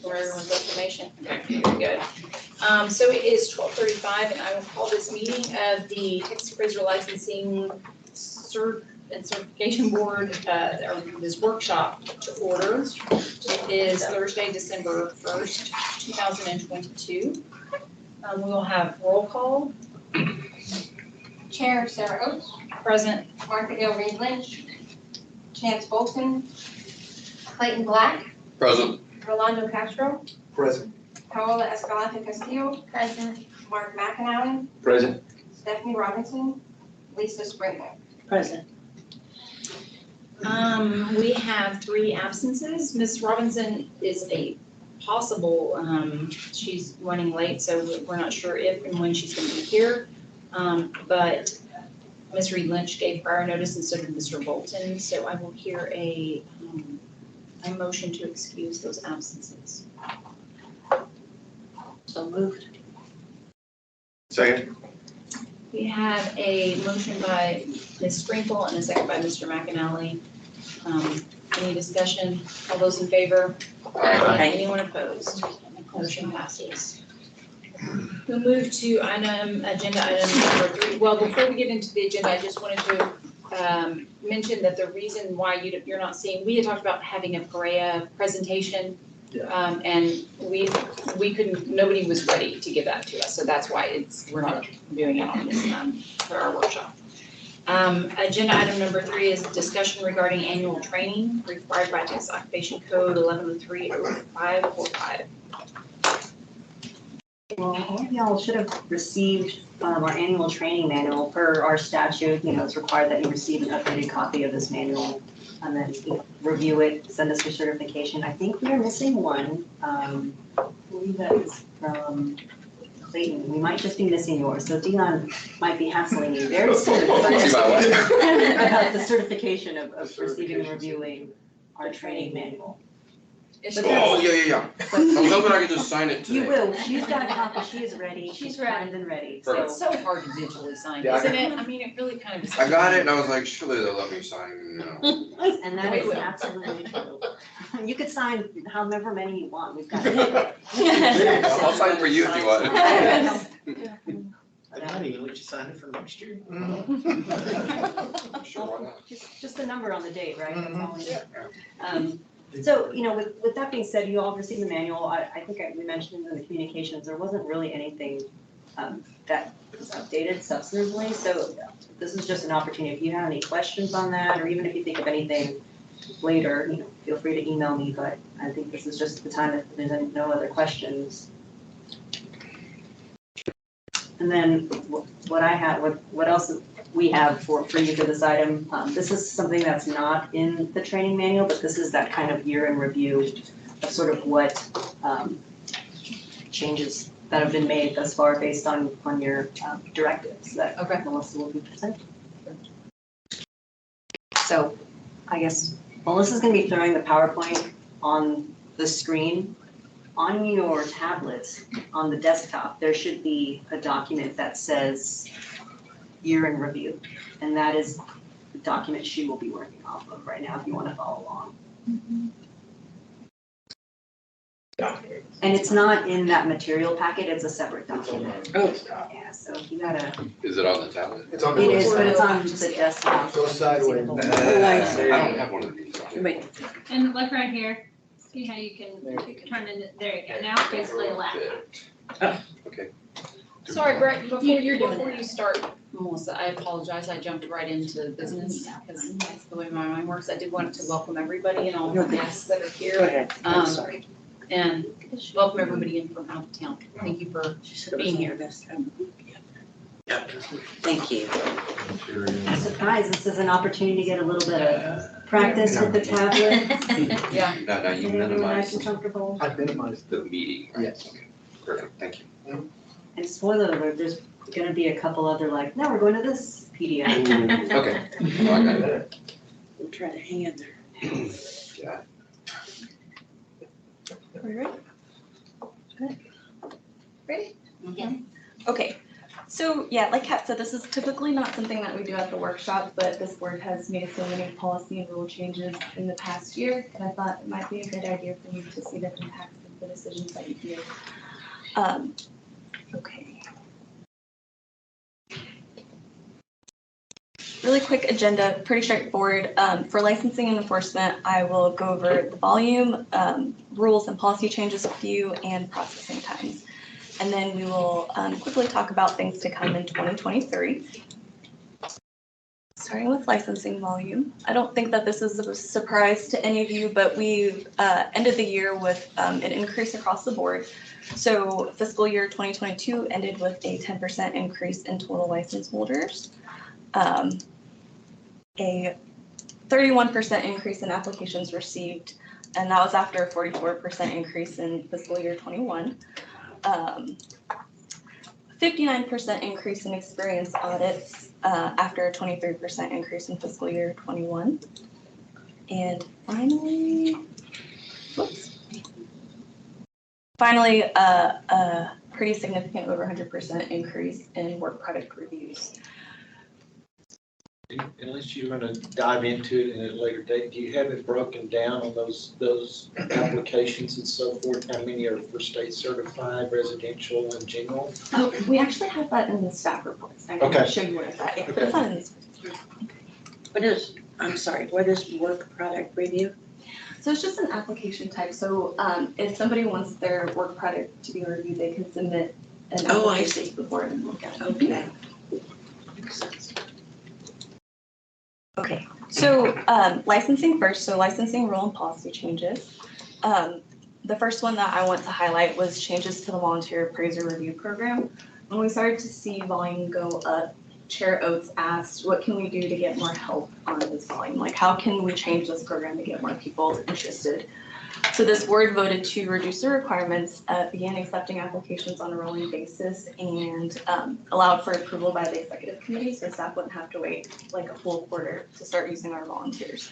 for everyone's information. Okay, very good. So it is 12:35, and I will call this meeting of the Texas Appraiser Licensing and Certification Board, or this workshop to order. It is Thursday, December 1st, 2022. We will have roll call. Chair Sarah Oates, Present. Martha Gale Reed Lynch, Chance Bolton, Clayton Black, Present. Rolando Castro, Present. Paola Escalante Castillo, present, Mark McAnally, Present. Stephanie Robinson, Lisa Springwell. Present. We have 3 absences. Ms. Robinson is a possible, she's running late, so we're not sure if and when she's gonna be here. But Ms. Reed Lynch gave prior notice and so did Mr. Bolton, so I will hear a motion to excuse those absences. So moved. Second. We have a motion by Ms. Sprinkle and a second by Mr. McAnally. Any discussion? All those in favor? Aye. Anyone opposed? Motion passes. We'll move to agenda item number 3. Well, before we get into the agenda, I just wanted to mention that the reason why you're not seeing, we had talked about having a Perea presentation. And we couldn't, nobody was ready to give that to us, so that's why we're not doing it on this, for our workshop. Agenda item number 3 is discussion regarding annual training required by Texas Occupation Code 1103-0545. Well, y'all should have received our annual training manual per our statute. It's required that you receive an updated copy of this manual and then review it, send us your certification. I think we are missing one. I believe that is from Clayton. We might just be missing yours. So Dion might be hassling you very soon about the certification of receiving and reviewing our training manual. Oh, yeah. I was hoping I could just sign it today. You will. She's got a copy. She is ready. She's primed and ready. It's so hard to digitally sign, Yeah, isn't it? I mean, it really kind of is. I got it and I was like, surely they'll let me sign, And that is absolutely true. You could sign however many you want. We've got it. I'll sign for you if you want. I might even let you sign it for next year. Sure, why not? Just the number on the date, right? That's all we need. Yeah. So, with that being said, you all received the manual. I think we mentioned in the communications, there wasn't really anything that was updated substantively. So this is just an opportunity. If you have any questions on that, or even if you think of anything later, feel free to email me. But I think this is just the time if there's no other questions. And then what else we have for you for this item. This is something that's not in the training manual, but this is that kind of year in review of sort of what changes that have been made thus far based on your directives that Melissa will be presenting. So I guess Melissa's going to be throwing the PowerPoint on the screen. On your tablets, on the desktop, there should be a document that says year in review, and that is the document she will be working off of right now if you want to follow along. And it's not in that material packet, it's a separate document. Oh. Yeah, so you gotta. Is it on the tablet? It's on the It is, but website. it's on the desktop. Go sideways. I don't have one of these. Wait. And look right here, see how you can turn it, there you go, now it's basically a laptop. Okay. Sorry, Brett, before you start, Melissa, I apologize, I jumped right into business, because that's the way my mind works. I did want to welcome everybody and all the guests that are here. Go ahead, I'm sorry. And welcome everybody in from out of town. Thank you for being here. Thank you. Surprise, this is an opportunity to get a little bit of practice with the tablet. Yeah. Now you Everyone nice minimize and comfortable. I've minimized the meeting, right? Yes. Okay. Perfect, thank you. And spoiler alert, there's gonna be a couple other now we're going to this PDF. Okay. Well, I got it. We'll try to hang in there. Yeah. Are we ready? Good. Ready? Yeah. Okay, so yeah, like Kat said, this is typically not something that we do at the workshop, but this board has made so many policy and rule changes in the past year that I thought it might be a good idea for you to see the impacts of the decisions that you make. Okay. Really quick agenda, pretty straightforward. For licensing and enforcement, I will go over the volume, rules and policy changes with you, and processing times. And then we will quickly talk about things to come in 2023. Starting with licensing volume. I don't think that this is a surprise to any of you, but we ended the year with an increase across the board. So fiscal year 2022 ended with a 10% increase in total license holders, a 31% increase in applications received, and that was after a 44% increase in fiscal year 21. 59% increase in experience audits after a 23% increase in fiscal year 21. And finally, a pretty significant over 100% increase in work product reviews. Unless you're gonna dive into it in a later date, do you have it broken down on those applications and so forth? How many are for state certified, residential, and general? Oh, we actually have that in the staff reports. I can Okay. show you where it's at. Yeah, Okay. it's not in this. What is work product review? So it's just an application type. So if somebody wants their work product to be reviewed, they can submit an Oh, I application see. before and look at it. Okay. Okay, so licensing first, so licensing rule and policy changes. The first one that I want to highlight was changes to the volunteer appraiser review program. When we started to see volume go up, Chair Oates asked, what can we do to get more help on this volume? Like, how can we change this program to get more people interested? So this board voted to reduce the requirements, began accepting applications on a rolling basis, and allowed for approval by the executive committee, so staff wouldn't have to wait like a full quarter to start using our volunteers.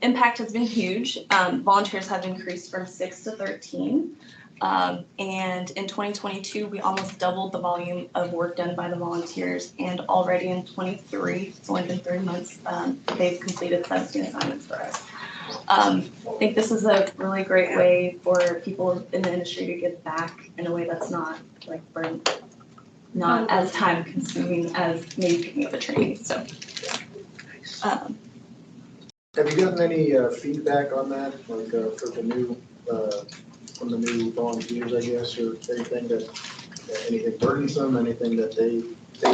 Impact has been huge. Volunteers have increased from 6 to 13. And in 2022, we almost doubled the volume of work done by the volunteers, and already in 23, it's only been 3 months, they've completed 17 assignments for us. I think this is a really great way for people in the industry to give back in a way that's not like not as time consuming as maybe picking up a training, so. Have you gotten any feedback on that, like for the new, from the new volunteers, I guess, or anything burdensome, anything that they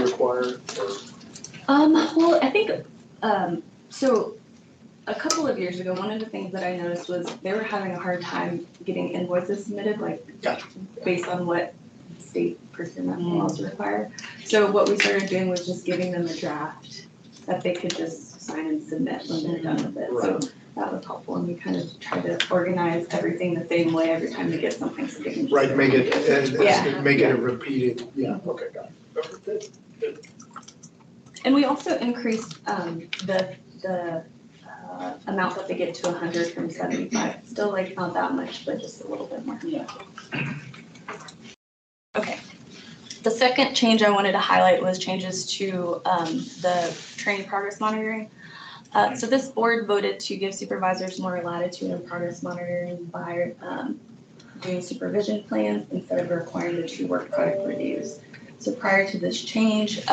require? Well, I think, so a couple of years ago, one of the things that I noticed was they were having a hard time getting invoices submitted, like based on what state procurement laws require. So what we started doing was just giving them a draft that they could just sign and submit when they're done with it. So that was helpful, and we kind of tried to organize everything the same way every time we get something. So they can Right, make it Yeah. a repeated, okay, got it. And we also increased the amount that they get to 100 from 75. Still like not that much, but just a little bit more. Yeah. Okay. The second change I wanted to highlight was changes to the training progress monitoring. So this board voted to give supervisors more latitude in progress monitoring by doing supervision plans instead of requiring the 2 work product reviews. So prior to this change,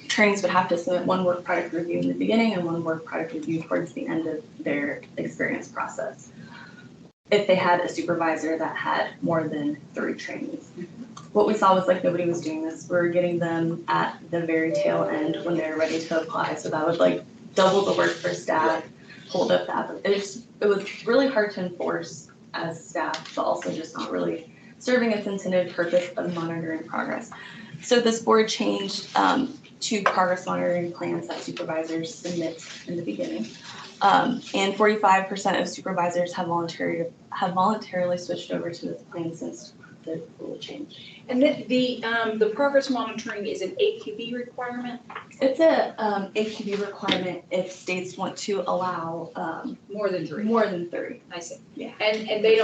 trainings would have to submit 1 work product review in the beginning and 1 work product review towards the end of their experience process, if they had a supervisor that had more than 3 trainings. What we saw was like nobody was doing this. We were getting them at the very tail end when they were ready to apply. So that would like double the work for staff, hold up the applicant. It was really hard to enforce as staff, but also just not really serving its intended purpose of monitoring progress. So this board changed to progress monitoring plans that supervisors submit in the beginning. And 45% of supervisors have voluntarily switched over to this plan since the rule change. And the progress monitoring is an AQB requirement? It's a AQB requirement if states want to allow More than 3? more than 3. I see. Yeah. And they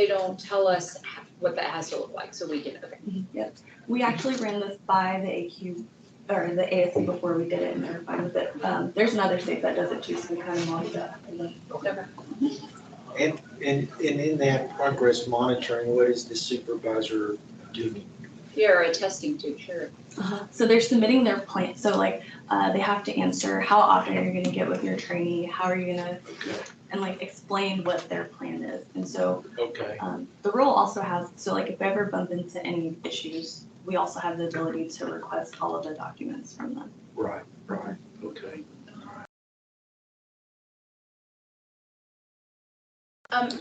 don't tell us what that has to look like, so we can, okay. Yep. We actually ran this by the AQ or the ASC before we did it, and they're fine with it. There's another state that does it too, so we kind of modeled that. And And in that progress monitoring, what is the supervisor doing? PRA testing too, sure. So they're submitting their plan, so like, they have to answer, how often are you gonna get with your trainee, how are you gonna, Okay. and like explain what their plan is. And so, Okay. the role also has, so like if we ever bump into any issues, we also have the ability to request all of the documents from them. Right, okay.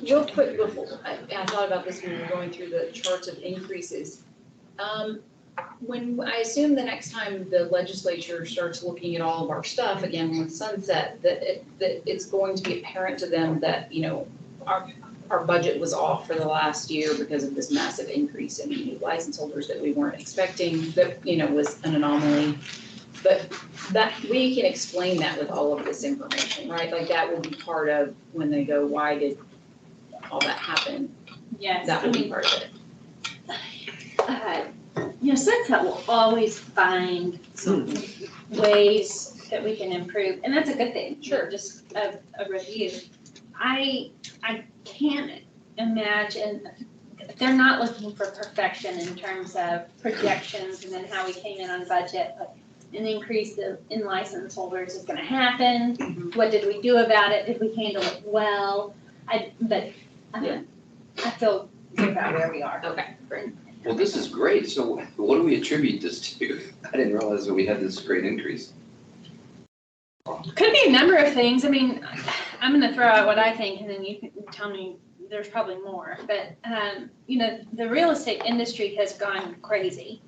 Real quick, before, I thought about this when we were going through the charts of increases. When, I assume the next time the legislature starts looking at all of our stuff again with sunset, that it's going to be apparent to them that, you know, our budget was off for the last year because of this massive increase in new license holders that we weren't expecting, that, you know, was an anomaly. But that, we can explain that with all of this information, right? Like that will be part of when they go, why did all that happen? Yes, That I will be mean, part of it. you know, Sunset will always find ways that we can improve, and that's a good thing. Sure. Just a review. I can't imagine, they're not looking for perfection in terms of projections and then how we came in on budget, but an increase in license holders is gonna happen. What did we do about it? Did we handle it well? I feel good about where we are. Okay, great. Well, this is great. So what do we attribute this to? I didn't realize that we had this great increase. Could be a number of things. I mean, I'm gonna throw out what I think and then you can tell me there's probably more. But, you know, the real estate industry has gone crazy.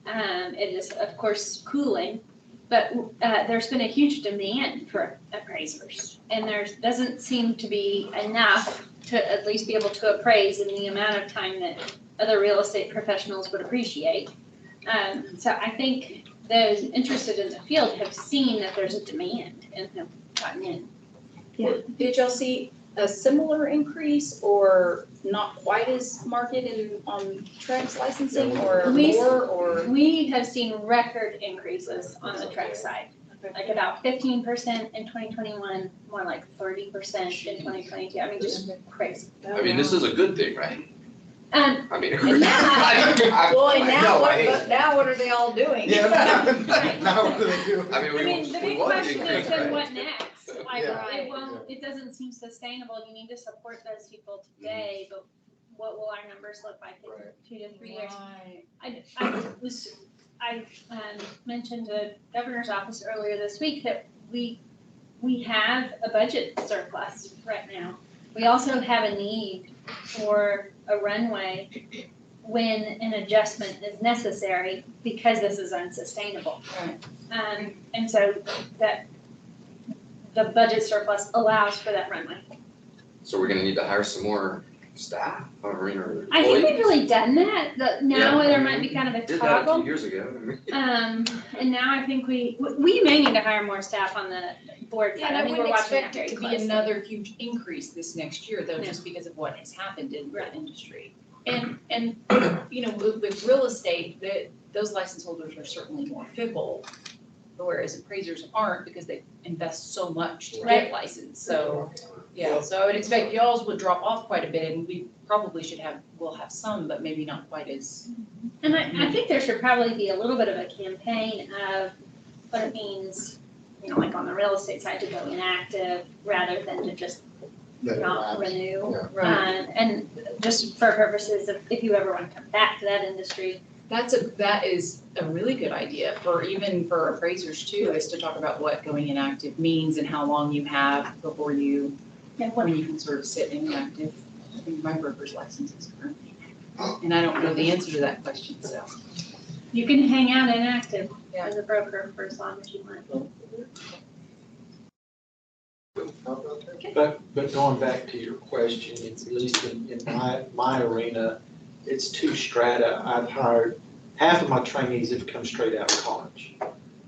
It is, of course, cooling, but there's been a huge demand for appraisers. And there doesn't seem to be enough to at least be able to appraise in the amount of time that other real estate professionals would appreciate. So I think those interested in the field have seen that there's a demand and have gotten in. Did y'all see a similar increase or not quite as marked in on Trex licensing or We- more or? We have seen record increases on the Trex side, like about 15% in 2021, more like 30% in 2022. I mean, just crazy. I mean, this is a good thing, right? I mean. And now- Well, and I now know, I what, hate but now what are they all doing? Now what do they do? I mean, I mean, the we big want to question increase, is then right? what next? Like, Yeah. it doesn't seem sustainable. You need to support those people today, but what will our numbers look like in Right. 2 to 3 years? Right. I mentioned to the governor's office earlier this week that we have a budget surplus right now. We also have a need for a runway when an adjustment is necessary because this is unsustainable. Right. And so that the budget surplus allows for that runway. So we're gonna need to hire some more staff or employees? I think we've really done that. Now Yeah. there might be kind of a Did that a toggle. few years ago. And now I think we may need to hire more staff on the board Yeah, side. and I I think we're wouldn't watching that expect very it to be closely. another huge increase this next year though, No. just because of what has happened in Right. the industry. And, you know, with real estate, those license holders are certainly more fickle, whereas appraisers aren't because they invest so much to Right. get licensed, so, yeah, so I would expect y'all's would drop off quite a bit and we probably we'll have some, but maybe not quite as. And I think there should probably be a little bit of a campaign of what it means, you know, like on the real estate side to go inactive rather than to just not renew. Yeah. And just for purposes of if you ever want to come back to that industry. That is a really good idea even for appraisers too, is to talk about what going inactive means and how long you have before you, when you can sort of sit inactive. I think my broker's license is current. And I don't know the answer to that question, so. You can hang out inactive Yeah. as a broker for as long as you want. How about that? But going back to your question, it's at least in my arena, it's two strata. I've hired, half of my trainees have come straight out of college.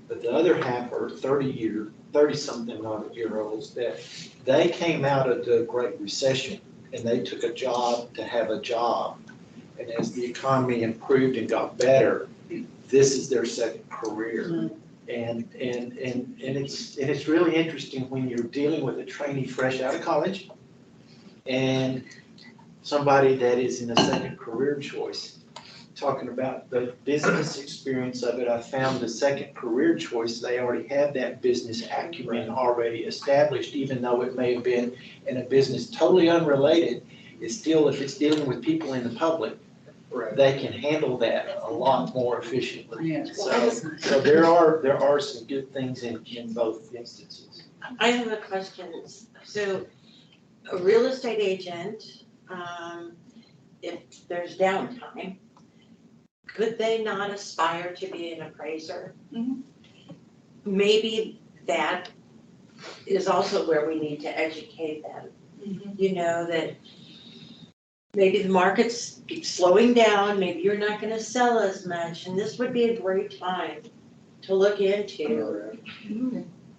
But the other half are 30-something year olds that they came out of the Great Recession and they took a job to have a job. And as the economy improved and got better, this is their second career. And it's really interesting when you're dealing with a trainee fresh out of college and somebody that is in a second career choice. Talking about the business experience of it, I found the second career choice, they already have that business acumen already established, even though it may have been in a business totally unrelated. It's still, if it's dealing with people in the public, Right. they can handle that a lot more efficiently. Yes. So there are some good things in both instances. I have a question. So a real estate agent, if there's downtime, could they not aspire to be an appraiser? Mhm. Maybe that is also where we need to educate them. You know, that maybe the market's slowing down, maybe you're not gonna sell as much, and this would be a great time to look into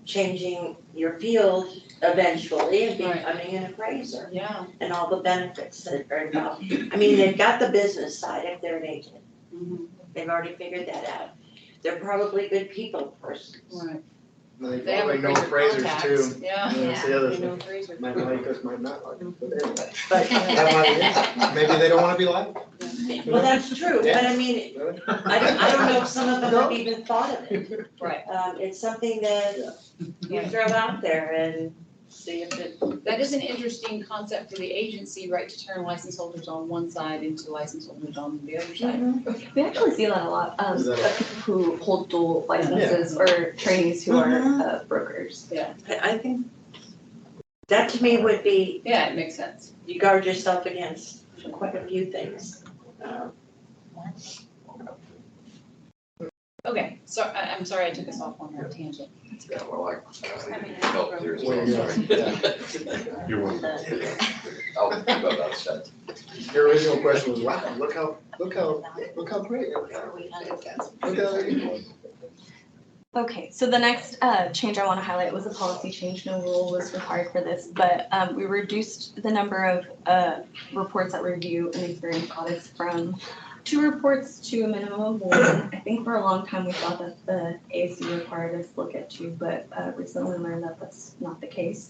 changing your field eventually and Right. becoming an appraiser Yeah. and all the benefits that are involved. I mean, they've got the business side if they're an agent. Mhm. They've already figured that out. They're probably good people persons. Right. They They have probably know appraiser appraisers contacts. too. Yeah. That's the other They know thing. appraisers. Might like us, might not like us, but anyway. But, That might be it. Maybe they don't wanna be liked. well, that's true, but I mean, Really? I don't know if some of them have even thought of it. Right. It's something that you throw out there and see if it, That is an interesting concept for the agency, right, to turn license holders on one side into license holders on the other side. We actually see that a lot, Is that of people who hold dual licenses or trainees who are brokers. I think that to me would be, Yeah, it makes sense. you guard yourself against quite a few things. Okay, so I'm sorry I took us off on that tangent. Yeah, well, I helped there as Well, well, yeah. sorry. You're welcome. I'll go about that. Your original question was, wow, look how great. Look how. Okay, so the next change I want to highlight was a policy change. No rule was required for this, but we reduced the number of reports that review and experience audits from 2 reports to a minimum of 1. I think for a long time we thought that the AAC required us to look at 2, but recently learned that that's not the case.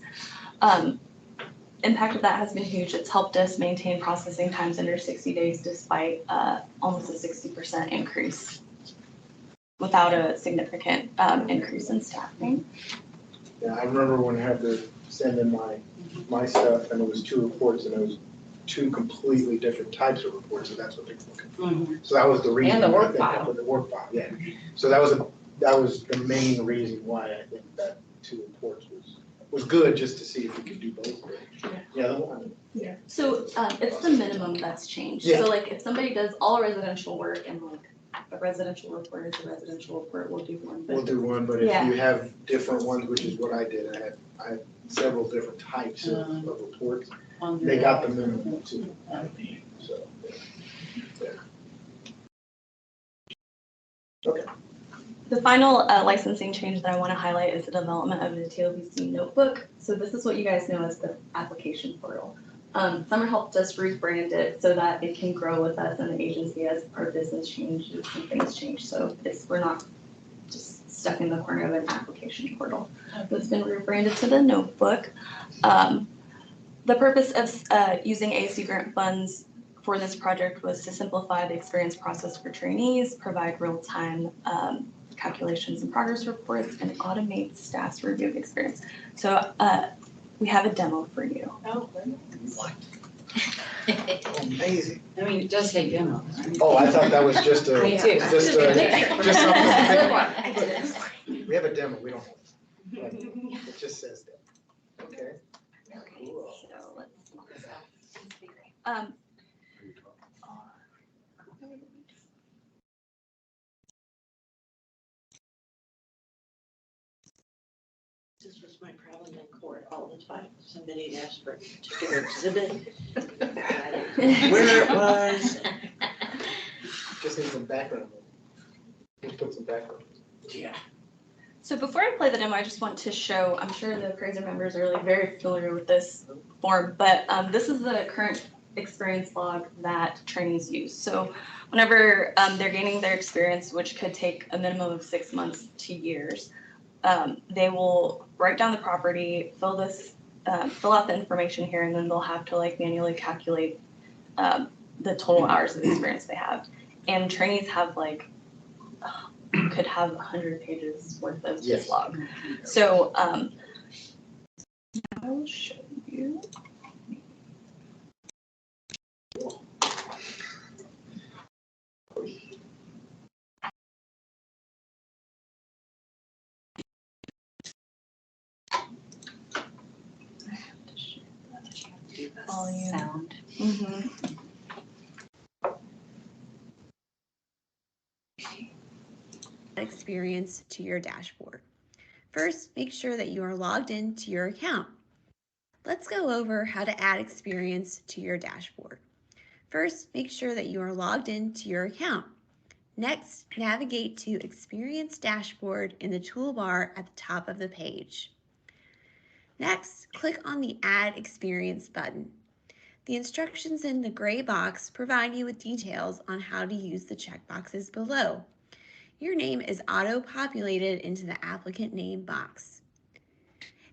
Impact of that has been huge. It's helped us maintain processing times under 60 days despite almost a 60% increase without a significant increase in staffing. Yeah, I remember when I had to send in my stuff and it was 2 reports and it was 2 completely different types of reports, and that's what they were looking for. So that was the reason. And the work I think, file. for the work file, yeah. So that was the main reason why I think that 2 reports was good, just to see if we could do both. Yeah, the one. So it's the minimum that's changed. Yeah. So like if somebody does all residential work and like a residential report is a residential report, we'll do one, We'll but do one, but if Yeah. you have different ones, which is what I did, I had several different types of reports. They got the minimum too, so. the final licensing change that I want to highlight is the development of the TALCB notebook. So this is what you guys know as the application portal. Summer helped us rebrand it so that it can grow with us and the agency as our business changes and things change. So we're not just stuck in the corner of an application portal. It's been rebranded to the notebook. The purpose of using AAC grant funds for this project was to simplify the experience process for trainees, provide real-time calculations and progress reports, and automate staff's review of experience. So we have a demo for you. Oh, Amazing. I mean, it does say demo. Oh, I thought that was just a, Me too. just something. We have a demo, we don't have it. It just says that. Okay. Cool. So let's pull this out. this was my problem in court all the time. Somebody asked for a particular exhibit. Where it was. Just need some background. Just put some background. Yeah. So before I play the demo, I just want to show, I'm sure the Appraiser members are like very familiar with this form, but this is the current experience log that trainees use. So whenever they're gaining their experience, which could take a minimum of 6 months to years, they will write down the property, fill this fill out the information here, and then they'll have to like manually calculate the total hours of experience they have. And trainees have like, could have 100 pages worth of Yes. log. So I will show you. Volume. Sound. Mm-hmm. Experience to your dashboard. First, make sure that you are logged in to your account. Let's go over how to add experience to your dashboard. First, make sure that you are logged in to your account. Next, navigate to Experience Dashboard in the toolbar at the top of the page. Next, click on the Add Experience button. The instructions in the gray box provide you with details on how to use the checkboxes below. Your name is auto-populated into the applicant name box.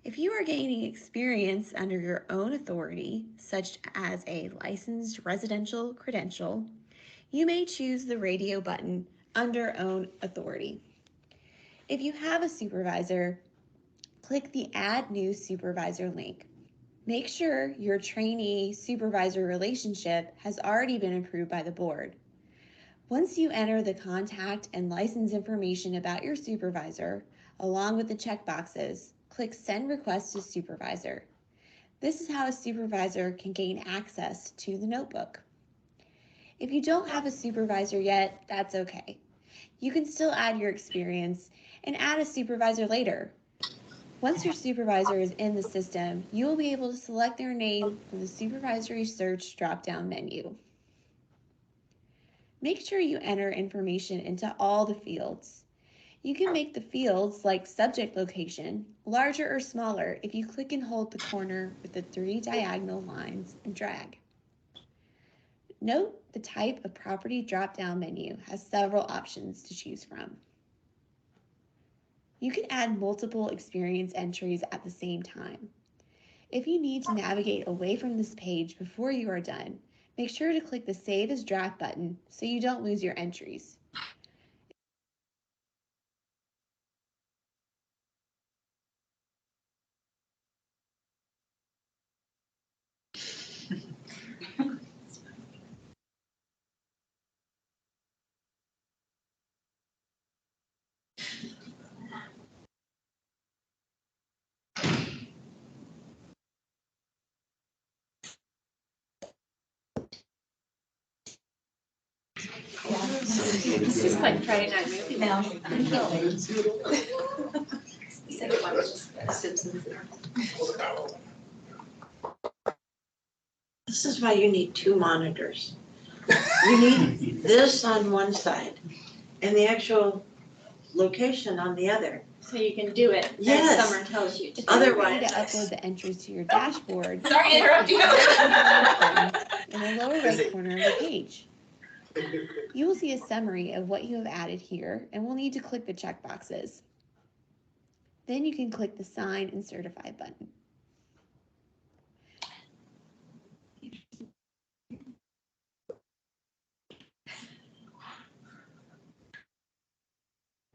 If you are gaining experience under your own authority, such as a licensed residential credential, you may choose the radio button under Own Authority. If you have a supervisor, click the Add New Supervisor link. Make sure your trainee-supervisor relationship has already been approved by the board. Once you enter the contact and license information about your supervisor, along with the checkboxes, click Send Request to Supervisor. This is how a supervisor can gain access to the notebook. If you don't have a supervisor yet, that's okay. You can still add your experience and add a supervisor later. Once your supervisor is in the system, you will be able to select their name from the Supervisory Search drop-down menu. Make sure you enter information into all the fields. You can make the fields, like subject location, larger or smaller if you click and hold the corner with the 3 diagonal lines and drag. Note the type of property drop-down menu has several options to choose from. You can add multiple experience entries at the same time. If you need to navigate away from this page before you are done, make sure to click the Save as Draft button so you don't lose your entries. It's just like Friday night movie now. This is why you need 2 monitors. You need this on one side and the actual location on the other. So you can do it Yes. as Summer tells you to. If you're ready Otherwise- to upload the entries to your dashboard, Sorry to interrupt you. in the lower right corner of the page. You will see a summary of what you have added here, and will need to click the checkboxes. Then you can click the Sign and Certify button.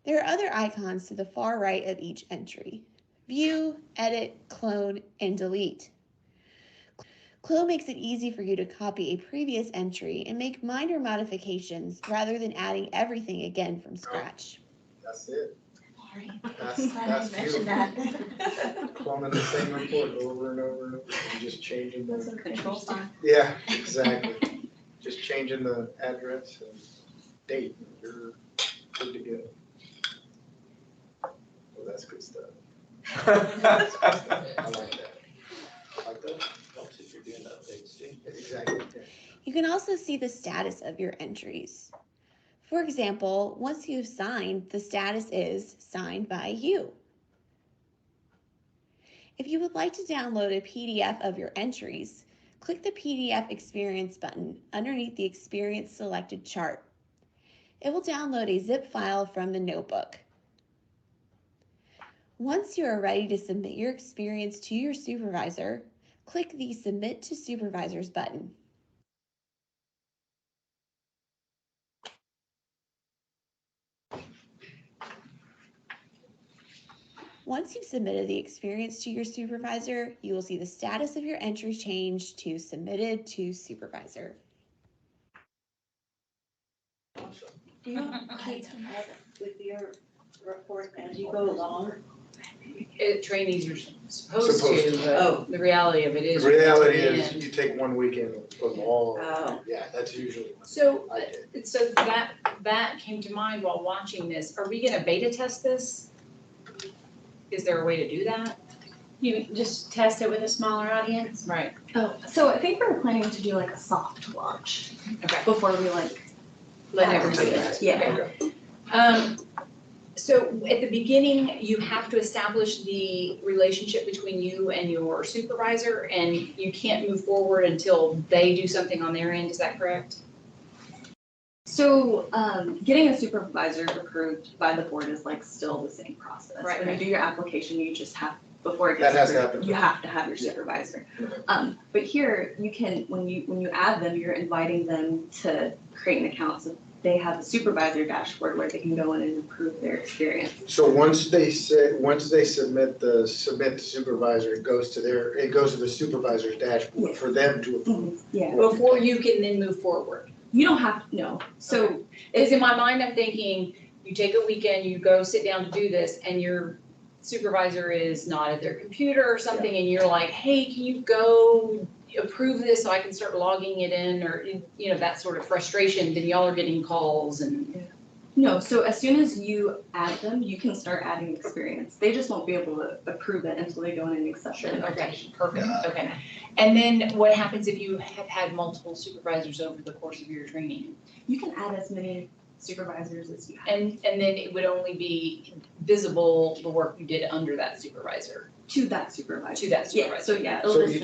There are other icons to the far right of each entry. View, edit, clone, and delete. Clone makes it easy for you to copy a previous entry and make minor modifications rather than adding everything again from scratch. That's it. Sorry. That's Mention beautiful. that. Plumbing the same report over and over and over, and just changing That's the, control sign. yeah, exactly. Just changing the address and date, and you're good to go. Well, that's good stuff. I like that. I like that. Helps if you're doing updates too. Exactly. You can also see the status of your entries. For example, once you've signed, the status is signed by you. If you would like to download a PDF of your entries, click the PDF Experience button underneath the Experience selected chart. It will download a zip file from the notebook. Once you are ready to submit your experience to your supervisor, click the Submit to Supervisors button. Once you've submitted the experience to your supervisor, you will see the status of your entry change to Submitted to Supervisor. Do you keep up with your report as you go along? Trainees are supposed Supposed to, Oh. but the reality of it is. The reality you is, can't. you take one weekend and put them all, Oh. yeah, that's usually what So, I did. so that came to mind while watching this. Are we gonna beta test this? Is there a way to do that? You just test it with a smaller audience? Right, Oh, so I think we're planning to do like a soft launch okay. before we like, Let everybody. yeah. Okay. So at the beginning, you have to establish the relationship between you and your supervisor, and you can't move forward until they do something on their end, is that correct? So, getting a supervisor approved by the board is like still the same process. Right, When you right. do your application, you just have, before it That gets has to approved, happen. you have to have your Yeah. supervisor. Okay. But here, you can, when you add them, you're inviting them to create an account. So they have a supervisor dashboard where they can go in and improve their experience. So once they submit to supervisor, it goes to the supervisor's dashboard Yeah. for them to approve. Yeah. Before you can then move forward. You don't have to, no. So Because in my mind, I'm thinking, you take a weekend, you go sit down to do this, and your supervisor is not at their computer or something, and you're like, hey, can you go approve this so I can start logging it in, or, you know, that sort of frustration, then y'all are getting calls and. No, so as soon as you add them, you can start adding experience. They just won't be able to approve it until they go in and accept the Okay, invitation. perfect, okay. And then what happens if you have had multiple supervisors over the course of your training? You can add as many supervisors as you have. And then it would only be visible, the work you did under that supervisor, To that supervisor. to that Yeah, supervisor. so yeah. it'll So just-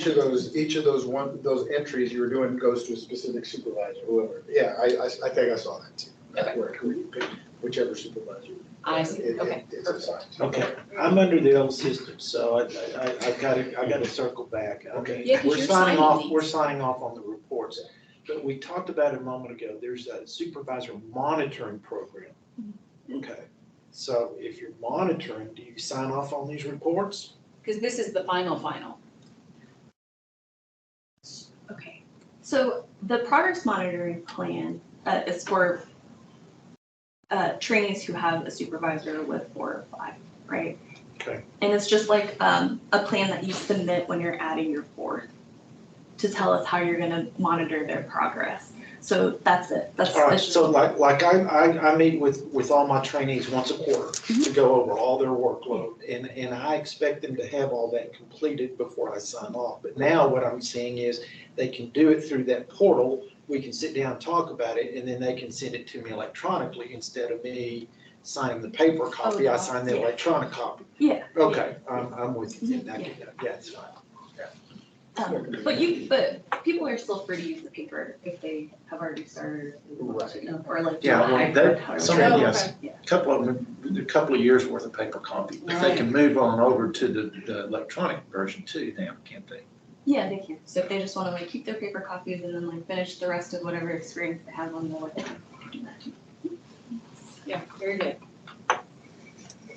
each of those entries you're doing goes to a specific supervisor, whoever. Yeah, I think I saw that too. Okay. Where you pick whichever supervisor. I see, it- okay. It's assigned. Okay, I'm under the old system, so I gotta circle back. Okay. Yeah, 'cause We're you're signing signing off, these. we're signing off on the reports. But we talked about it a moment ago, there's a supervisor monitoring program. Okay, so if you're monitoring, do you sign off on these reports? Because this is the final. Okay, so the progress monitoring plan is for trainees who have a supervisor with 4 or 5, right? Okay. And it's just like a plan that you submit when you're adding your board to tell us how you're gonna monitor their progress. So that's it. That's All right, it's just- so like I meet with all my trainees once a quarter to go over all their workload. And I expect them to have all that completed before I sign off. But now what I'm seeing is they can do it through that portal. We can sit down and talk about it, and then they can send it to me electronically instead of me signing the paper copy. I sign the yeah. electronic copy. Yeah. Okay, I'm with you. Mhm, Yeah, it's fine. But people are still free to use the paper if they have already started. Right. Or like. Yeah, do a well, hybrid, that, however. some, Oh, yes, Yeah. a couple of them, a couple of years worth of paper copy. If they can move on over to the electronic version too, now, can't they? Yeah, they can. So if they just wanna like keep their paper copies and then like finish the rest of whatever experience they have on the web, they can do that too. Yeah, very good.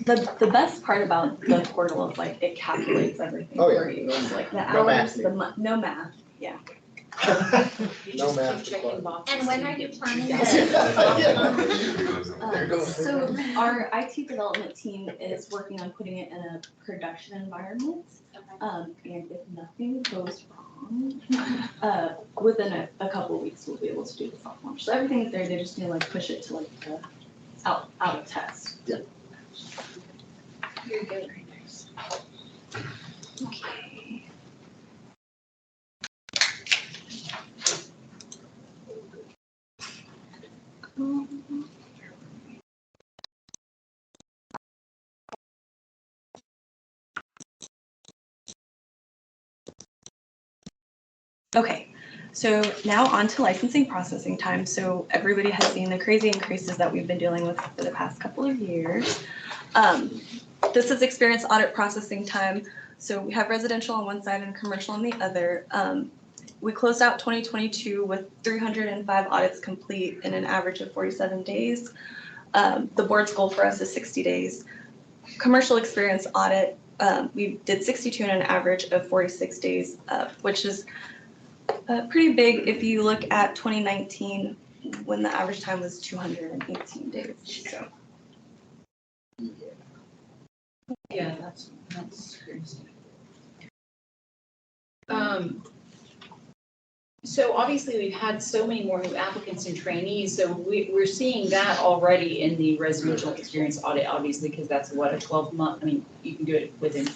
The best part about the portal is like it calculates everything Oh, yeah. for you. It's like the No math hours, no math, yeah. No math Checking required. boxes. And when are you planning There goes. So our IT development team is working on putting it in a production environment. And if nothing goes wrong, within a couple of weeks, we'll be able to do the soft launch. So everything's there, they just need to like push it to like the out of test. Very good. Okay. Okay, so now on to licensing processing time. So everybody has seen the crazy increases that we've been dealing with for the past couple of years. This is experience audit processing time. So we have residential on one side and commercial on the other. We closed out 2022 with 305 audits complete in an average of 47 days. The board's goal for us is 60 days. Commercial experience audit, we did 62 in an average of 46 days, which is pretty big if you look at 2019 when the average time was 218 days. So. Yeah, that's crazy. So obviously we've had so many more new applicants and trainees, so we're seeing that already in the residential experience audit, obviously, because that's what, a 12-month, I mean, you can do it within,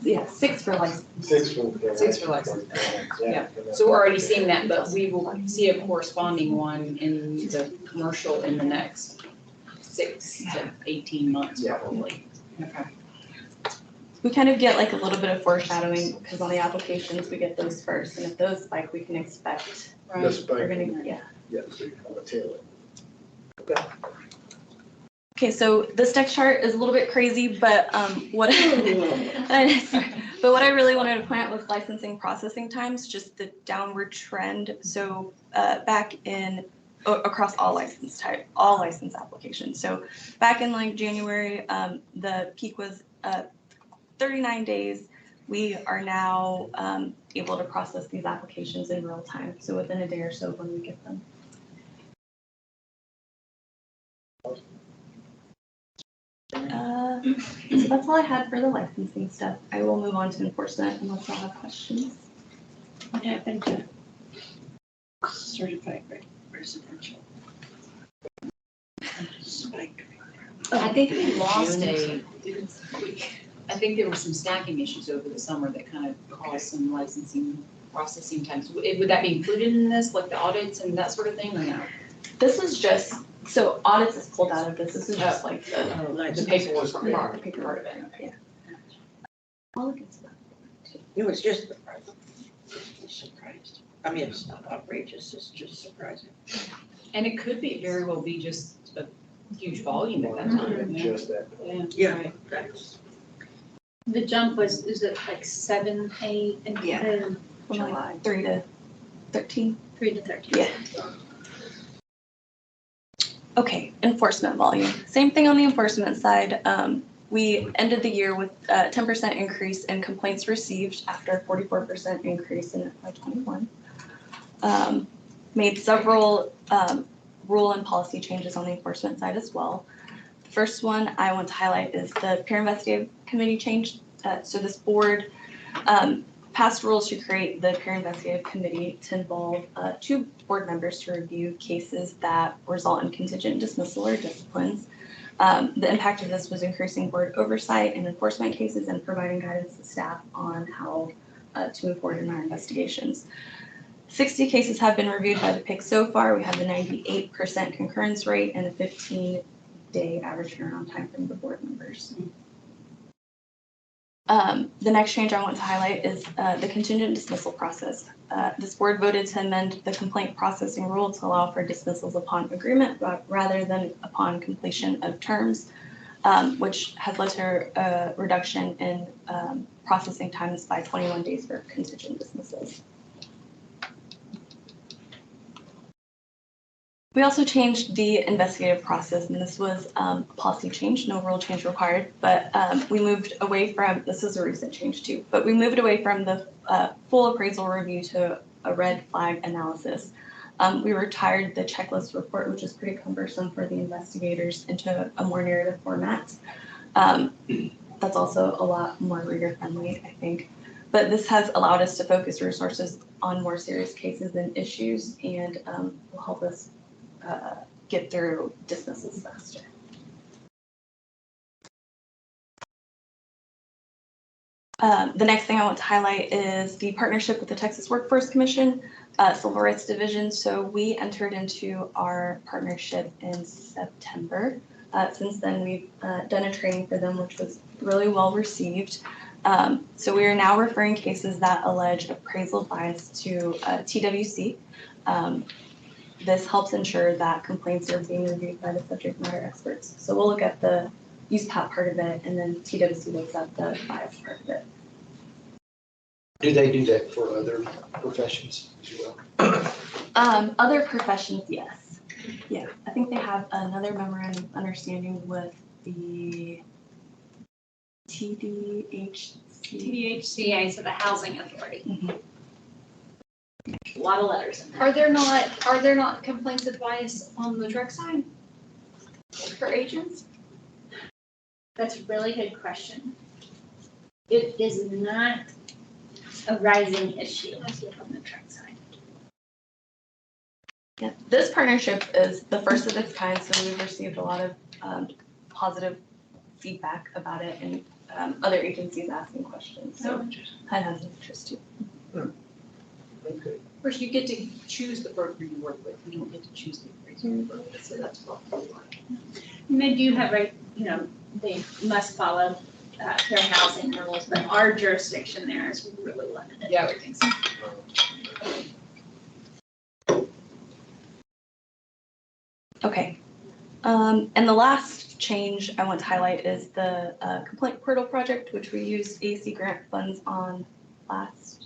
6 for license. 6 for license. Yeah. So we're already seeing that, but we will see a corresponding one in the commercial in the next 6 to 18 months, probably. Okay. We kind of get like a little bit of foreshadowing because on the applications, we get those first. And if those spike, we can expect, The spike. we're gonna, yeah. Yeah, so you have a tail. Okay, so this deck chart is a little bit crazy, but what but what I really wanted to point out was licensing processing times, just the downward trend. So back in across all license applications. So back in like January, the peak was 39 days. We are now able to process these applications in real time. So within a day or so when we get them. So that's all I had for the licensing stuff. I will move on to enforcement unless y'all have questions. What happened to certified residential? Spike. I think we lost I think there were some stacking issues over the summer that kind of caused some licensing processing times. Would that be included in this, like the audits and that sort of thing, or no? This is just, so audits is pulled out of this. This is just like the paperwork part of it. yeah. All good stuff. It was just surprised. I mean, it's not outrageous, it's just surprising. And it could very well be just a huge volume at that time. Just that. Yeah, that's. The jump is it like 7, 8, and Yeah. From like 3 to 13. 3 to 13? Yeah. Okay, enforcement volume. Same thing on the enforcement side. We ended the year with a 10% increase in complaints received after a 44% increase in FY21. Made several rule and policy changes on the enforcement side as well. The first one I want to highlight is the peer investigative committee change. So this board passed rules to create the peer investigative committee to involve 2 board members to review cases that result in contingent dismissal or disciplines. The impact of this was increasing board oversight in enforcement cases and providing guidance to staff on how to move forward in our investigations. 60 cases have been reviewed by the PIC so far. We have a 98% concurrence rate and a 15-day average turnaround time from the board members. The next change I want to highlight is the contingent dismissal process. This board voted to amend the complaint processing rule to allow for dismissals upon agreement rather than upon completion of terms, which has led to a reduction in processing times by 21 days for contingent dismissals. We also changed the investigative process, and this was a policy change, no rule change required, but we moved away from, this is a recent change too, but we moved away from the full appraisal review to a red flag analysis. We retired the checklist report, which is pretty cumbersome for the investigators, into a more narrative format. That's also a lot more reader friendly, I think. But this has allowed us to focus resources on more serious cases and issues, and will help us get through dismissals faster. The next thing I want to highlight is the partnership with the Texas Workforce Commission, Civil Rights Division. So we entered into our partnership in September. Since then, we've done a training for them, which was really well received. So we are now referring cases that allege appraisal bias to TWC. This helps ensure that complaints are being reviewed by the subject matter experts. So we'll look at the USPAP part of it, and then TWC looks at the bias part of it. Do they do that for other professions as well? Other professions, yes. Yeah, I think they have another memorandum of understanding with the TDHC. TDHCA, so the Housing Authority. Mhm. A lot of letters in there. Are there not complaints of bias on the direct side for agents? That's a really good question. It is not a rising issue on the truck side. Yeah, this partnership is the first of its kind, so we've received a lot of positive feedback about it and other agencies asking questions, so that has interest too. Okay. Of course, you get to choose the broker you work with, you don't get to choose the appraiser you work with, so that's what. And they do have, they must follow fair housing rules, but our jurisdiction there is really limited. Yeah, I would think so. Okay, and the last change I want to highlight is the complaint portal project, which we used AAC grant funds on last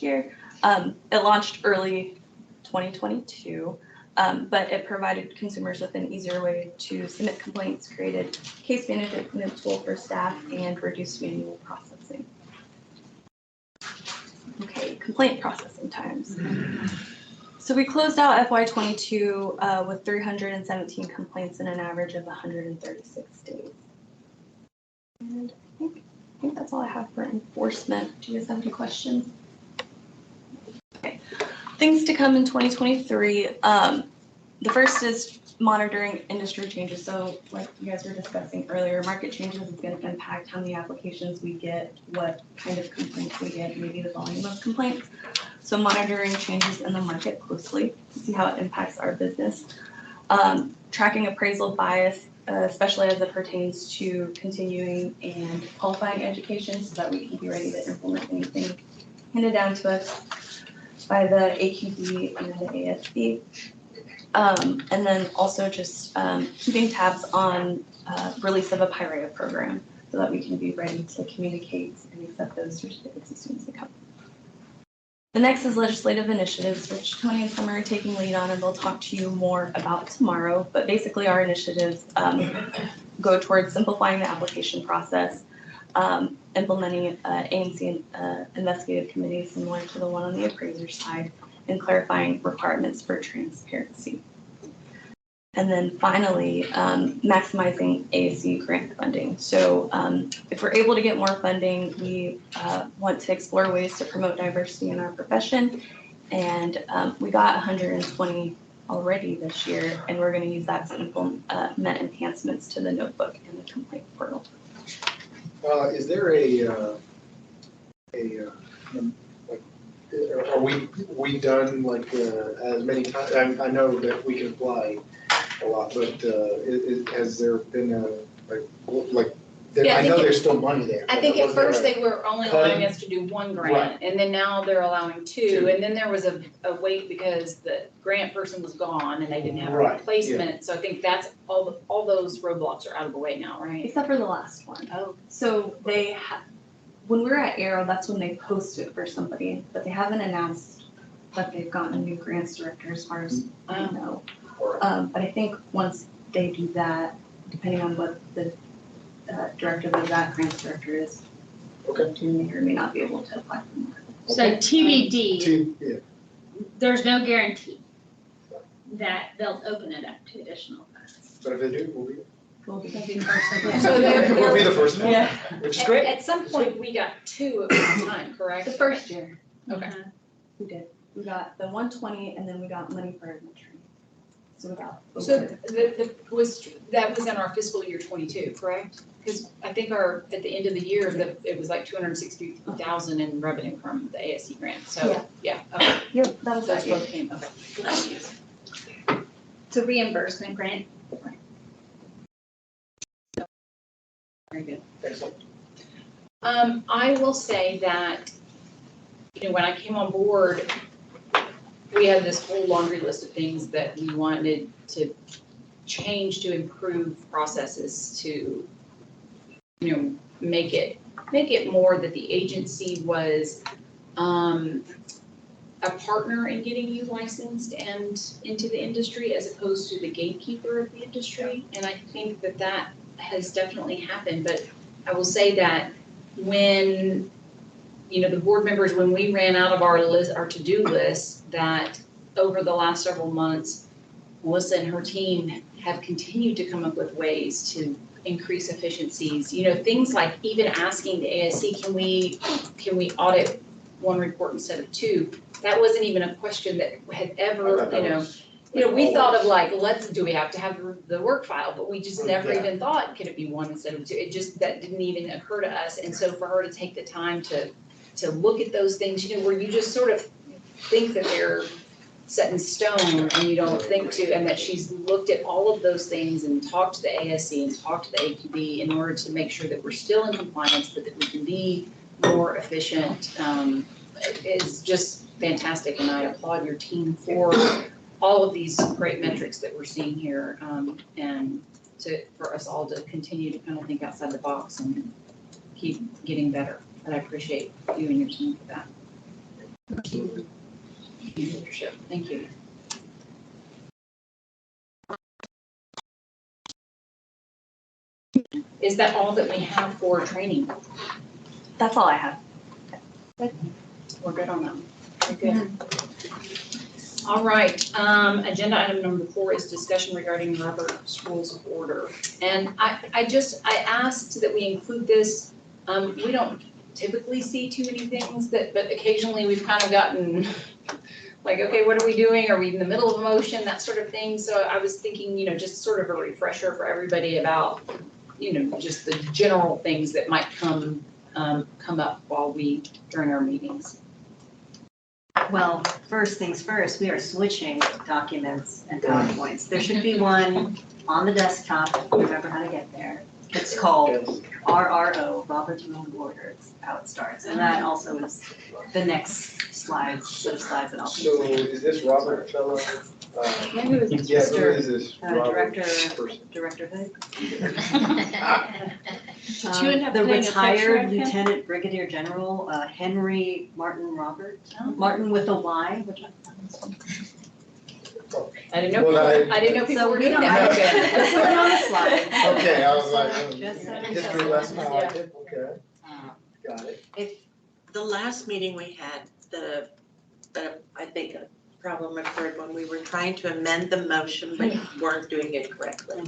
year. It launched early 2022, but it provided consumers with an easier way to submit complaints, created case management tool for staff, and reduced manual processing. Okay, complaint processing times. So we closed out FY22 with 317 complaints and an average of 136 days. And I think that's all I have for enforcement. Do you guys have any questions? Okay. Things to come in 2023. The first is monitoring industry changes. So like you guys were discussing earlier, market changes is going to impact how many applications we get, what kind of complaints we get, maybe the volume of complaints. So monitoring changes in the market closely to see how it impacts our business. Tracking appraisal bias, especially as it pertains to continuing and qualifying education so that we can be ready to implement anything handed down to us by the AQB and the ASB. And then also just keeping tabs on release of a PIREA program so that we can be ready to communicate and accept those certificates as soon as they come. The next is legislative initiatives, which Tony and Summer are taking lead on, and they'll talk to you more about tomorrow. But basically our initiatives go towards simplifying the application process, implementing ANC investigative committees similar to the one on the appraiser side, and clarifying requirements for transparency. And then finally, maximizing AAC grant funding. So if we're able to get more funding, we want to explore ways to promote diversity in our profession. And we got 120 already this year, and we're going to use that to implement enhancements to the notebook and the complaint portal. Is there are we done like as many times? I know that we can apply a lot, but has there been Yeah, I know there's still money there. I think at first they were only allowing us to do one grant, Right. and then now they're allowing two, Two. and then there was a wait because the grant person was gone and they didn't have a Right, replacement, so I think that's, all those roadblocks are out of the way now, right? Except for the last one. Oh. So they when we were at Aero, that's when they posted for somebody, but they haven't announced that they've gotten a new grants director as far as I know. But I think once they do that, depending on what the director of that grants director is, Okay. you may or may not be able to apply for more. So TBD, Yeah. there's no guarantee that they'll open it up to additional funds. But if they do, We'll be- So we'll they're, be the first one, Yeah, which is great. at some point, we got two at one time, correct? the first year Okay. we did. We got the 120 and then we got money for admission. So we got. So that was in our fiscal year 22, correct? Because I think at the end of the year, it was like 260,000 in revenue from the ASC grant, so, yeah, okay. Yep, that was That's that year. what came, okay. It's a reimbursement grant. Very good. Excellent. I will say that, when I came on board, we had this whole laundry list of things that we wanted to change to improve processes to make it more that the agency was, a partner in getting you licensed and into the industry as opposed to the gatekeeper of the industry. And I think that has definitely happened, but I will say that when, the board members, when we ran out of our list, our to-do list, that over the last several months, Melissa and her team have continued to come up with ways to increase efficiencies, things like even asking the ASC, can we audit one report instead of two? That wasn't even a question that had ever, we thought of like, do we have to have the work file, but we just never even thought, could it be one instead of two? That didn't even occur to us. And so for her to take the time to look at those things, where you just sort of think that they're set in stone and you don't think and that she's looked at all of those things and talked to the ASC and talked to the AQB in order to make sure that we're still in compliance, but that we can be more efficient, is just fantastic. And I applaud your team for all of these great metrics that we're seeing here, and for us all to continue to kind of think outside the box and keep getting better. And I appreciate you and your team for that. Thank you. Leadership. Thank you. Is that all that we have for training? That's all I have. We're good on that. Very good. All right, agenda item number 4 is discussion regarding Robert's Rules of Order. And I asked that we include this. We don't typically see too many things but occasionally we've kind of gotten like, okay, what are we doing? Are we in the middle of a motion? That sort of thing. So I was thinking, just sort of a refresher for everybody about, just the general things that might come up during our meetings. Well, first things first, we are switching documents and PowerPoints. There should be one on the desktop, remember how to get there. It's called RRO, Robert's Rule of Order, it's how it starts. And that also is the next set of slides that I'll. So is this Robert fellow? Maybe it was Yeah, who Mr. is this Robert person? Director Hood. Should you end up The putting a picture retired of him? Lieutenant Brigadier General Henry Martin Robert, Martin with a Y, which I didn't know. Well, I didn't know people So were we doing don't that. have to put it on the slide. Okay, I was like, Just so you history know. lesson, I Yeah. like it, okay, got it. The last meeting we had, I think a problem occurred when we were trying to amend the motion, but weren't doing it correctly.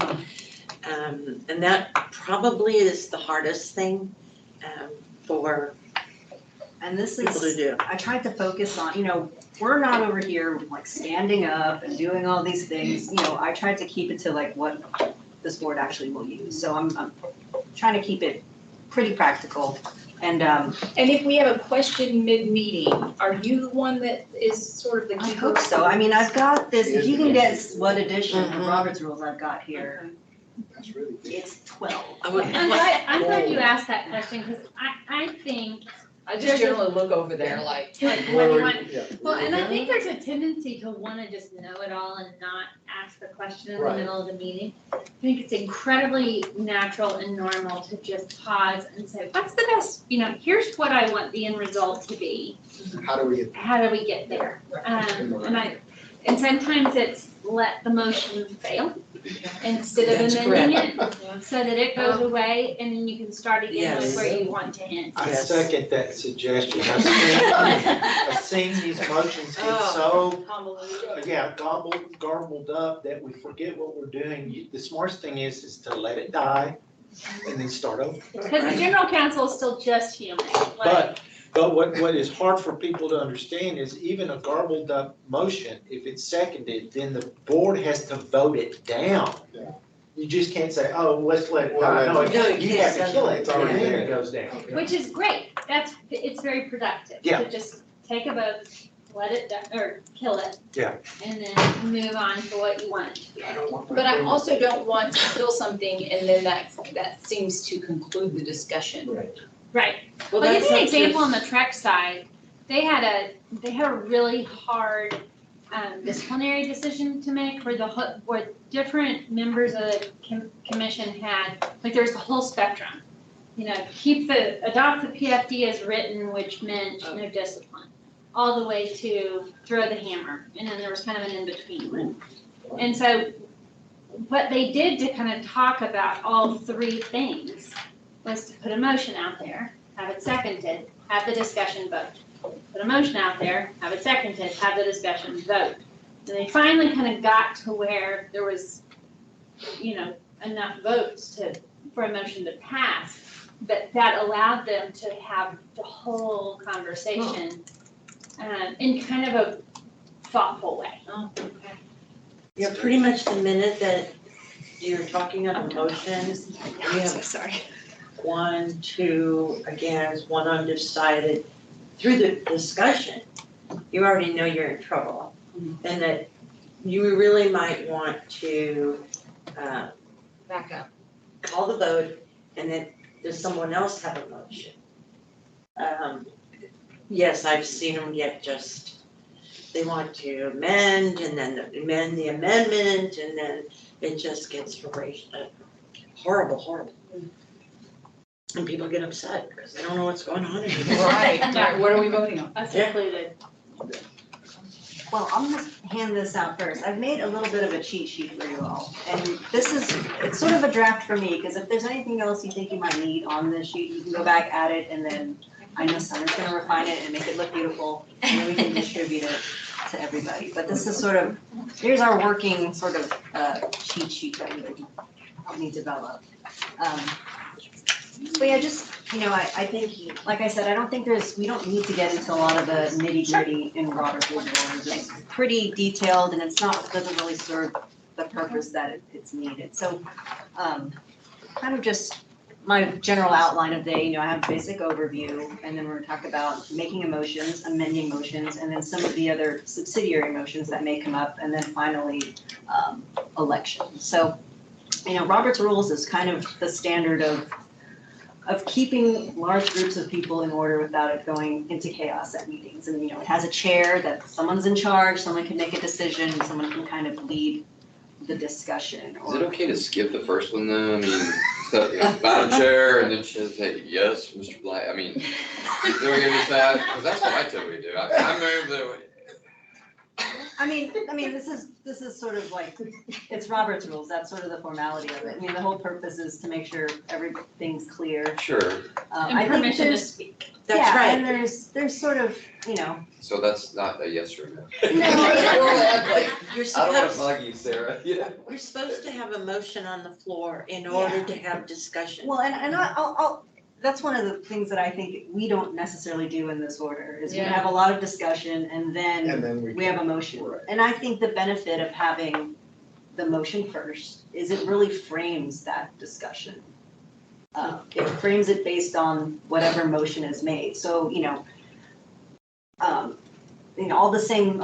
And that probably is the hardest thing, for And this people to is, do. I tried to focus on, we're not over here like standing up and doing all these things, I tried to keep it to like what this board actually will use. So I'm trying to keep it pretty practical. And if we have a question mid-meeting, are you the one that is sort of the I keeper? hope so. I mean, I've got this, if you can guess what edition of Mhm. Robert's Rules I've got here, That's really good. it's 12. I would, I'm glad you asked that question, because I think, I just generally look over there like. like, Where when you were want, you- yeah. well, and I think there's a tendency to want to just know it all and not ask the question in the Right. middle of the meeting. I think it's incredibly natural and normal to just pause and say, what's the best, here's what I want the end result to be. How do we get? How do we get there? And sometimes it's let the motion fail instead of That's amending it, so that it goes away and then you can start again with Yes. where you want to end. I Yes. second that suggestion. I've seen these motions get so, garbled up that we forget what we're doing. The smartest thing is to let it die and then start over. Because the general counsel is still just human, like, But what is hard for people to understand is even a garbled up motion, if it's seconded, then the board has to vote it down. Yeah. You just can't say, oh, let's let it Well, die. No, that's- you have to kill it, It's already and then there. it goes down. which is great. It's very productive. Yeah. To just take a vote, let it, or kill it. Yeah. And then move on to what you want it to be. But I also don't want to kill something and then that seems to conclude the discussion. Right. Right. well, Well, give that's me an up to- example on the Trek side. They had a really hard disciplinary decision to make where different members of the commission had, like there was the whole spectrum. adopt the PFD as written, which meant no discipline, all the way to throw the hammer, and then there was kind of an in-between. And so what they did to kind of talk about all three things was to put a motion out there, have it seconded, have the discussion vote. Put a motion out there, have it seconded, have the discussion vote. And they finally kind of got to where there was, enough votes for a motion to pass. But that allowed them to have the whole conversation in kind of a thoughtful way. Oh, okay. Yeah, pretty much the minute that you're talking of motions, you have sorry. 1, 2 against, 1 undecided. Through the discussion, you already know you're in trouble. And that you really might want to Back up. call the vote, and then does someone else have a motion? Yes, I've seen them get they want to amend, and then amend the amendment, and then it just gets horrible. And people get upset because they don't know what's going on anymore. Right, what are we voting on? Us Yeah. included. Well, I'm gonna hand this out first. I've made a little bit of a cheat sheet for you all. And it's sort of a draft for me, because if there's anything else you think you might need on this sheet, you can go back at it, and then I know Summer's gonna refine it and make it look beautiful, and then we can distribute it to everybody. But this is here's our working sort of cheat sheet that we would help me develop. But yeah, I think, like I said, I don't think we don't need to get into a lot of the nitty gritty in Robert's rules. It's pretty detailed, and doesn't really serve the purpose that it's needed. So, kind of just my general outline of the day, I have basic overview, and then we're gonna talk about making motions, amending motions, and then some of the other subsidiary motions that may come up, and then finally, elections. So, Robert's rules is kind of the standard of keeping large groups of people in order without it going into chaos at meetings. And, it has a chair that someone's in charge, someone can make a decision, someone can kind of lead the discussion. Is it okay to skip the first one though? I mean, Madam Chair, and then she'll say, yes, Mr. Black, I mean, do we get that? Because that's what I typically do. I move that. I mean, this is sort of like, it's Robert's rules, that's sort of the formality of it. I mean, the whole purpose is to make sure everything's clear. Sure. I And think permission to there's, speak. That's yeah, right. and there's sort of, So that's not a yes or a no. You're I don't want to supposed, bug you, Sarah. Yeah. you're supposed to have a motion on the floor in order to have discussion. well, and I'll, that's one of the things that I think we don't necessarily do in this order, is we Yeah. have a lot of discussion, and then we have a motion. Right. And I think the benefit of having the motion first is it really frames that discussion. It frames it based on whatever motion is made. So, a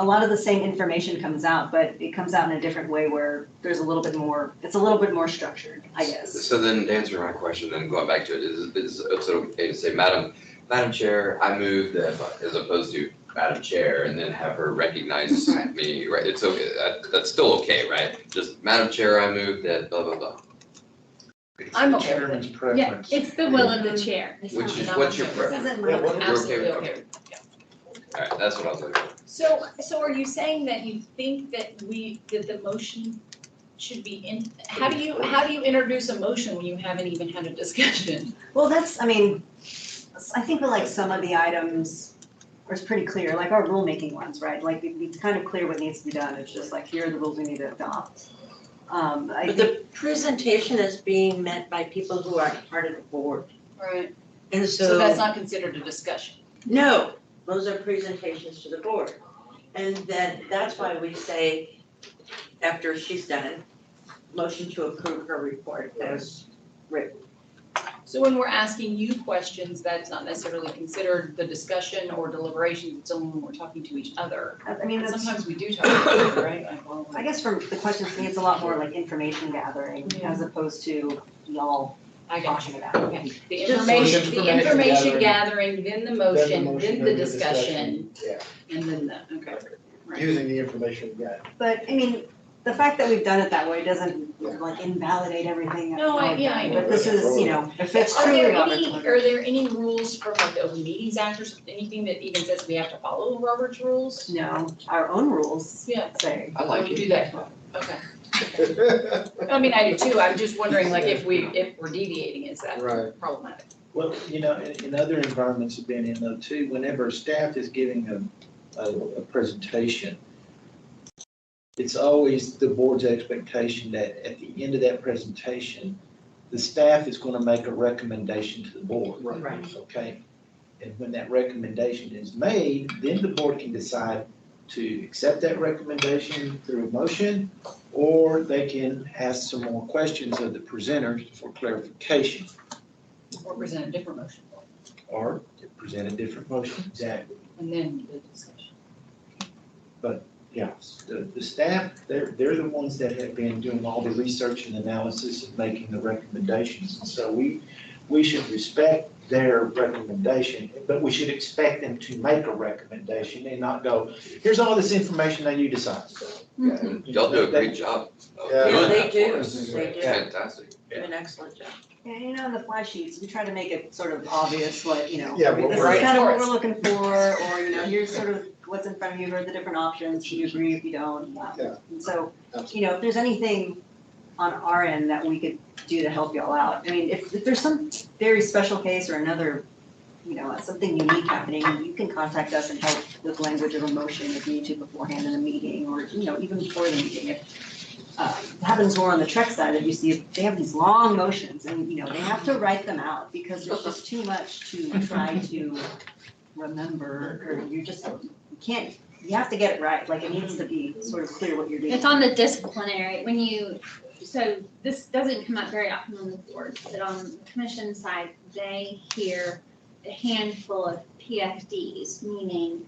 lot of the same information comes out, but it comes out in a different way where there's it's a little bit more structured, I guess. So then to answer my question, then going back to it, is it okay to say, Madam Chair, I move that, as opposed to Madam Chair, and then have her recognize me, right? It's okay, that's still okay, right? Just Madam Chair, I move that blah, blah, blah. I'm okay with Chairman's it. Yeah, preference. it's the will of the chair. Which is, what's your preference? Isn't Yeah, my- what- Absolutely okay with- okay. All right, that's what I was looking for. So are you saying that you think that the motion should be how do you introduce a motion when you haven't even had a discussion? Well, I think that like some of the items are pretty clear, like our rulemaking ones, right? Like it's kind of clear what needs to be done. It's just like, here are the rules we need to adopt. But the presentation is being met by people who aren't part of the board. Right. And So that's not considered a discussion. No, those are presentations to the board. And then that's why we say, after she's done, motion to approve her report as written. So when we're asking you questions, that's not necessarily considered the discussion or deliberation, it's only when we're talking to each other. I mean, that's, Sometimes we do talk to each other, right? Like, well, I guess from the questions, to me, it's a lot more like information gathering as opposed to y'all I got talking you. about it. Okay. The Just information gathering, then the motion, then the discussion, Yeah, and then the, okay. Right. using the information we got. But I mean, the fact that we've done it that way doesn't like invalidate everything. that No, we've I done. know. But this is, you know, if it's Are truly there Robert's any, rules. are there any rules from like the Open Meetings Act or anything that even says we have to follow Robert's rules? No, our own rules Yeah. say. I like Do it. that, okay. I mean, I do too, I'm just wondering like if we're deviating, is that Right. problematic? Well, you know, in other environments I've been in though too, whenever staff is giving a presentation, it's always the board's expectation that at the end of that presentation, the staff is gonna make a recommendation to the board. Right. Okay? And when that recommendation is made, then the board can decide to accept that recommendation through a motion, or they can ask some more questions of the presenters for clarification, Or present a different motion, or present a different motion, exactly. and then the discussion. Yeah, the staff, they're the ones that have been doing all the research and analysis and making the recommendations. And so we should respect their recommendation, but we should expect them to make a recommendation and not go, here's all this information, now you decide. Y'all do a great job of Yeah. doing They that do. for us. They do. Fantastic. Do an excellent job. Yeah, you know, on the fly sheets, we try to make it sort of obvious what, you know, Yeah, this what is we're- kind of what we're looking for, or, you know, here's sort of what's in front of you, here are the different options, do you agree, if you don't? Yeah. And so, you know, if there's anything on our end that we could do to help y'all out, I mean, if there's some very special case or another, you know, something unique happening, you can contact us and help with language of emotion if you need to beforehand in a meeting, or, you know, even before the meeting. If it happens more on the Trek side, that you see, if they have these long motions, and, you know, they have to write them out, because there's just too much to try to remember, or you can't, you have to get it right, like, it needs to be sort of clear what you're doing. It's on the disciplinary, so this doesn't come up very often on the board, but on the commission side, they hear a handful of PFDs, meaning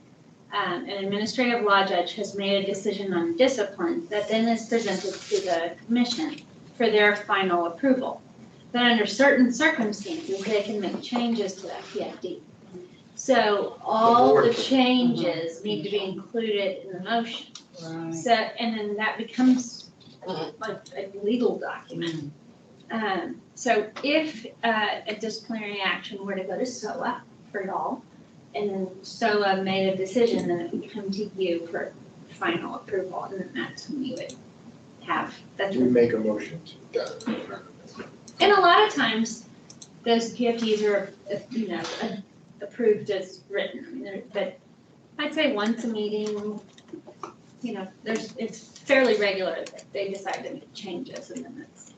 an administrative law judge has made a decision on discipline that then is presented to the commission for their final approval. But under certain circumstances, they can make changes to that PFD. So all the changes need to be included in the motion. Right. So, and then that becomes like a legal document. So if a disciplinary action were to go to SOA for y'all, and then SOA made a decision, then it would come to you for final approval, and then that's when you would have, that's We make a motion to, got it. and a lot of times, those PFDs are, you know, approved as written, I mean, but I'd say once a meeting, you know, it's fairly regular that they decide to make changes, and then it's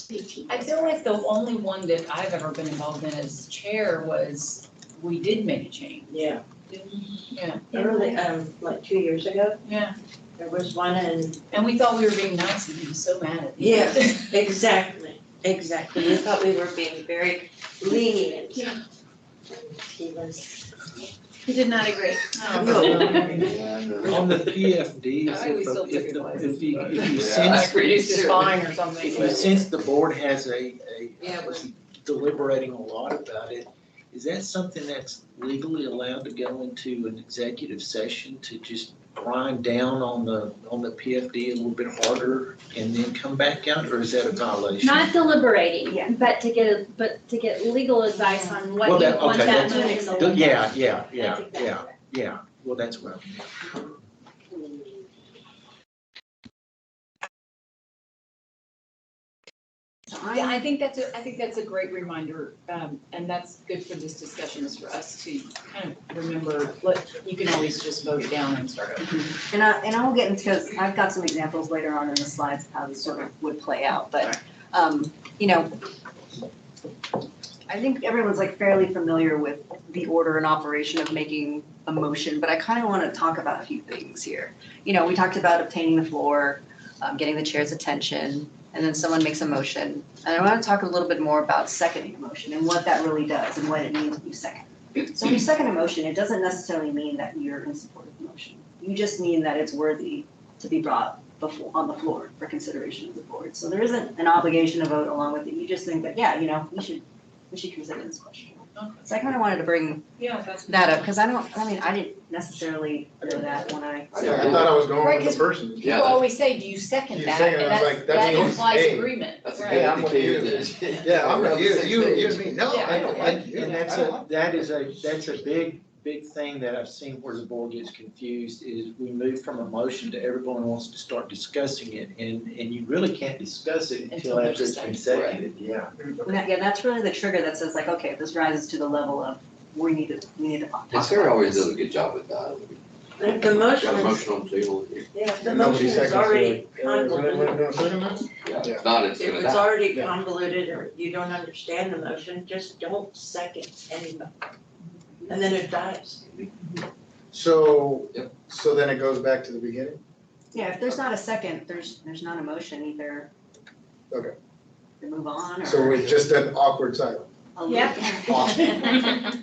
BT. I feel like the only one that I've ever been involved in as chair was, we did make a change. Yeah. Yeah. Early, like 2 years ago, Yeah, there was one and we thought we were being nice and he was so mad at me. Yes, exactly. We thought we were being very lenient. Yeah. He was. He did not agree. On the PFDs, I always still took it if you Yeah, sense, reduced his fine or something. if you sense the board has Yeah, we're- deliberating a lot about it, is that something that's legally allowed to go into an executive session to just grind down on the PFD a little bit harder and then come back out, or is that a violation? Not deliberating, Yeah. but to get legal advice on what Well, you that- want okay, that that's- motion to look Yeah, like. yeah, That's yeah, exactly yeah, right. yeah, well, that's what Yeah, I think that's a great reminder, and that's good for this discussion, is for us to kind of remember, you can always just vote it down and start over. And I will get into, because I've got some examples later on in the slides of how this sort of would play out, but, you know, I think everyone's like fairly familiar with the order and operation of making a motion, but I kind of want to talk about a few things here. You know, we talked about obtaining the floor, getting the chair's attention, and then someone makes a motion. And I want to talk a little bit more about seconding a motion and what that really does and what it means when you second. So when you second a motion, it doesn't necessarily mean that you're in support of the motion. You just mean that it's worthy to be brought on the floor for consideration of the board. So there isn't an obligation to vote along with it. You just think that, yeah, you know, we should consider this question. So I kind of wanted to bring Yeah, that's. that up, because I didn't necessarily know that when I. Yeah, I thought I was going Right, with the 'cause person. Yeah. People always say, do you second You that? second it, And I was that's, like, that that means, implies hey, agreement. That's a Right. good Hey, I'm with you. indicator. Yeah, I'm with you, you Yeah. and me, no, I don't like you. And that's a big thing that I've seen where the board gets confused is we move from a motion to everyone wants to start discussing it and you really can't discuss it until Until after it's been there's a seconded, yeah. Yeah, that's really the trigger that says like, okay, if this rises to the level of, we need to talk And about Sarah always this. does a good job with that. If the motion Got a is, motion on the table. yeah, if the And nobody motion is seconds already it. convoluted, Yeah, if not, it's if gonna it's die. already Yeah. convoluted or you don't understand the motion, just don't second anybody. And then it dies. So, Yep. so then it goes back to the beginning? Yeah, if there's not a second, there's not a motion either. Okay. To move on or. So it's just an awkward silence. Yep.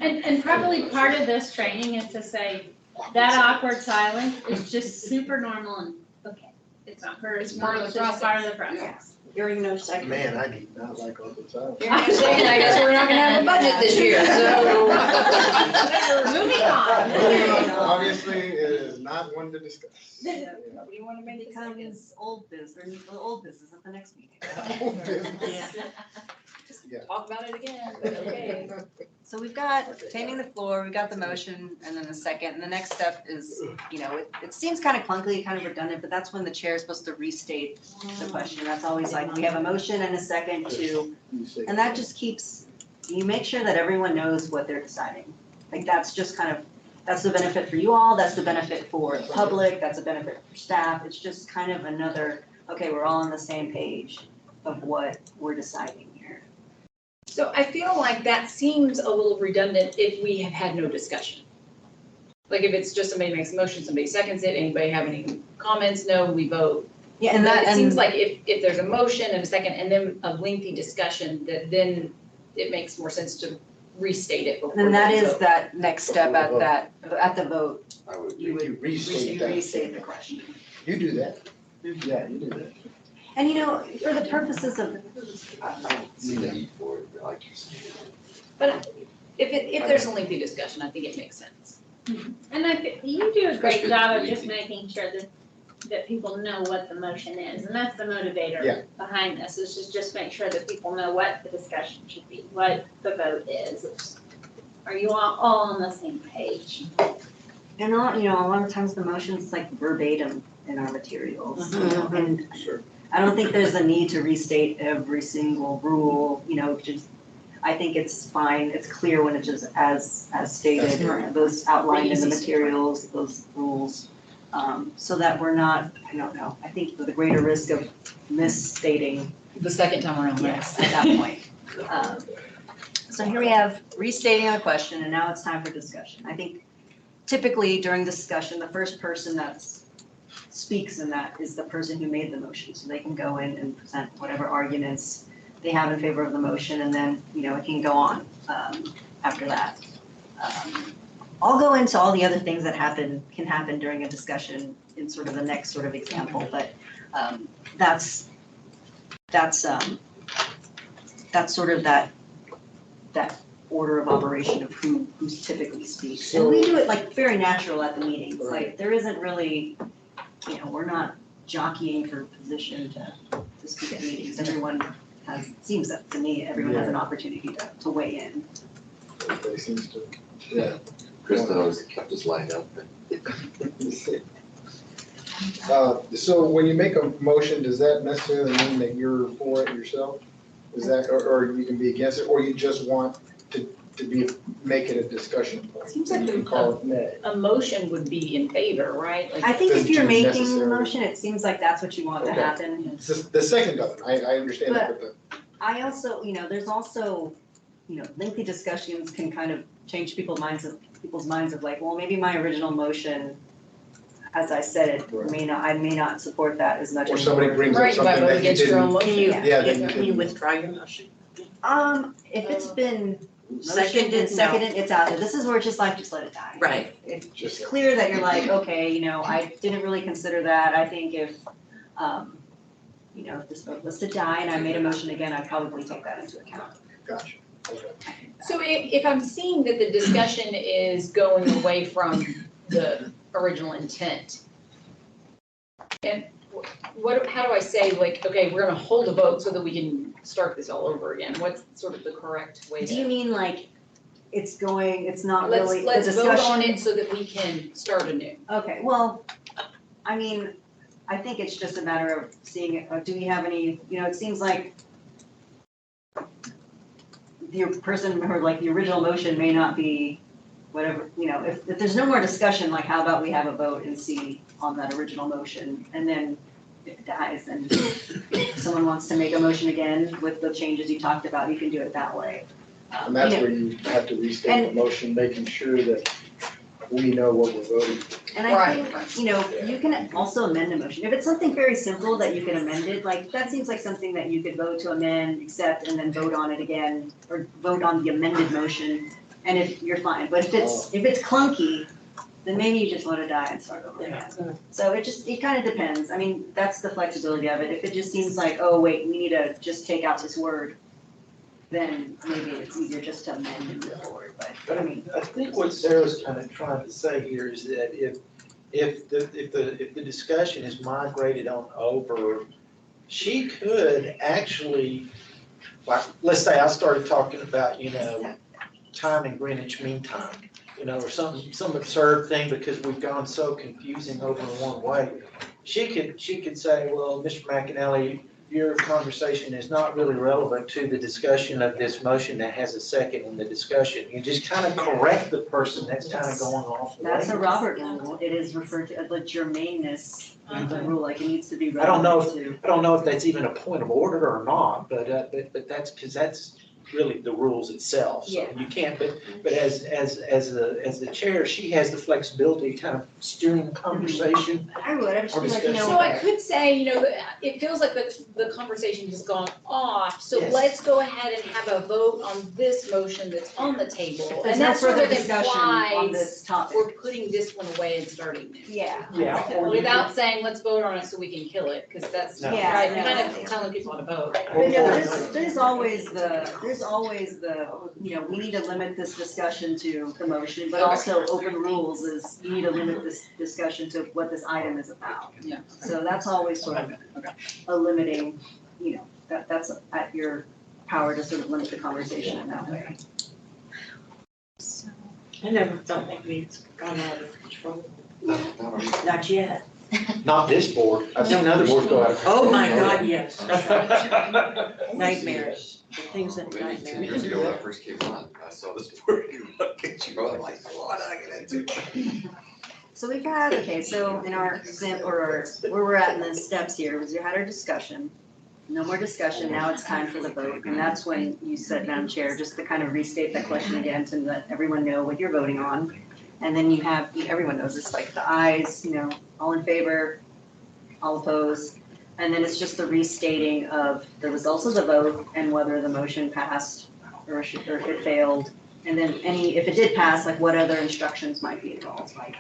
And probably part of this training is to say, that awkward silence is just super normal and, okay, it's not her, it's part of the process. Part of the process. Hearing no second. Man, I do not like awkward silence. You're not saying, I guess we're not gonna have a budget this year, so. Moving on. Obviously, it is not one to discuss. Yeah. We want to make it becomes old business at the next meeting. Old business. Yeah. Talk about it again, but okay. So we've got taming the floor, we've got the motion, and then the second, and the next step is, it seems kind of clunky, kind of redundant, but that's when the chair is supposed to restate the question. That's always like, we have a motion and a second to, and that just keeps, you make sure that everyone knows what they're deciding. Like, that's just kind of, that's the benefit for you all, that's the benefit for the public, that's a benefit for staff. It's just kind of another, okay, we're all on the same page of what we're deciding here. So I feel like that seems a little redundant if we have had no discussion. Like if it's just somebody makes a motion, somebody seconds it, anybody have any comments? No, we vote. Yeah, and But that, it seems and like if there's a motion and a second and then a lengthy discussion, that then it makes more sense to restate it before. then that we is vote. that next step at the vote, I would you agree. would restate that. restate the question. You do that. Yeah, you do that. And for the purposes of, I don't see the need for it, like you said. But if there's a lengthy discussion, I think it makes sense. And I think you do a great Especially job of with just the- making sure that people know what the motion is, and that's the motivator Yeah. behind this, is just make sure that people know what the discussion should be, what the vote is. Are you all on the same page? and a lot of times the motion's like verbatim in our materials. And Sure. I don't think there's a need to restate every single rule, just, I think it's fine, it's clear when it's just as stated, Right. those outlined in the Easy stuff. materials, those rules. So that we're not, I don't know, I think with a greater risk of misstating, The second time around, right? yes, at that point. So here we have restating a question, and now it's time for discussion. I think typically during discussion, the first person that speaks in that is the person who made the motion, so they can go in and present whatever arguments they have in favor of the motion, and then, it can go on after that. I'll go into all the other things that can happen during a discussion in sort of the next sort of example, but that's sort of that order of operation of who typically speaks. And we do it like very natural at the meetings, like there isn't really, we're not jockeying for position to speak at meetings. Everyone seems that to me, everyone has an opportunity to weigh in. Everybody seems to, yeah. Kristen always kept us lined up. So when you make a motion, does that necessarily mean that you're for it yourself? Is that, or you can be against it, or you just want make it a discussion point? Seems like You can call it nay. A motion would be in favor, right? Like, I think if Doesn't you're making the necessarily- motion, it seems like that's what you want to Okay. happen. The second doesn't, I understand that, but I also, there's also, lengthy discussions can kind of change people's minds of like, well, maybe my original motion, as I said it, I may not support that as much or anymore. somebody brings up right, you might something vote that you against your own didn't. motion. Yeah, then you Can you can, withdraw your motion? If it's been motioned Seconded, and no. seconded, it's out there. This is where it's just like, just let it die. Right. It's clear that you're like, okay, I didn't really consider that. I think if this vote was to die and I made a motion again, I'd probably take that into account. gotcha. So if I'm seeing that the discussion is going away from the original intent, and how do I say, like, okay, we're gonna hold a vote so that we can start this all over again? What's sort of the correct way Do you to? mean like it's not Let's, really, the let's vote on discussion? it so that we can start anew. Okay, well, I mean, I think it's just a matter of seeing, do we have any, it seems like the person, or like the original motion may not be whatever, if there's no more discussion, like how about we have a vote and see on that original motion? And then if it dies, then if someone wants to make a motion again with the changes you talked about, you can do it that way. And that's where you have to restate the motion, making sure that we know what we're voting. And I think, you can also amend a motion. If it's something very simple that you can amend it, like, that seems like something that you could vote to amend, accept, and then vote on it again, or vote on the amended motion, and if you're fine. But if it's clunky, then maybe you just let it die and start over again. So it kind of depends. I mean, that's the flexibility of it. If it just seems like, oh, wait, we need to just take out this word, then maybe it's easier just to amend and move forward, but I mean. I think what Sarah's kind of trying to say here is that if the discussion is migrated on over, she could actually, like, let's say I started talking about, time in Greenwich Mean Time, or some absurd thing because we've gone so confusing over in one way. She could say, well, Mr. McAnally, your conversation is not really relevant to the discussion of this motion that has a second in the discussion. You just kind of correct the person that's kind of going off. That's a Robert rule. It is referred to as the germaneness of the rule, like it needs to be I don't know relevant to. I don't know if that's even a point of order or not, but that's, because that's really the rules itself. So Yeah. you can't, but as the chair, she has the flexibility to kind of steering the conversation. I would, I just feel like, So I could say, it feels like the conversation has gone off, so Yes. let's go ahead and have a vote on this motion that's on the table. there's And no that sort further of discussion on implies this topic. we're putting this one away and starting new. Yeah. Yeah. or you Without saying, let's vote on it so we can kill it, because that's, No. Yeah, right, no. kind of telling people to vote. But there's always the, we need to limit this discussion to the motion, but Okay. also open rules is, you need to limit this discussion to what this item is about. Yeah. So that's always sort of a limiting, that's at your power to sort of limit the conversation in that way. I never felt like we've gone out of control. Not yet. Not this board. I've seen other boards go out of control. Oh, my God, yes. Nightmares. The things that Maybe 10 nightmares. years ago when I first came on, I saw this board, you know, I'm like, what did I get into? So we've had, so in our example, or where we're at in the steps here, was you had our discussion. No more discussion, now it's time for the vote, and that's when you said, Madam Chair, just to kind of restate that question again to let everyone know what you're voting on. And then you have, everyone knows it's like the ayes, all in favor, all opposed. And then it's just the restating of the results of the vote and whether the motion passed or it failed. And then if it did pass, like what other instructions might be involved, like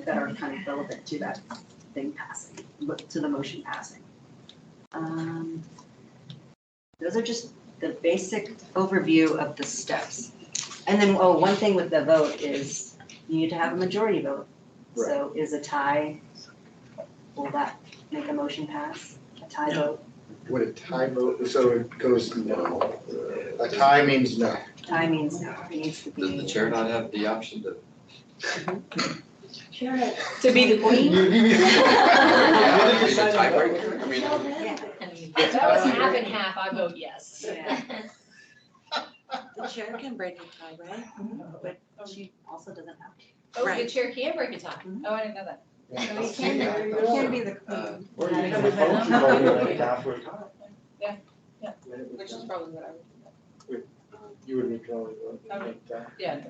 that are kind of relevant to that thing passing, to the motion passing. Those are just the basic overview of the steps. And then, one thing with the vote is you need to have a majority vote. So is a tie, will that make a motion pass? A tie vote? Would a tie vote, so it goes no. A tie means no. Tie means no, it needs to be. Does the chair not have the option to? Sure. To be the queen? Yeah, is it tiebreaker? I mean, Yeah. If that was half and half, I vote yes. Yeah. The chair can break a tie, right? But she also doesn't have to. Oh, the Right. chair can break a tie. Oh, I didn't know that. So you can be the queen. Or you can vote, you vote, you let it die for a time. Which is probably what I would, You would withdraw your vote. Okay. yeah.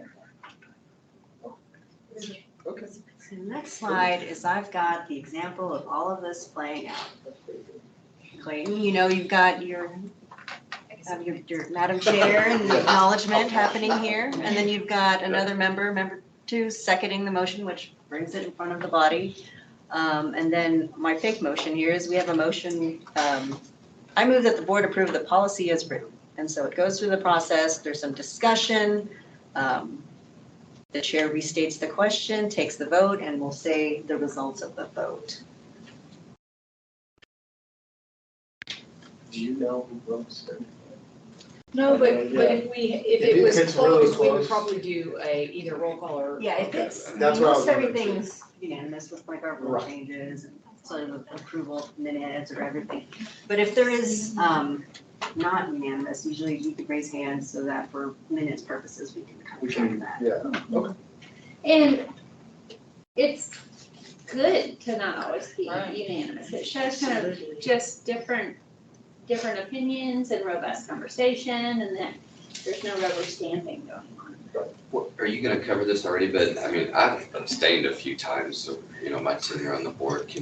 Okay. So the next slide is I've got the example of all of this playing out. Clayton, you've got your Madam Chair and the acknowledgement happening here. And then you've got another member 2 seconding the motion, which brings it in front of the body. And then my fake motion here is we have a motion, I move that the board approve the policy as written. And so it goes through the process, there's some discussion. The chair restates the question, takes the vote, and will say the results of the vote. Do you know who votes then? No, but Yeah. if it was it's really close, we would close. probably do either roll call or. Yeah, if Okay. it's, That's what I was most wondering, too. everything's unanimous with like our rule Right. changes and sort of approval of minutes or everything. But if there is not unanimous, usually you could raise hands so that for minutes purposes, we can kind We of track can, that. yeah, And it's good to not always be Right. unanimous. It shows kind of just different opinions and robust conversation, and that there's no rubber stamping going on. Are you gonna cover this already? But I mean, I've abstained a few times, so, my tenure on the board,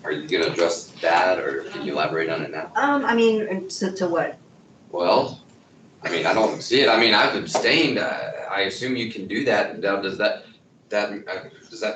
are you gonna address that, or can you elaborate on it now? I mean, to what? Well, I mean, I don't see it. I mean, I've abstained. I assume you can do that. Now, does that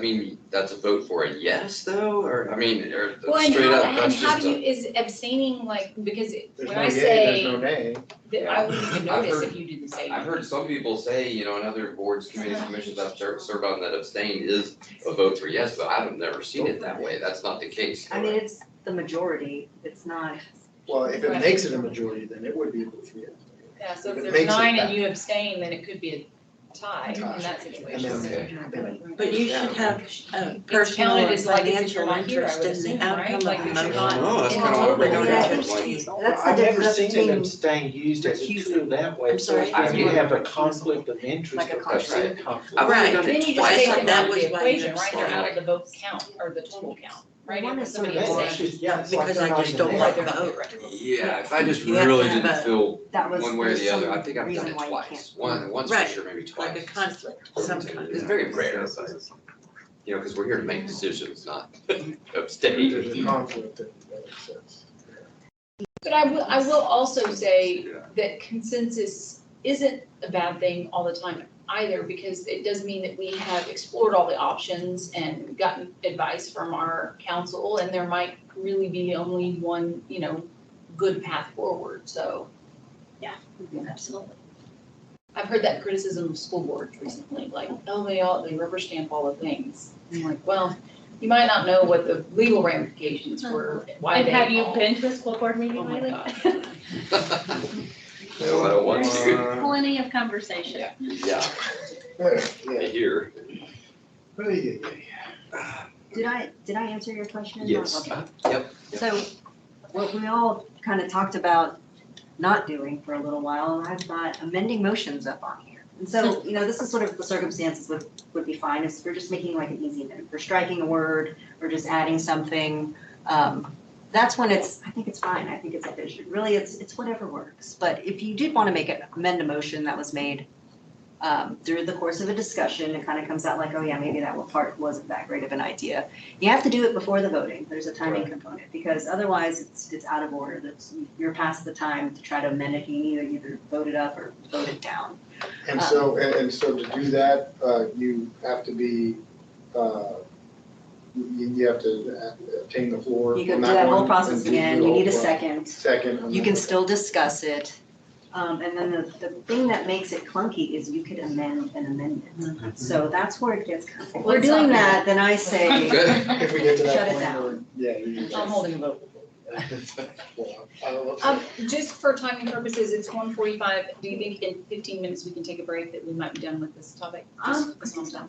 mean that's a vote for a yes, though? Or, I mean, or Well, and straight how, up, and that's how just do you, a. is abstaining like, because there's when no I yay, there's no say, nay. that I wouldn't even I've notice heard- if you do the same. I've heard some people say, in other boards, committees, commissions I've served on, that abstain is a vote for yes, but I've never seen it that way. That's not the case. I mean, it's the majority, it's not. Well, if it makes it a majority, then it would be a vote for yes. Yeah, so If if it there's makes it 9 and back. you abstain, then it could be a tie in Tie. that And situation. then, But you should have It's personal counted and as like as if you're financial not here, I interest would in assume, the right? outcome Like of the if you're motion. No, that's kinda what I'm In order wondering. to Yeah, abstain. That's the I've never difference seen an between, abstain used as a tool that way. I'm sorry? So if you have a conflict of interest, Like a I've seen conflict. conflict. I've only Right. done Then it you just twice. take so them that out of was the why equation, you right? They're abstained. out of the vote count or the total count, right? One If is somebody sort of Well, abstains. it's just, yeah, it's like Because they're I not just even don't there. like They're not vote. there. Yeah, if I just You have to really have didn't a- feel that was, one way or there's the other, some I think I've done reason it why you twice. can't. Once for Right. sure, maybe twice. Like a conflict, some kind. It's very rare, but, because we're here to make decisions, not there's abstain. a conflict that makes sense. But I will also say that consensus isn't a bad thing all the time either, because it does mean that we have explored all the options and gotten advice from our council, and there might really be only one, good path forward, so. Absolutely. I've heard that criticism of school boards recently, like, oh, they rubber stamp all the things. I'm like, well, you might not know what the legal ramifications were, why And they. have you all- been to a school board meeting Oh my lately? God. No, I don't want to. There's plenty of conversation. Yeah, Yeah. here. Did I answer your question? Yes. Okay. Yep. So what we all kind of talked about not doing for a little while, I've got amending motions up on here. And so, this is sort of the circumstances would be fine if we're just making like an easy amendment. We're striking a word, or just adding something. That's when I think it's fine. I think it's efficient. Really, it's whatever works. But if you did want to amend a motion that was made through the course of a discussion, it kind of comes out like, oh yeah, maybe that part wasn't that great of an idea. You have to do it before the voting. There's a timing component, because otherwise it's out of order. You're past the time to try to amend it. You need to either vote it up or vote it down. And so, and so to do that, you have to be, you have to obtain the floor. You on can do that whole one, process and do again. the You whole need a pro- second. Second. on You that can one. still discuss it. And then the thing that makes it clunky is you could amend an amendment. So that's where it gets, if we're Let's not doing do that, then I say, Good. If we get to Shut that it point, down. or, yeah. you- I'm holding a vote. Well, I don't know. Just for timing purposes, it's 1:45. Do you think in 15 minutes we can take a break, that we might be done with this topic? Just a small time.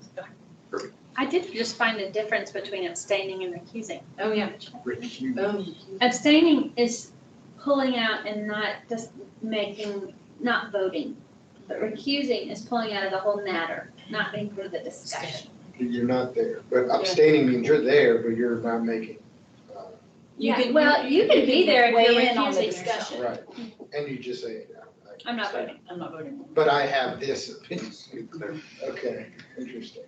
Okay. I did just find a difference between abstaining and recusing. Oh, yeah. Recuse. Oh, Abstaining is pulling out and not voting. But recusing is pulling out of the whole matter, not being part of the discussion. You're not there, but abstaining means you're there, but you're not making, You can, You can be there if you're weigh in on the recusing discussion. yourself. right, and you just say, I'm not voting. I'm not voting. but I have this opinion. Okay, interesting.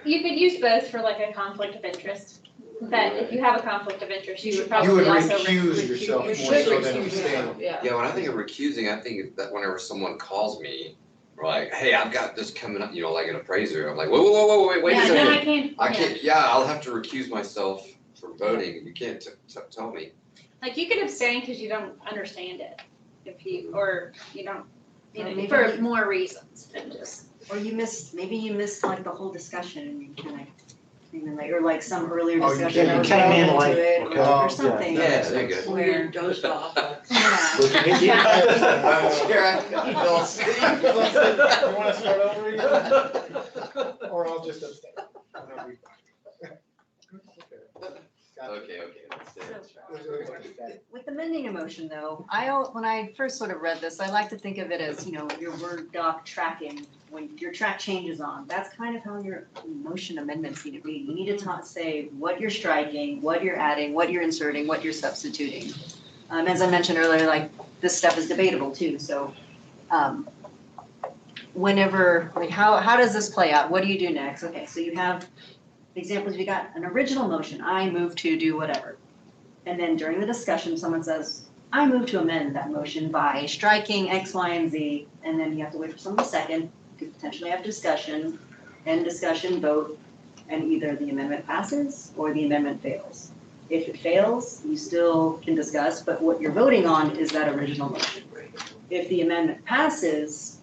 You could use both for like a conflict of interest, but if you have a conflict of interest, you should You probably would also. recuse yourself You more should so than recuse abstain. yourself, yeah. Yeah, when I think of recusing, I think that whenever someone calls me, like, hey, I've got this coming up, like an appraiser, I'm like, whoa, wait a Yeah, second. no, I can't. I yeah. can't, yeah, I'll have to recuse myself from voting, you can't tell me. Like you could abstain because you don't understand it. if you, or you don't, you Or know, maybe for we- more reasons than just. Or maybe you missed like the whole discussion and you kind of came in late, or like some earlier Oh, you discussion came that was in relevant late, to it, okay. or something. Yeah, there you go. Where you dozed off. Yeah. Looking at you. Here, I fell asleep. You want to start over again? Or I'll just abstain. Whatever you find. Okay, let's stay on track. With amending a motion though, when I first sort of read this, I like to think of it as, your Word doc tracking, when your track changes on. That's kind of how your motion amendments need to be. You need to say what you're striking, what you're adding, what you're inserting, what you're substituting. As I mentioned earlier, like this stuff is debatable too, so whenever, like how does this play out? What do you do next? Okay, so you have examples, we got an original motion, I move to do whatever. And then during the discussion, someone says, I move to amend that motion by striking X, Y, and Z, and then you have to wait for someone to second, you could potentially have discussion, end discussion, vote, and either the amendment passes or the amendment fails. If it fails, you still can discuss, but what you're voting on is that original motion. If the amendment passes,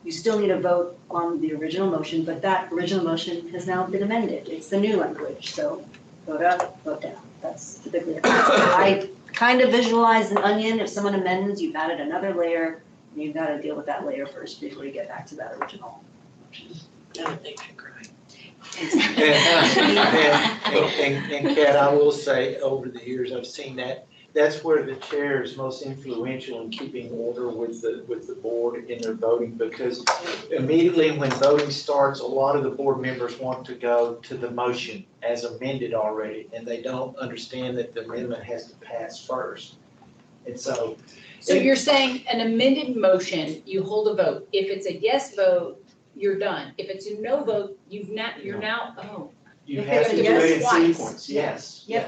you still need to vote on the original motion, but that original motion has now been amended. It's the new language, so vote up, vote down. That's typically it. I kind of visualize an onion. If someone amends, you've added another layer, and you've got to deal with that layer first before you get back to that original motion. That makes you cry. And Kat, I will say, over the years, I've seen that, that's where the chair is most influential in keeping order with the board in their voting, because immediately when voting starts, a lot of the board members want to go to the motion as amended already, and they don't understand that the amendment has to pass first. And so. So you're saying an amended motion, you hold a vote. If it's a yes vote, you're done. If it's a no vote, you're now, You If have it's to a do it in yes, twice. sequence, yes. You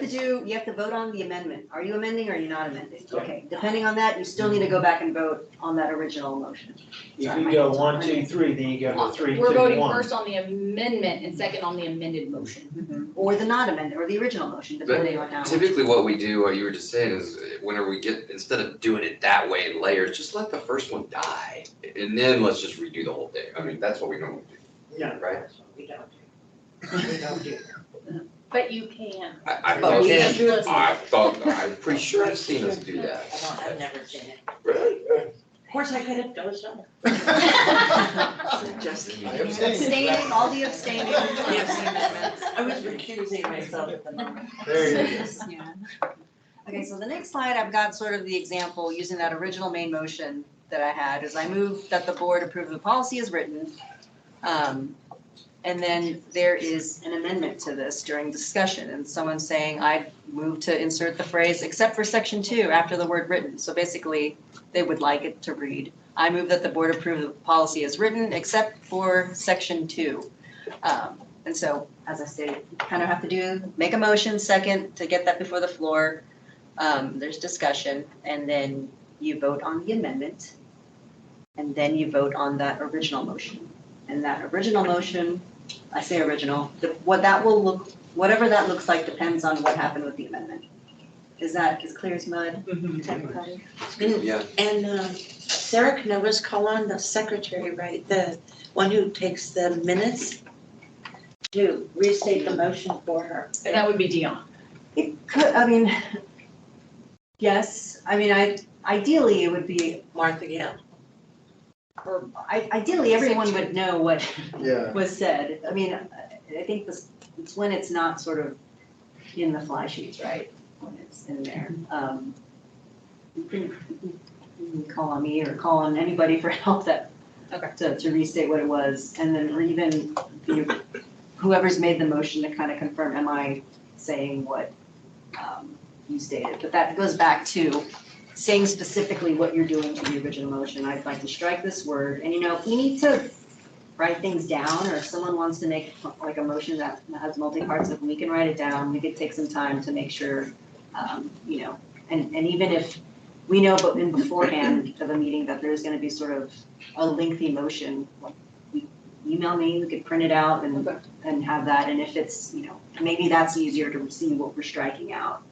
have to vote on the amendment. Are you amending or are you not amending? Okay, depending on that, you still need to go back and vote on that original motion. If you go 1, 2, 3, then you go to 3, 2, 1. we're voting first on the amendment and second on the amended motion. Or the not amended, or the original motion, depending on how. Typically what we do, what you were just saying, is whenever we get, instead of doing it that way in layers, just let the first one die. And then let's just redo the whole thing. I mean, that's what we normally do. Yeah. Right? We don't do. We don't do. But you can. I But we thought, I'm pretty sure I've seen us do that. I've never seen it. Really? Of course, I could have dozed off. Just I abstain. Abstaining, all the abstaining. Yes. I was recusing myself at the moment. There you go. Yeah. Okay, so the next slide, I've got sort of the example using that original main motion that I had, is I move that the board approve the policy as written. And then there is an amendment to this during discussion, and someone's saying, I move to insert the phrase, except for section 2, after the word written. So basically, they would like it to read, I move that the board approve the policy as written, except for section 2. And so, as I stated, you kind of have to make a motion second to get that before the floor. There's discussion, and then you vote on the amendment, and then you vote on that original motion. And that original motion, I say original, whatever that looks like depends on what happened with the amendment. Is that as clear as mud? Yeah. And Sarah can always call on the secretary, right, the one who takes the minutes, to restate the motion for her. And that would be Dion. It could, yes, ideally it would be, Martha Gale. or ideally everyone would know what Yeah. was said. I think it's when it's not sort of in the fly sheets, right? When it's in there. You can call on me or call on anybody for help to restate what it was. And then, or even whoever's made the motion to kind of confirm, am I saying what you stated? But that goes back to saying specifically what you're doing to the original motion. I'd like to strike this word. And if we need to write things down, or if someone wants to make like a motion that has multi-parts, if we can write it down, we could take some time to make sure, and even if we know but in beforehand of a meeting that there's gonna be sort of a lengthy motion, like email me, we could print it out and have that. And if it's, maybe that's easier to see what we're striking out.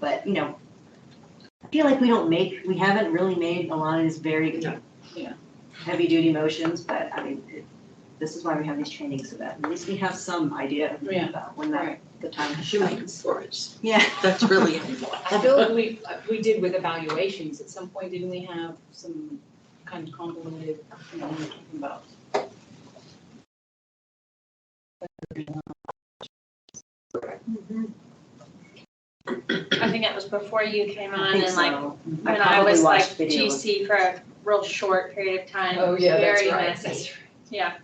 But, feel like we haven't really made a lot of these very Yeah. heavy duty motions, but I mean, this is why we have these trainings, so that at least we have some idea Yeah. about when that, Right. the time Shooting comes. for it. Yeah. That's really. I feel like we did with evaluations, at some point, didn't we have some kind of convoluted, you know, we were talking about? I think that was before you came I on think and like, so. when I probably was like watched videos. GC for a real short period of time. Oh, yeah, that's Very right. messy. Yeah.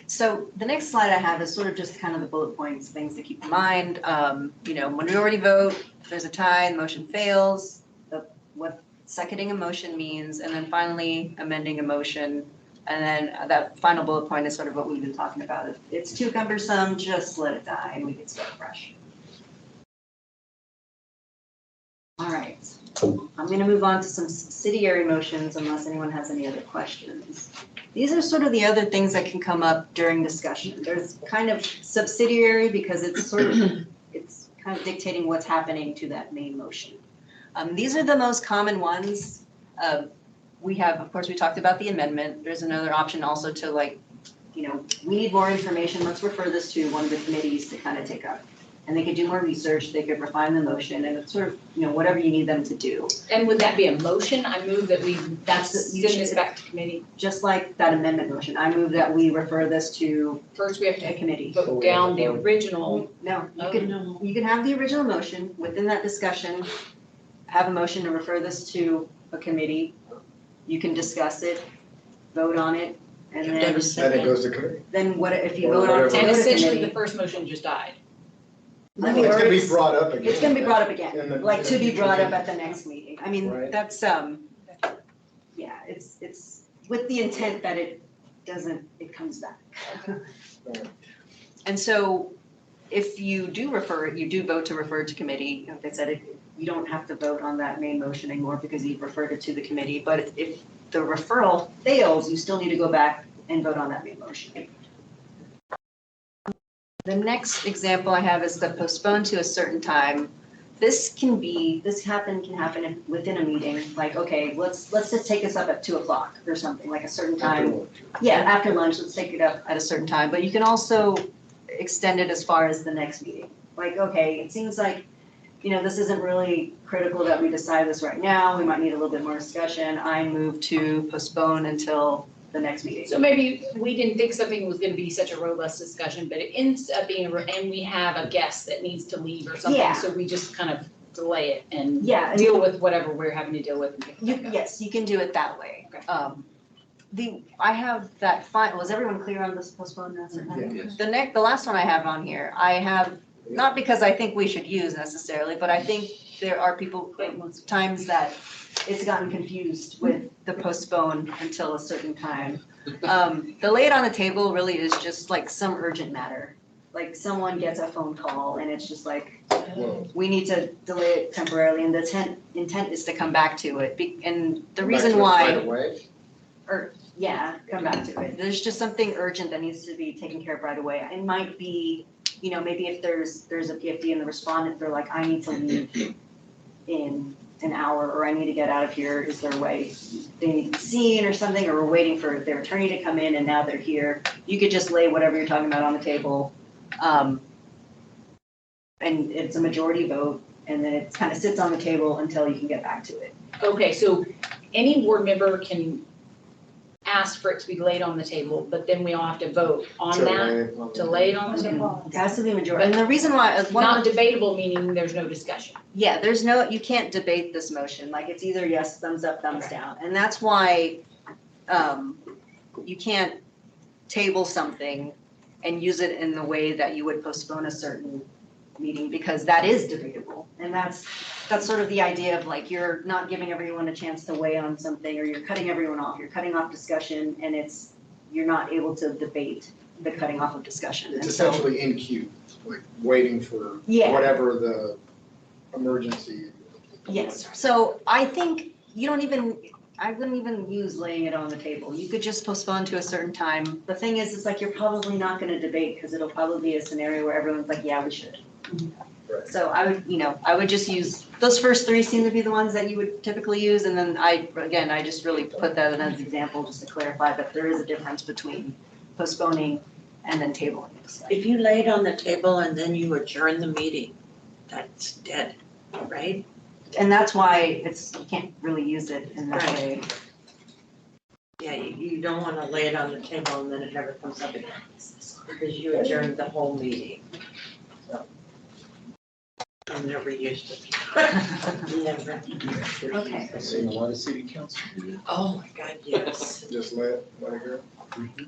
So the next slide I have is sort of just kind of the bullet points, things to keep in mind. Majority vote, if there's a tie, the motion fails, what seconding a motion means, and then finally amending a motion. And then that final bullet point is sort of what we've been talking about. If it's too cumbersome, just let it die and we can start fresh. All right, I'm gonna move on to some subsidiary motions unless anyone has any other questions. These are sort of the other things that can come up during discussion. There's kind of subsidiary because it's sort of, it's kind of dictating what's happening to that main motion. These are the most common ones. We have, of course, we talked about the amendment. There's another option also to we need more information. Let's refer this to one of the committees to kind of take up. And they could do more research, they could refine the motion, and it's sort of, whatever you need them to do. And would that be a motion? I move that we, that's, You send this should- back to committee. Just like that amendment motion, I move that we refer this to First, we have a to committee. vote down the original. No, Oh, you can have the original motion, within that discussion, have a motion to refer this to a committee. You can discuss it, vote on it, and You have to have a then, Then it goes to committee. then what, if you Or vote on it, whatever. And to go to essentially, the committee. first motion just died. I mean, It's or gonna be it's- brought up again. It's gonna be brought up In again, the- like in to the be future brought up meeting. at the next meeting. I mean, Right. that's, yeah, it's with the intent that it comes back. Right. And so if you do refer it, you do vote to refer it to committee, like I said, you don't have to vote on that main motion anymore because you've referred it to the committee. But if the referral fails, you still need to go back and vote on that main motion. The next example I have is to postpone to a certain time. This can happen within a meeting, like, okay, let's just take this up at 2:00 or something, like a certain time. After lunch. Yeah, after lunch, let's take it up at a certain time, but you can also extend it as far as the next meeting. Like, okay, it seems like, this isn't really critical that we decide this right now, we might need a little bit more discussion. I move to postpone until the next meeting. So maybe we didn't think something was gonna be such a robust discussion, but it ends up being, and we have a guest that needs to leave or something, Yeah. so we just kind of delay it and Yeah, deal with whatever we're having to deal with and pick it back up. yes, you can do it that way. Okay. I have that was everyone clear on this postponement? Yes. The last one I have on here, I have, not because I think we should use necessarily, but I think there are times that it's gotten confused with the postpone until a certain time. The lay it on the table really is just like some urgent matter. Like someone gets a phone call and it's just like, Whoa. we need to delay it temporarily and the intent is to come back to it. And the Come back reason to it why. right away. Come back to it. There's just something urgent that needs to be taken care of right away. It might be, maybe if there's a PFD and the respondent, they're like, I need to leave in an hour, or I need to get out of here. Is there a way they need to be seen or something, or we're waiting for their attorney to come in and now they're here. You could just lay whatever you're talking about on the table. And it's a majority vote, and then it kind of sits on the table until you can get back to it. Okay, so any board member can ask for it to be laid on the table, but then we all have to vote on that, to lay it on the table? It has to be majority. And the reason why, Not debatable, meaning there's no discussion. yeah, you can't debate this motion, like it's either yes, thumbs up, thumbs down, and that's why you can't table something and use it in the way that you would postpone a certain meeting, because that is debatable, and that's sort of the idea of like, you're not giving everyone a chance to weigh on something, or you're cutting everyone off, you're cutting off discussion, and you're not able to debate the cutting off of discussion, It's and so. essentially in queue, like waiting for Yeah. whatever the emergency. Yes, so I think I wouldn't even use laying it on the table. You could just postpone to a certain time. The thing is, it's like you're probably not gonna debate, because it'll probably be a scenario where everyone's like, yeah, we should. Right. So I would just use, those first three seem to be the ones that you would typically use, and then I just really put that as an example, just to clarify that there is a difference between postponing and then tabling it. So. If you lay it on the table and then you adjourn the meeting, that's dead, right? And that's why you can't really use it in that Right. way. Yeah, you don't wanna lay it on the table and then it never comes up again, because you adjourned the whole meeting. I never used it. Never. Okay. I've seen a lot of city council do that. Oh my God, yes. Just let it go.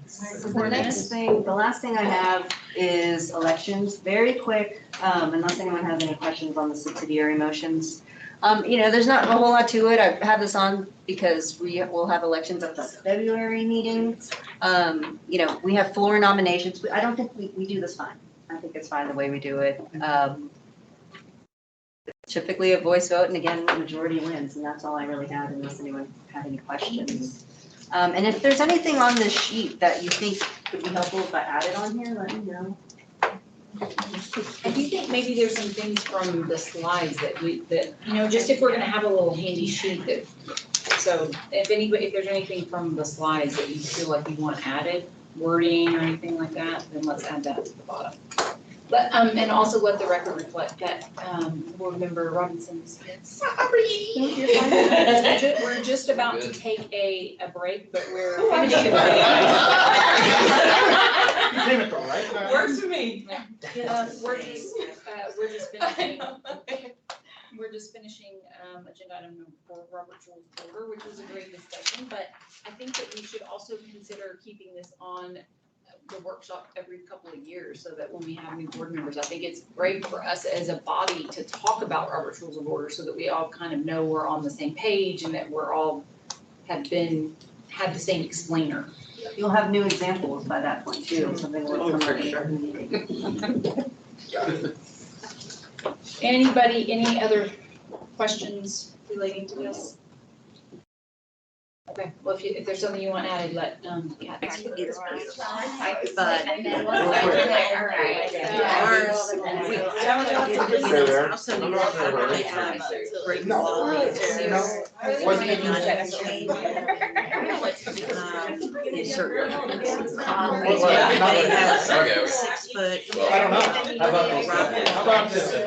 So the next thing, the last thing I have is elections, very quick, unless anyone has any questions on the subsidiary motions. There's not a whole lot to it. I've had this on because we will have elections at the February meeting. We have floor nominations. I don't think we do this fine. I think it's fine the way we do it. Typically a voice vote, and again, majority wins, and that's all I really had unless anyone had any questions. And if there's anything on this sheet that you think would be helpful if I added on here, let me know. I do think maybe there's some things from the slides that just if we're gonna have a little handy sheet that, so if there's anything from the slides that you feel like you want added, wording or anything like that, then let's add that to the bottom. But, and also let the record reflect that, board member Robinson's. We're just about to take a break, but we're finishing. Works for me. We're just finishing, agenda item number 4, Robert's Rules of Order, which was a great discussion, but I think that we should also consider keeping this on the workshop every couple of years, so that when we have new board members, I think it's great for us as a body to talk about Robert's Rules of Order, so that we all kind of know we're on the same page and that we're all had the same explainer. You'll have new examples by that point too, something will come up in the meeting. Anybody, any other questions relating to this? Okay, well, if there's something you want added, let, Kat. Okay. 6 foot. I don't know. How about this? How about this? All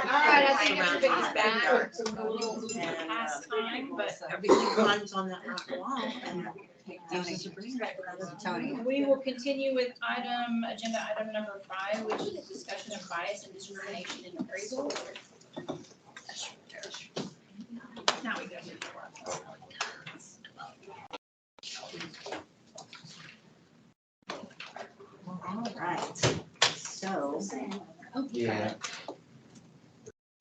right, I think everybody's back. It's a little past time, but Everything climbs on that rock wall and uses a breeze. we will continue with agenda item number 5, which is discussion of bias and discrimination in appraisal. Now we go. All right, so Yeah.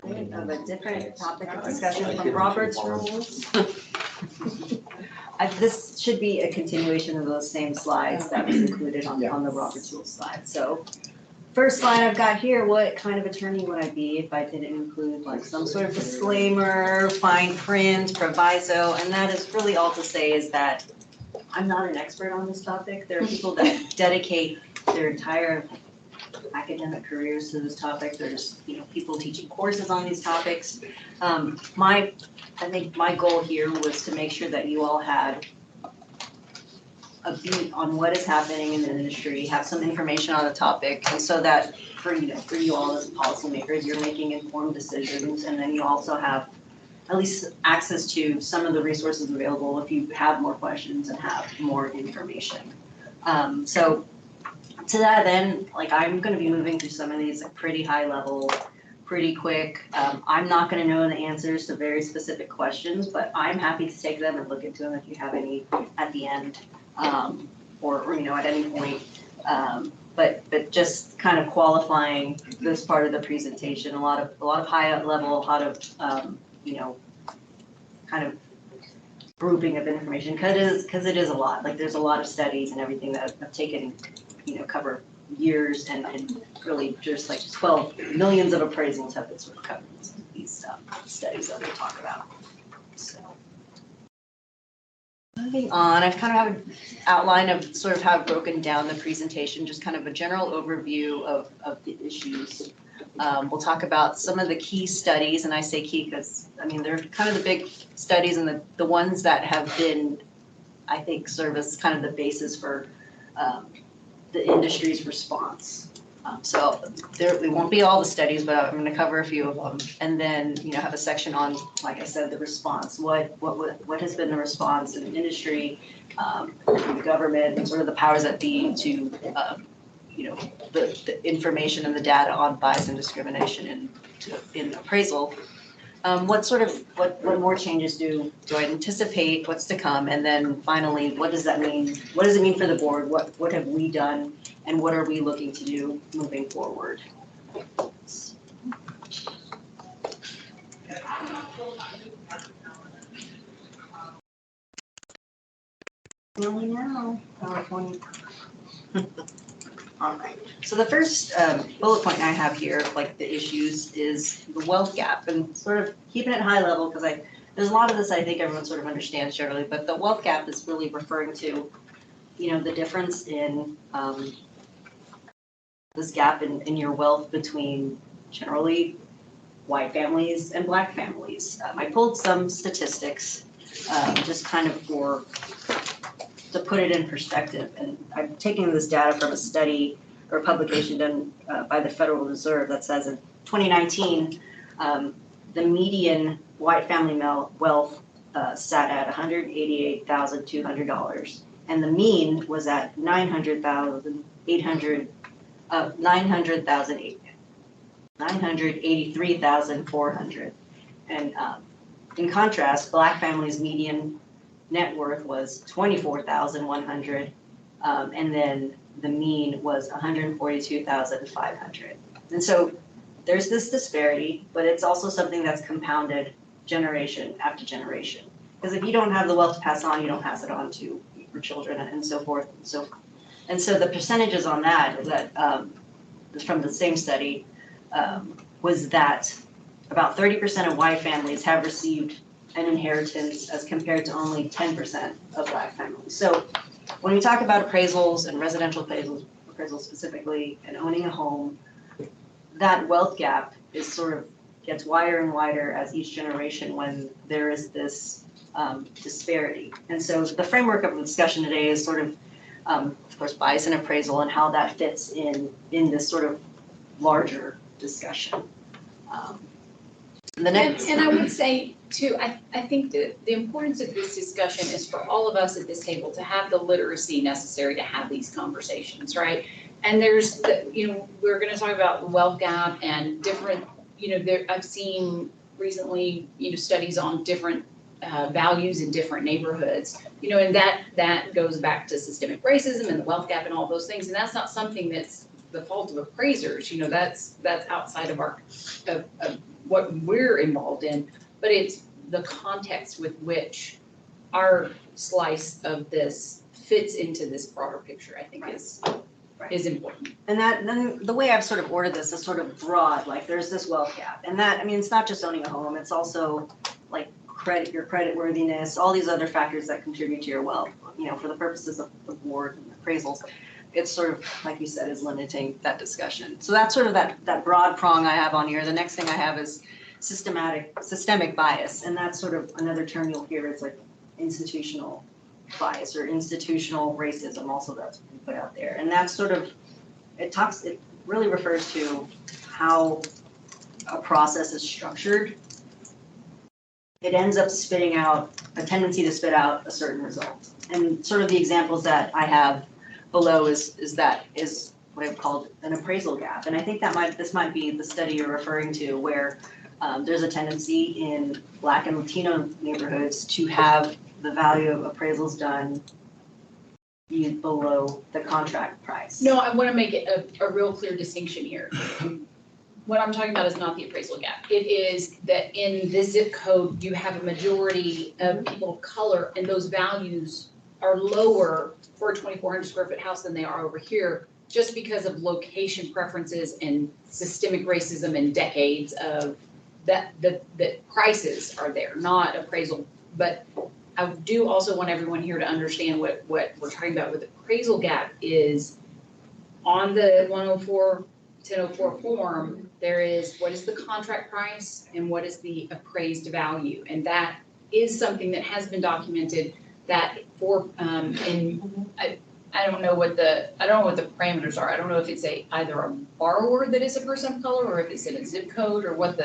we have a different topic of discussion from Robert's Rules. This should be a continuation of those same slides that was included on the Robert's Rules slide. So first slide I've got here, what kind of attorney would I be if I didn't include like some sort of disclaimer, fine print, proviso, and that is really all to say is that I'm not an expert on this topic. There are people that dedicate their entire academic careers to this topic. There's, people teaching courses on these topics. I think my goal here was to make sure that you all had a beat on what is happening in the industry, have some information on the topic, and so that for you all as policymakers, you're making informed decisions, and then you also have at least access to some of the resources available if you have more questions and have more information. So to that end, I'm gonna be moving through some of these pretty high level, pretty quick. I'm not gonna know the answers to very specific questions, but I'm happy to take them and look into them if you have any at the end, or at any point. But just kind of qualifying this part of the presentation, a lot of high level, a lot of kind of grouping of information, because it is a lot. There's a lot of studies and everything that have taken, cover years and really just 12 millions of appraisals have been sort of covered in these studies that we'll talk about. So moving on, I've kind of have an outline of sort of how I've broken down the presentation, just kind of a general overview of the issues. We'll talk about some of the key studies, and I say key because, I mean, they're kind of the big studies and the ones that have been, I think, serve as kind of the basis for the industry's response. So we won't be all the studies, but I'm gonna cover a few of them. And then, have a section on, like I said, the response. What has been the response in the industry, the government, and sort of the powers that be to, the information and the data on bias and discrimination in appraisal. What more changes do I anticipate, what's to come? And then finally, what does that mean? What does it mean for the board? What have we done? And what are we looking to do moving forward? Only now, PowerPoint. All right, so the first bullet point I have here, like the issues, is the wealth gap, and sort of keeping it high level, because there's a lot of this I think everyone sort of understands generally, but the wealth gap is really referring to, the difference in this gap in your wealth between generally white families and Black families. I pulled some statistics just kind of to put it in perspective. And I'm taking this data from a study or publication done by the Federal Reserve that says in 2019, the median white family wealth sat at $188,200, and the mean was at $983,400. And in contrast, Black families' median net worth was $24,100, and then the mean was $142,500. And so there's this disparity, but it's also something that's compounded generation after generation. Because if you don't have the wealth to pass on, you don't pass it on to your children and so forth. And so the percentages on that from the same study was that about 30% of white families have received an inheritance as compared to only 10% of Black families. So when we talk about appraisals and residential appraisals specifically, and owning a home, that wealth gap is sort of gets wider and wider as each generation when there is this disparity. And so the framework of the discussion today is sort of course, bias and appraisal and how that fits in this sort of larger discussion. The next. And I would say too, I think that the importance of this discussion is for all of us at this table to have the literacy necessary to have these conversations, right? And there's, we're going to talk about the wealth gap and different, I've seen recently, studies on different values in different neighborhoods, and that goes back to systemic racism and the wealth gap and all those things. And that's not something that's the fault of appraisers, that's outside of of what we're involved in, but it's the context with which our slice of this fits into this broader picture, I think is important. And then the way I've sort of ordered this is sort of broad, like there's this wealth gap. And that, it's not just owning a home, it's also like your credit worthiness, all these other factors that contribute to your wealth, for the purposes of the board and appraisals. It's sort of, like you said, is limiting that discussion. So that's sort of that broad prong I have on here. The next thing I have is systemic bias. And that's sort of another term you'll hear. It's like institutional bias or institutional racism also that's been put out there. And that's sort of, it really refers to how a process is structured. It ends up spitting out a tendency to spit out a certain result. And sort of the examples that I have below is what I've called an appraisal gap. And I think this might be the study you're referring to, where there's a tendency in Black and Latino neighborhoods to have the value of appraisals done below the contract price. No, I want to make it a real clear distinction here. What I'm talking about is not the appraisal gap. It is that in this zip code, you have a majority of people of color, and those values are lower for a 2,400 square foot house than they are over here, just because of location preferences and systemic racism and decades of that prices are there, not appraisal. But I do also want everyone here to understand what we're talking about with appraisal gap is on the 104 1004 form, there is what is the contract price and what is the appraised value? And that is something that has been documented that for, I don't know what the parameters are. I don't know if it's either a borrower that is a person of color or if it's in a zip code or what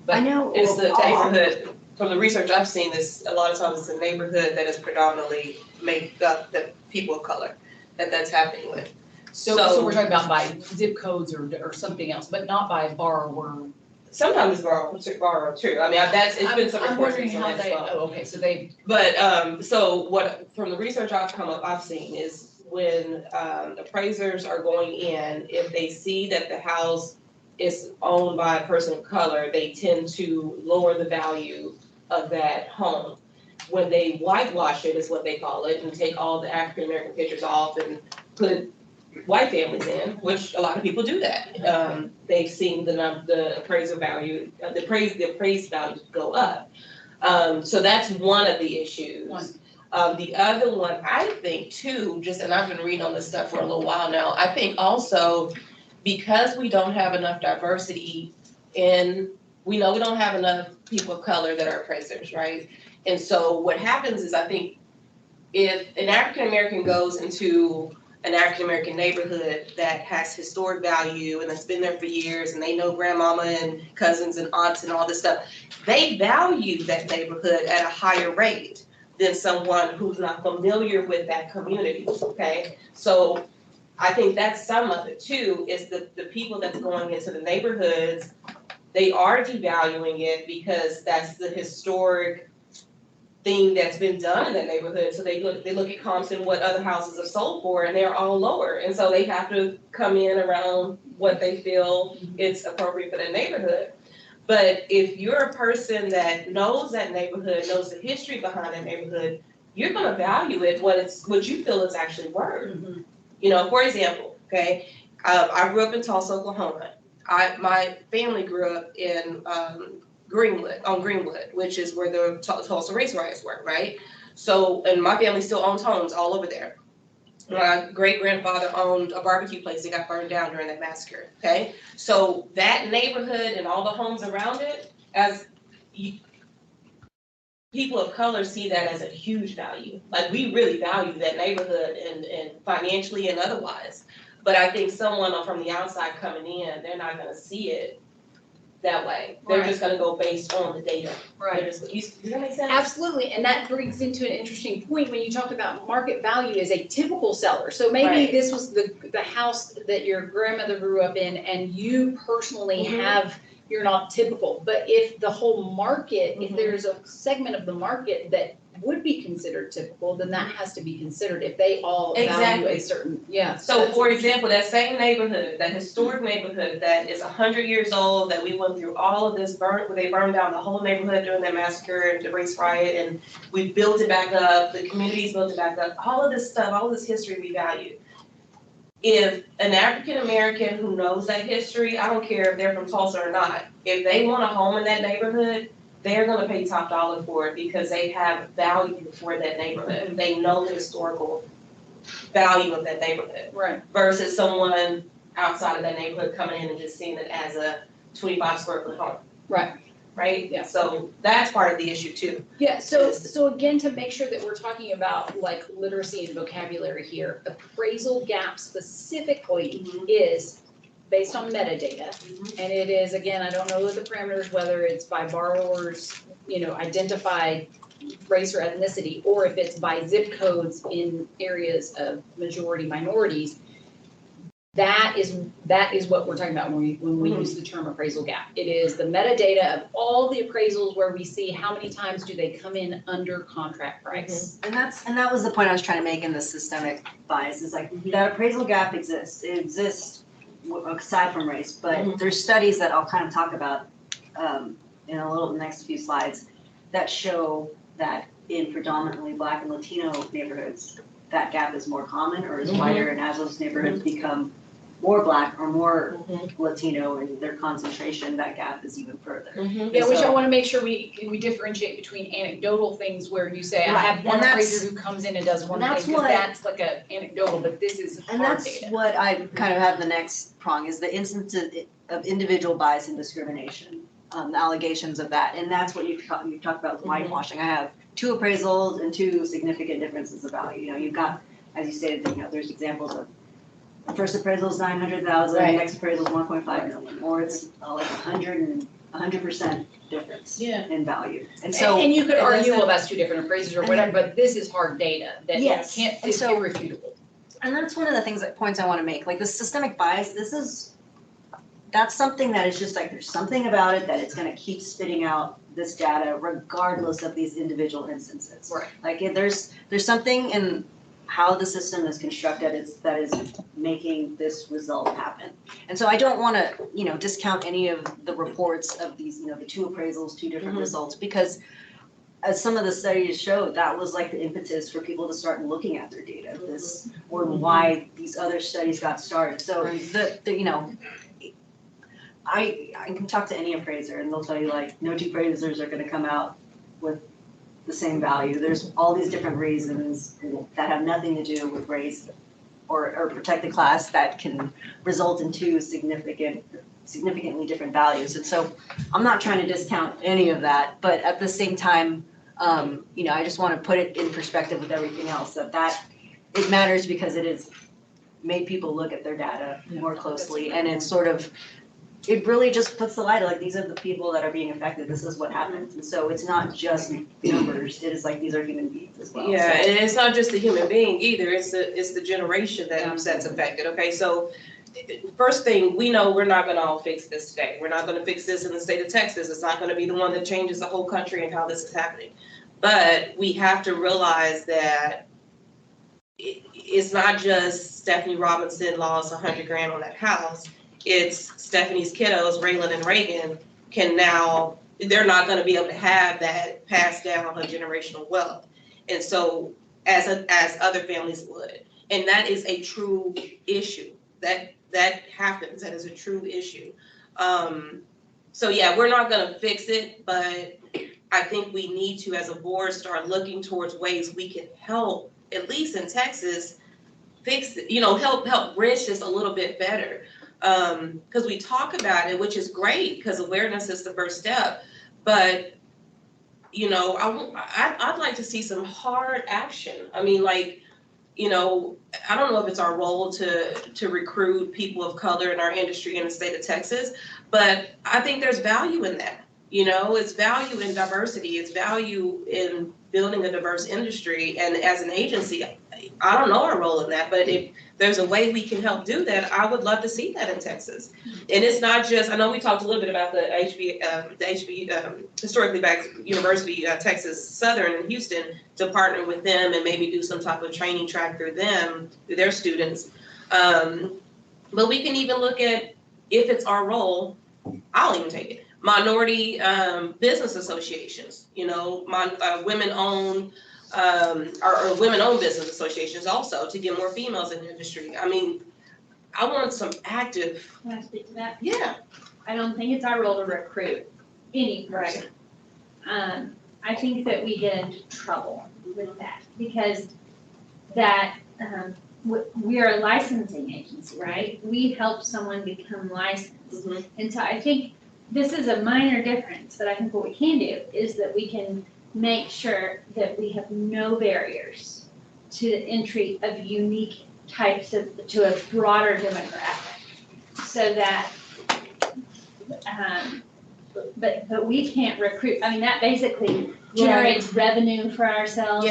I know. It's the neighborhood, from the research I've seen, this, a lot of times it's a neighborhood that is predominantly made up the people of color that's happening with. So we're talking about by zip codes or something else, but not by borrower. Sometimes it's borrower too. I mean, it's been some I'm reports wondering on how that as they, well. oh, okay, so they, But, so what, from the research I've seen is when, appraisers are going in, if they see that the house is owned by a person of color, they tend to lower the value of that home. When they whitewash it, is what they call it, and take all the African American pictures off and put white families in, which a lot of people do that. They've seen the appraisal value, the appraised value go up. So that's one of the issues. The other one, I think too, and I've been reading on this stuff for a little while now, I think also because we don't have enough diversity we know we don't have enough people of color that are appraisers, right? And so what happens is, I think if an African American goes into an African American neighborhood that has historic value and that's been there for years and they know grandmama and cousins and aunts and all this stuff, they value that neighborhood at a higher rate than someone who's not familiar with that community, okay? So I think that's some of it too, is the people that's going into the neighborhoods, they are devaluing it because that's the historic thing that's been done in that neighborhood. So they look at comps and what other houses are sold for, and they're all lower. And so they have to come in around what they feel is appropriate for their neighborhood. But if you're a person that knows that neighborhood, knows the history behind that neighborhood, you're gonna value it what you feel it's actually worth. You know, for example, okay, I grew up in Tulsa, Oklahoma. My family grew up in Greenwood, which is where the Tulsa race riots were, right? So, and my family still owns homes all over there. My great-grandfather owned a barbecue place that got burned down during that massacre, okay? So that neighborhood and all the homes around it, people of color see that as a huge value. Like, we really value that neighborhood and financially and otherwise. But I think someone from the outside coming in, they're not gonna see it that way. They're just gonna go based on the data. right. Does that make sense? Absolutely, and that brings into an interesting point when you talk about market value as a typical seller. So maybe Right. this was the house that your grandmother grew up in and you personally you're not typical. But if the whole market, if there's a segment of the market that would be considered typical, then that has to be considered if they all value a certain, So for example, that same neighborhood, that historic neighborhood that is 100 years old, that we went through all of this where they burned down the whole neighborhood during that massacre and the race riot, and we built it back up, the communities built it back up, all of this stuff, all of this history we value. If an African American who knows that history, I don't care if they're from Tulsa or not, if they want a home in that neighborhood, they're gonna pay top dollar for it because they have value for that neighborhood. They know the historical value of that neighborhood. right. Versus someone outside of that neighborhood coming in and just seeing it as a 25 square foot home. Right. Right? Yeah. So that's part of the issue too. Yeah, so again, to make sure that we're talking about like literacy and vocabulary here, appraisal gap specifically is based on metadata. And it is, again, I don't know the parameters, whether it's by borrowers, identified race or ethnicity, or if it's by zip codes in areas of majority minorities. That is what we're talking about when we use the term appraisal gap. It is the metadata of all the appraisals where we see how many times do they come in under contract price. And that was the point I was trying to make in the systemic bias, is like that appraisal gap exists. It exists aside from race, but there's studies that I'll kind of talk about in the next few slides that show that in predominantly Black and Latino neighborhoods, that gap is more common or is wider, and as those neighborhoods become more Black or more Latino in their concentration, that gap is even further. Yeah, which I wanna make sure we differentiate between anecdotal things where you say, I Right, have one and that's- appraiser who comes in and does one thing, that's cause what- that's like a anecdotal, but this is And hard that's data. what I kind of have the next prong, is the instances of individual bias and discrimination, the allegations of that. And that's what you've talked about with whitewashing. I have 2 appraisals and 2 significant differences of value. You know, you've got, as you stated, you know, there's examples of the first appraisal is 900,000, Right. next appraisal is 1.5 million, or it's like 100% difference Yeah. in value. And so. And you could and argue, that's well, that's 2 different appraisers or and whatever, but this is hard data that you Yes, can't, and it's so- irrefutable. And that's one of the points I want to make, like the systemic bias, that's something that is just like, there's something about it that it's gonna keep spitting out this data regardless of these individual instances. Right. Like, there's something in how the system is constructed that is making this result happen. And so I don't wanna, you know, discount any of the reports of these, you know, the 2 appraisals, 2 different results, because as some of the studies showed, that was like the impetus for people to start looking at their data, this, or why these other studies got started. So you know, I can talk to any appraiser and they'll tell you like, no 2 appraisers are gonna come out with the same value. There's all these different reasons that have nothing to do with race or protected class that can result in 2 significantly different values. And so I'm not trying to discount any of that, but at the same time, you know, I just want to put it in perspective with everything else, that it matters because it has made people look at their data more closely, and it's sort of, it really just puts the light, like, these are the people that are being affected, this is what happens. And so it's not just numbers, it is like, these are human beings as well. Yeah, So- and it's not just the human being either, it's the generation that's affected, okay? So first thing, we know we're not gonna all fix this today. We're not gonna fix this in the state of Texas. It's not gonna be the one that changes the whole country and how this is happening. But we have to realize that it's not just Stephanie Robinson lost $100,000 on that house. It's Stephanie's kiddos, Raylan and Reagan, can now, they're not gonna be able to have that passed down of generational wealth. And so, as other families would. And that is a true issue. That happens, that is a true issue. So yeah, we're not gonna fix it, but I think we need to, as a board, start looking towards ways we can help, at least in Texas, fix, help bridge this a little bit better. Because we talk about it, which is great, because awareness is the first step, but I'd like to see some hard action. I mean, like, I don't know if it's our role to recruit people of color in our industry in the state of Texas, but I think there's value in that. It's value in diversity, it's value in building a diverse industry. And as an agency, I don't know our role in that, but if there's a way we can help do that, I would love to see that in Texas. And it's not just, I know we talked a little bit about the historically black university, Texas Southern in Houston, to partner with them and maybe do some type of training track through them, through their students. But we can even look at, if it's our role, I'll even take it. Minority business associations, women-owned or women-owned business associations also, to get more females in the industry. I mean, I want some active. Can I speak to that? Yeah. I don't think it's our role to recruit any person. I think that we get into trouble with that, because that, we are a licensing agency, right? We help someone become licensed. Mhm. And so I think this is a minor difference, but I think what we can do is that we can make sure that we have no barriers to the entry of unique types to a broader demographic. So that, but we can't recruit, I mean, that basically generates revenue for ourselves,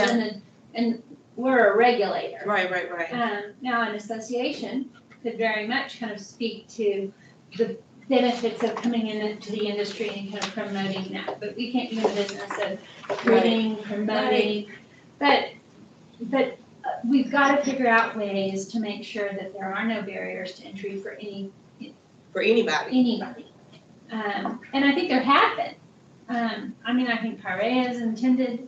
and we're a regulator. Right. Now, an association could very much kind of speak to the benefits of coming into the industry and kind of promoting that, but we can't do the business of recruiting, promoting. But we've got to figure out ways to make sure that there are no barriers to entry for anybody. And I think there have been. I think Parea is intended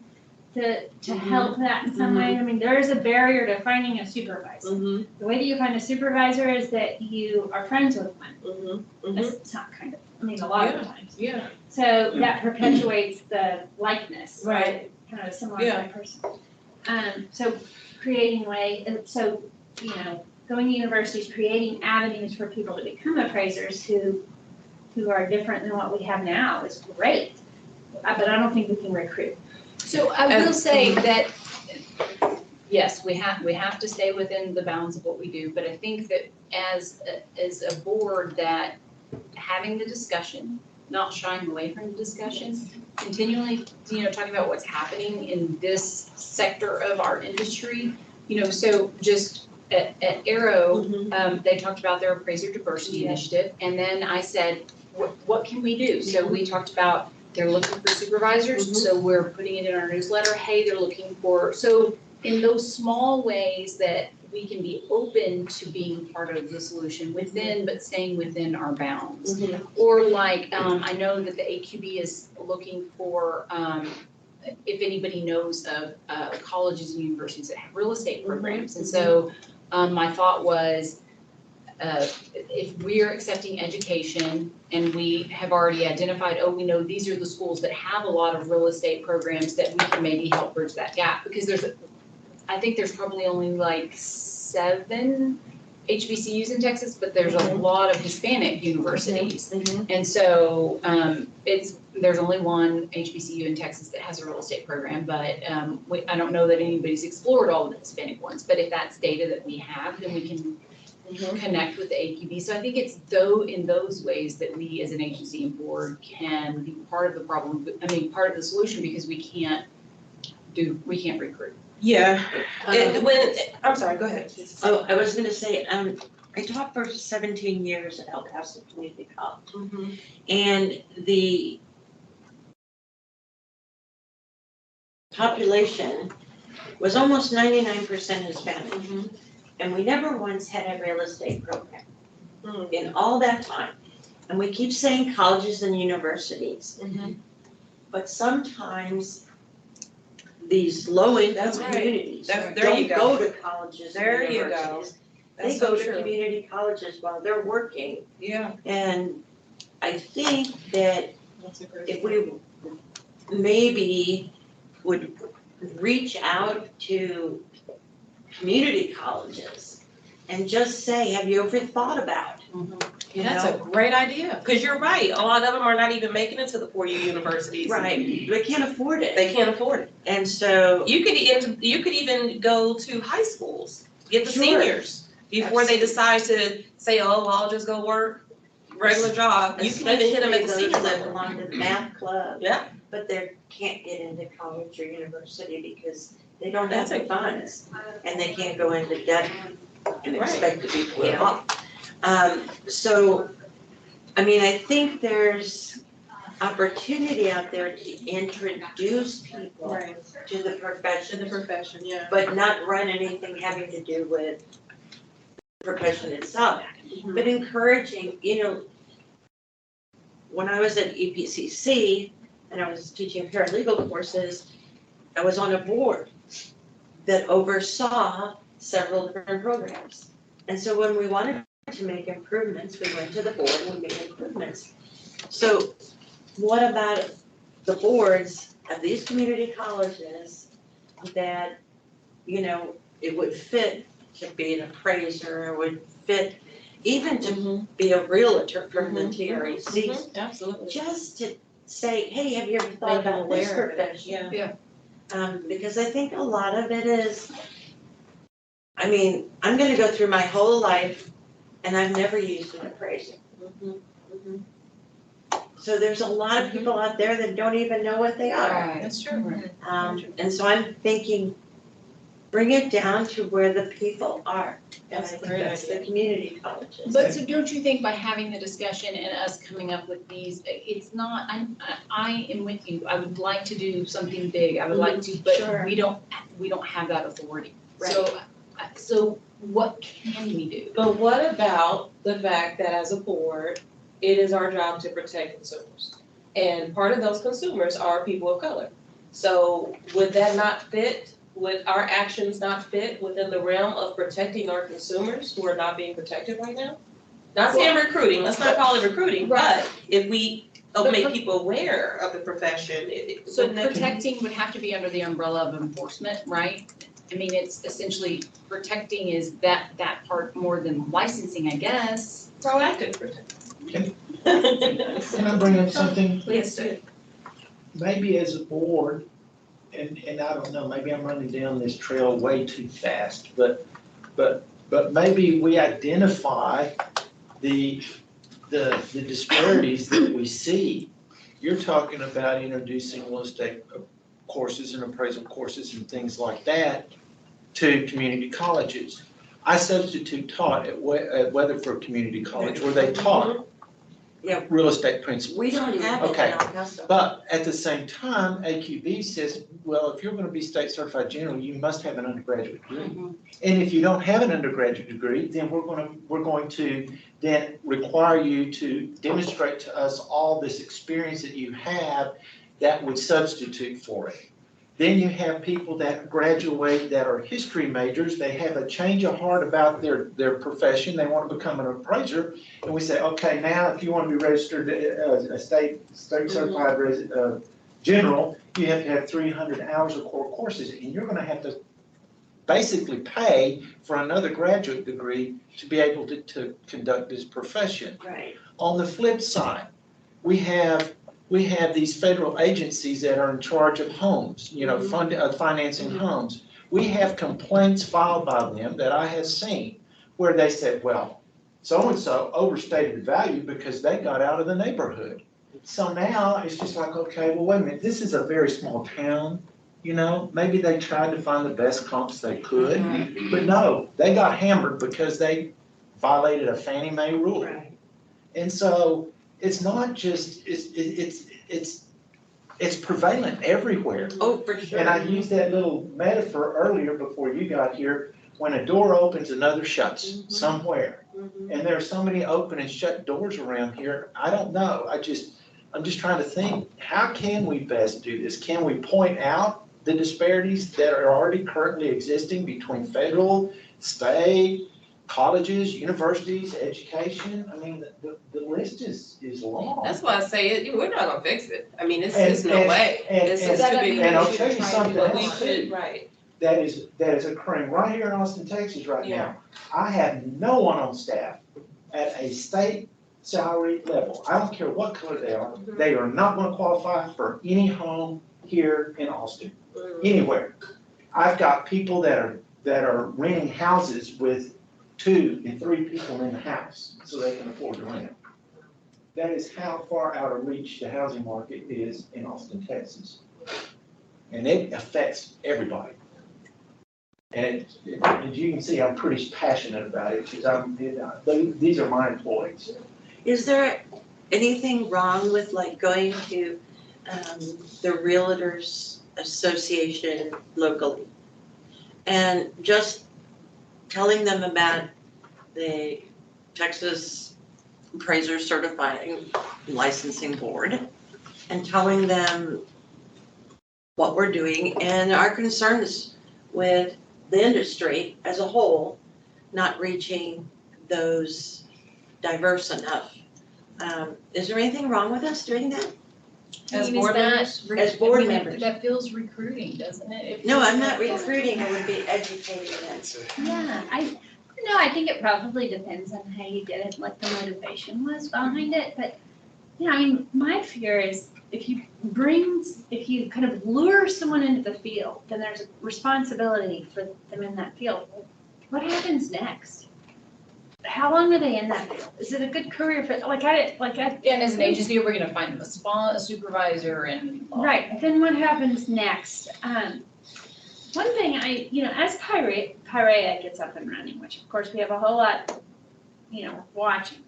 to help that in some way? I mean, there is a barrier to finding a supervisor. Mhm, The way that you find a supervisor is that you are friends with one. mhm, mhm. It's not kind of, I mean, a lot of the times. Yeah, So that perpetuates the likeness, Right. right? Kind of similar Yeah. kind of person. So creating going to universities, creating avenues for people to become appraisers who are different than what we have now is great. But I don't think we can recruit. So I will say that, yes, we have to stay within the bounds of what we do, but I think that as a board, that having the discussion, not shying away from the discussion, continually, talking about what's happening in this sector of our industry, so just at Arrow, they talked about their appraiser diversity initiative, and then I said, what can we do? So we talked about they're looking for supervisors, so we're putting it in our newsletter, hey, they're looking for, so in those small ways that we can be open to being part of the solution but staying within our bounds. Or like, I know that the AQB is looking for, if anybody knows of colleges and universities that have real estate programs. And so my thought was, if we're accepting education and we have already identified, we know these are the schools that have a lot of real estate programs, that we can maybe help bridge that gap. Because I think there's probably only like 7 HBCUs in Texas, but there's a lot of Hispanic universities. And so there's only one HBCU in Texas that has a real estate program, but I don't know that anybody's explored all the Hispanic ones. But if that's data that we have, then we can connect with the AQB. So I think it's in those ways that we as an agency and board can be part of the problem, part of the solution, because we can't recruit. Yeah, I'm sorry, go ahead. Oh, I was gonna say, I taught for 17 years at El Paso Community College. And the population was almost 99% Hispanic. And we never once had a real estate program in all that time. And we keep saying colleges and universities. But sometimes these low-income That's right. communities There don't you go. go to colleges and There you go. universities. They That's go so to true. community colleges while they're working. Yeah, And I think that that's a great. if we maybe would reach out to community colleges and just say, have you ever thought about? You That's know? a great idea, because you're right, a lot of them are not even making it to the 4-year universities. Right, they can't afford it. They can't afford it. And so, You could even go to high schools, get the Sure. seniors, before they decide to say, I'll just go work regular job. You can even hit them at the especially senior those that level. belong to the math club. Yeah. But they can't get into college or university because they don't have That's the a- funds and they can't go into debt and Right. expect to be paid off. So, I think there's opportunity out there to introduce people Right, to the in profession, the profession, yeah. but not run anything having to do with the profession itself. But encouraging, when I was at EPCC and I was teaching paralegal courses, I was on a board that oversaw several different programs. And so when we wanted to make improvements, we went to the board and we made improvements. So what about the boards of these community colleges that, it would fit to be an appraiser, or would fit even to be a realtor from the TREC? Absolutely. Just to say, hey, have you ever thought Make them about this aware of it, profession? yeah. Because I think a lot of it is, I'm gonna go through my whole life and I've never used an appraiser. So there's a lot of people out there that don't even know what they are. That's true. And so I'm thinking, bring it down to where the people are. And I That's a think great that's the idea. community colleges. But so don't you think by having the discussion and us coming up with these, it's not, I am with you, I would like to do something big, I would like to, but Sure. we don't have that authority. So what can we do? But what about the fact that as a board, it is our job to protect consumers? And part of those consumers are people of color. So would that not fit? Would our actions not fit within the realm of protecting our consumers who are not being protected right now? Not saying recruiting, let's not call it recruiting, but if we make people aware of the profession, So wouldn't that be protecting would have to be under the umbrella of enforcement, right? I mean, it's essentially protecting is that part more than licensing, I guess. proactive protection? Can I bring up something? Please do. Maybe as a board, and I don't know, maybe I'm running down this trail way too fast, but maybe we identify the disparities that we see. You're talking about introducing real estate courses and appraisal courses and things like that to community colleges. I substitute taught at Weatherford Community College where they taught Yeah. real estate principles. We don't have it in Okay. Augusta. But at the same time, AQB says, well, if you're gonna be state certified general, you must have an undergraduate degree. And if you don't have an undergraduate degree, then we're going to then require you to demonstrate to us all this experience that you have that would substitute for it. Then you have people that graduate that are history majors, they have a change of heart about their profession, they want to become an appraiser. And we say, okay, now if you want to be registered as a state certified general, you have to have 300 hours of core courses, and you're going to have to basically pay for another graduate degree to be able to conduct this profession. Right. On the flip side, we have these federal agencies that are in charge of homes, financing homes. We have complaints filed by them that I have seen where they said, well, so-and-so overstated the value because they got out of the neighborhood. So now it's just like, okay, well, wait a minute, this is a very small town, maybe they tried to find the best comps they could, but no, they got hammered because they violated a Fannie Mae rule. Right. And so it's not just, it's prevalent everywhere. Oh, for sure. And I used that little metaphor earlier before you got here, when a door opens, another shuts somewhere. And there are so many open and shut doors around here, I don't know, I'm just trying to think, how can we best do this? Can we point out the disparities that are already currently existing between federal, state, colleges, universities, education? I mean, the list is long. That's why I say we're not gonna fix it. I mean, it's no way. This is too big. And I'll tell you something But we else should, too, right. that is occurring right here in Austin, Texas right now. I have no one on staff at a state salary level. I don't care what color they are. They are not gonna qualify for any home here in Austin, anywhere. I've got people that are renting houses with 2 and 3 people in the house so they can afford to rent. That is how far out of reach the housing market is in Austin, Texas. And it affects everybody. And as you can see, I'm pretty passionate about it because these are my employees. Is there anything wrong with like going to the Realtors Association locally and just telling them about the Texas Appraiser Certifying Licensing Board and telling them what we're doing and our concerns with the industry as a whole, not reaching those diverse enough? Is there anything wrong with us doing that? As board members? As board members? That feels recruiting, doesn't it? No, I'm not recruiting, I would be educating them. Yeah, I think it probably depends on how you did it, what the motivation was behind it, but, I mean, my fear is if you kind of lure someone into the field, then there's a responsibility for them in that field. What happens next? How long are they in that field? Is it a good career fit? And as an agency, we're gonna find them a supervisor and. Right, then what happens next? One thing as Pyrea gets up and running, which of course we have a whole lot, watching.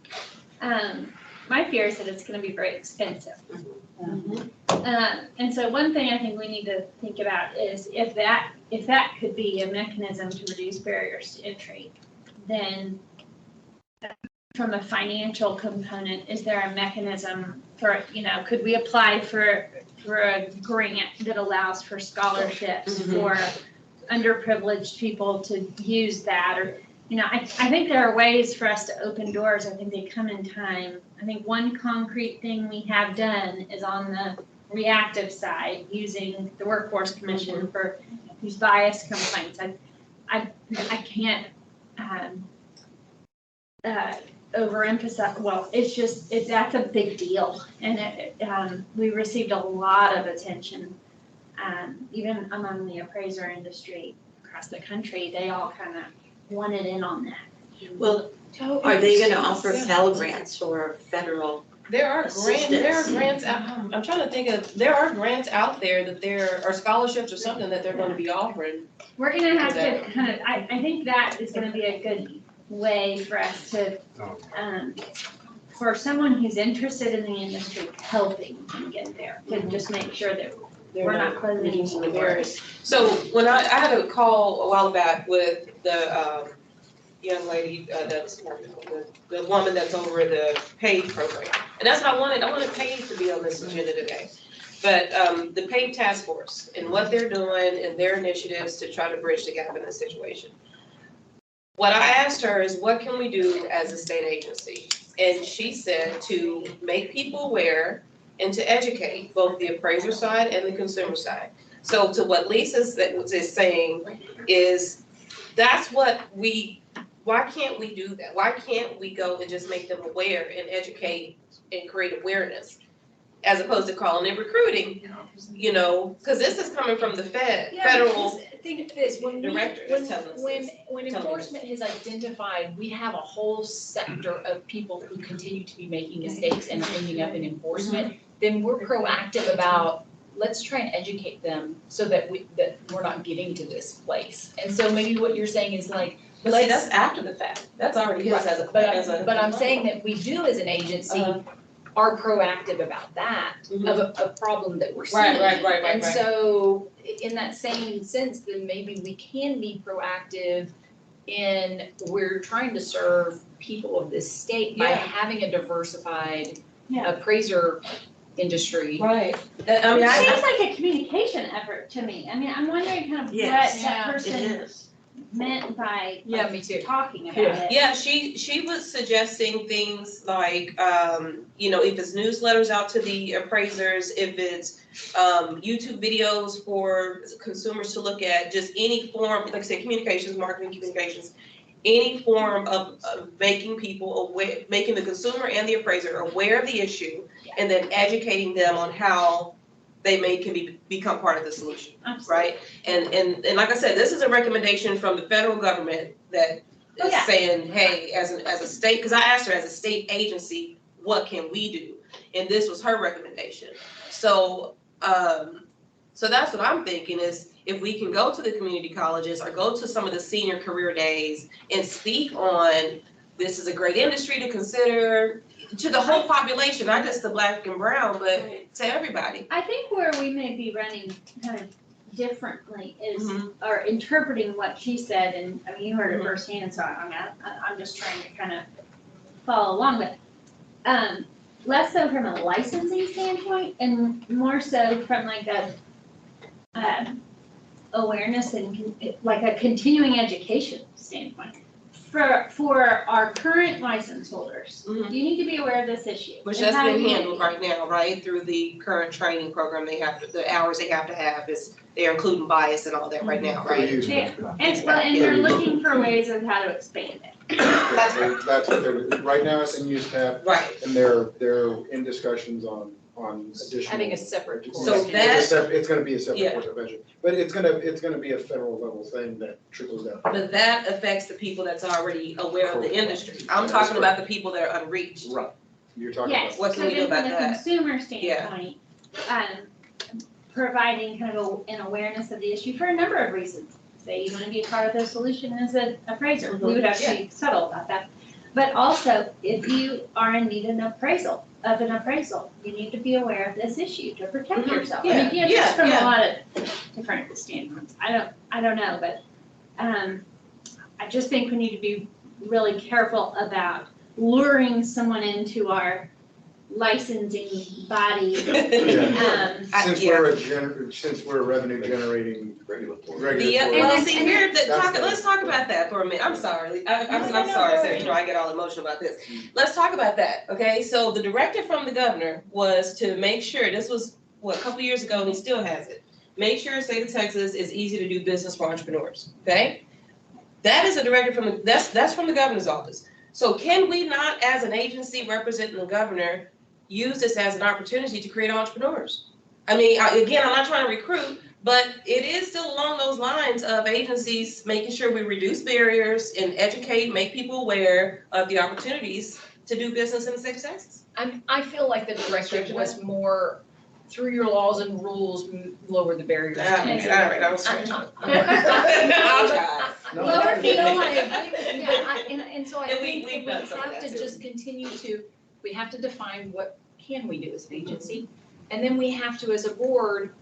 My fear is that it's gonna be very expensive. And so one thing I think we need to think about is if that could be a mechanism to reduce barriers to entry, then from a financial component, is there a mechanism for, could we apply for a grant that allows for scholarships for underprivileged people to use that? Or, I think there are ways for us to open doors. I think they come in time. I think one concrete thing we have done is on the reactive side, using the Workforce Commission for these bias complaints. I can't overemphasize, well, that's a big deal. And we received a lot of attention, even among the appraiser industry across the country. They all kind of wanted in on that. Well, are they gonna offer Pell Grants or federal? There are grants out, I'm trying to think of, there are grants out there that or scholarships or something that they're gonna be offering. We're gonna have to kind of, I think that is gonna be a good way for us to, for someone who's interested in the industry, helping them get there, to just make sure that we're not closing any doors. So when I had a call a while back with the young lady, that's the woman that's over the PAVE program. And that's what I wanted PAVE to be on this agenda today. But the PAVE task force and what they're doing and their initiatives to try to bridge the gap in this situation. What I asked her is, what can we do as a state agency? And she said to make people aware and to educate both the appraiser side and the consumer side. So to what Lisa is saying is, that's what why can't we do that? Why can't we go and just make them aware and educate and create awareness? As opposed to calling it recruiting, because this is coming from the federal Think of this, when director is telling us this. when enforcement has identified, we have a whole sector of people who continue to be making mistakes and ending up in enforcement, then we're proactive about, let's try and educate them so that we're not getting to this place. And so maybe what you're saying is like, But see, that's after the fact. That's already his as a. but I'm saying that we do as an agency are proactive about that, of a problem that we're seeing. Right. And so in that same sense, then maybe we can be proactive in, we're trying to serve people of this state by having a diversified appraiser industry. Right. It seems like a communication effort to me. I mean, I'm wondering kind of what that person meant by Me too. talking about it. Yeah, she was suggesting things like, if it's newsletters out to the appraisers, if it's YouTube videos for consumers to look at, just any form, like I said, communications, marketing communications, any form of making people aware, making the consumer and the appraiser aware of the issue, and then educating them on how they become part of the solution. Absolutely. Right? And like I said, this is a recommendation from the federal government that is saying, hey, as a state, because I asked her, as a state agency, what can we do? And this was her recommendation. So that's what I'm thinking is, if we can go to the community colleges or go to some of the senior career days and speak on, this is a great industry to consider, to the whole population, not just the Black and brown, but to everybody. I think where we may be running kind of differently is, or interpreting what she said, and I mean, you heard it firsthand, so I'm just trying to kind of follow along, but less so from a licensing standpoint and more so from like a awareness and like a continuing education standpoint. For our current license holders, you need to be aware of this issue. Which that's being handled right now, right, through the current training program they have, the hours they have to have is, they're including bias and all that right now, right? And they're looking for ways of how to expand it. That's what they're, right now it's in use tab, Right. and they're in discussions on additional. Having a separate course. So that- It's gonna be a separate course of measure, but it's gonna be a federal level thing that trickles down. But that affects the people that's already aware of the industry. I'm talking about the people that are unreached. Right, you're talking about. Yes, What so can we do then about from that? the consumer standpoint, providing kind of an awareness of the issue for a number of reasons. Say you want to be a part of the solution as an appraiser, we would have to be subtle about that. But also, if you are in need of an appraisal, you need to be aware of this issue to protect yourself. I mean, just from a lot of different standpoints. I don't know, but I just think we need to be really careful about luring someone into our licensing body. Since we're a revenue generating Regulatory. Well, see, let's talk about that for a minute. I'm sorry. I'm sorry, Sarah, you know, I get all emotional about this. Let's talk about that, okay? So the directive from the governor was to make sure, this was, a couple years ago, and he still has it. Make sure state of Texas is easy to do business for entrepreneurs, okay? That is a directive from that's from the governor's office. So can we not, as an agency representing the governor, use this as an opportunity to create entrepreneurs? I mean, again, I'm not trying to recruit, but it is still along those lines of agencies making sure we reduce barriers and educate, make people aware of the opportunities to do business in the state of Texas. I feel like the directive was more through your laws and rules, lower the barriers. All right, I was stretching. I'll try. Well, I agree with, yeah, and so I And think we've we done some of have that to too. just continue to, we have to define what can we do as an agency. And then we have to, as a board,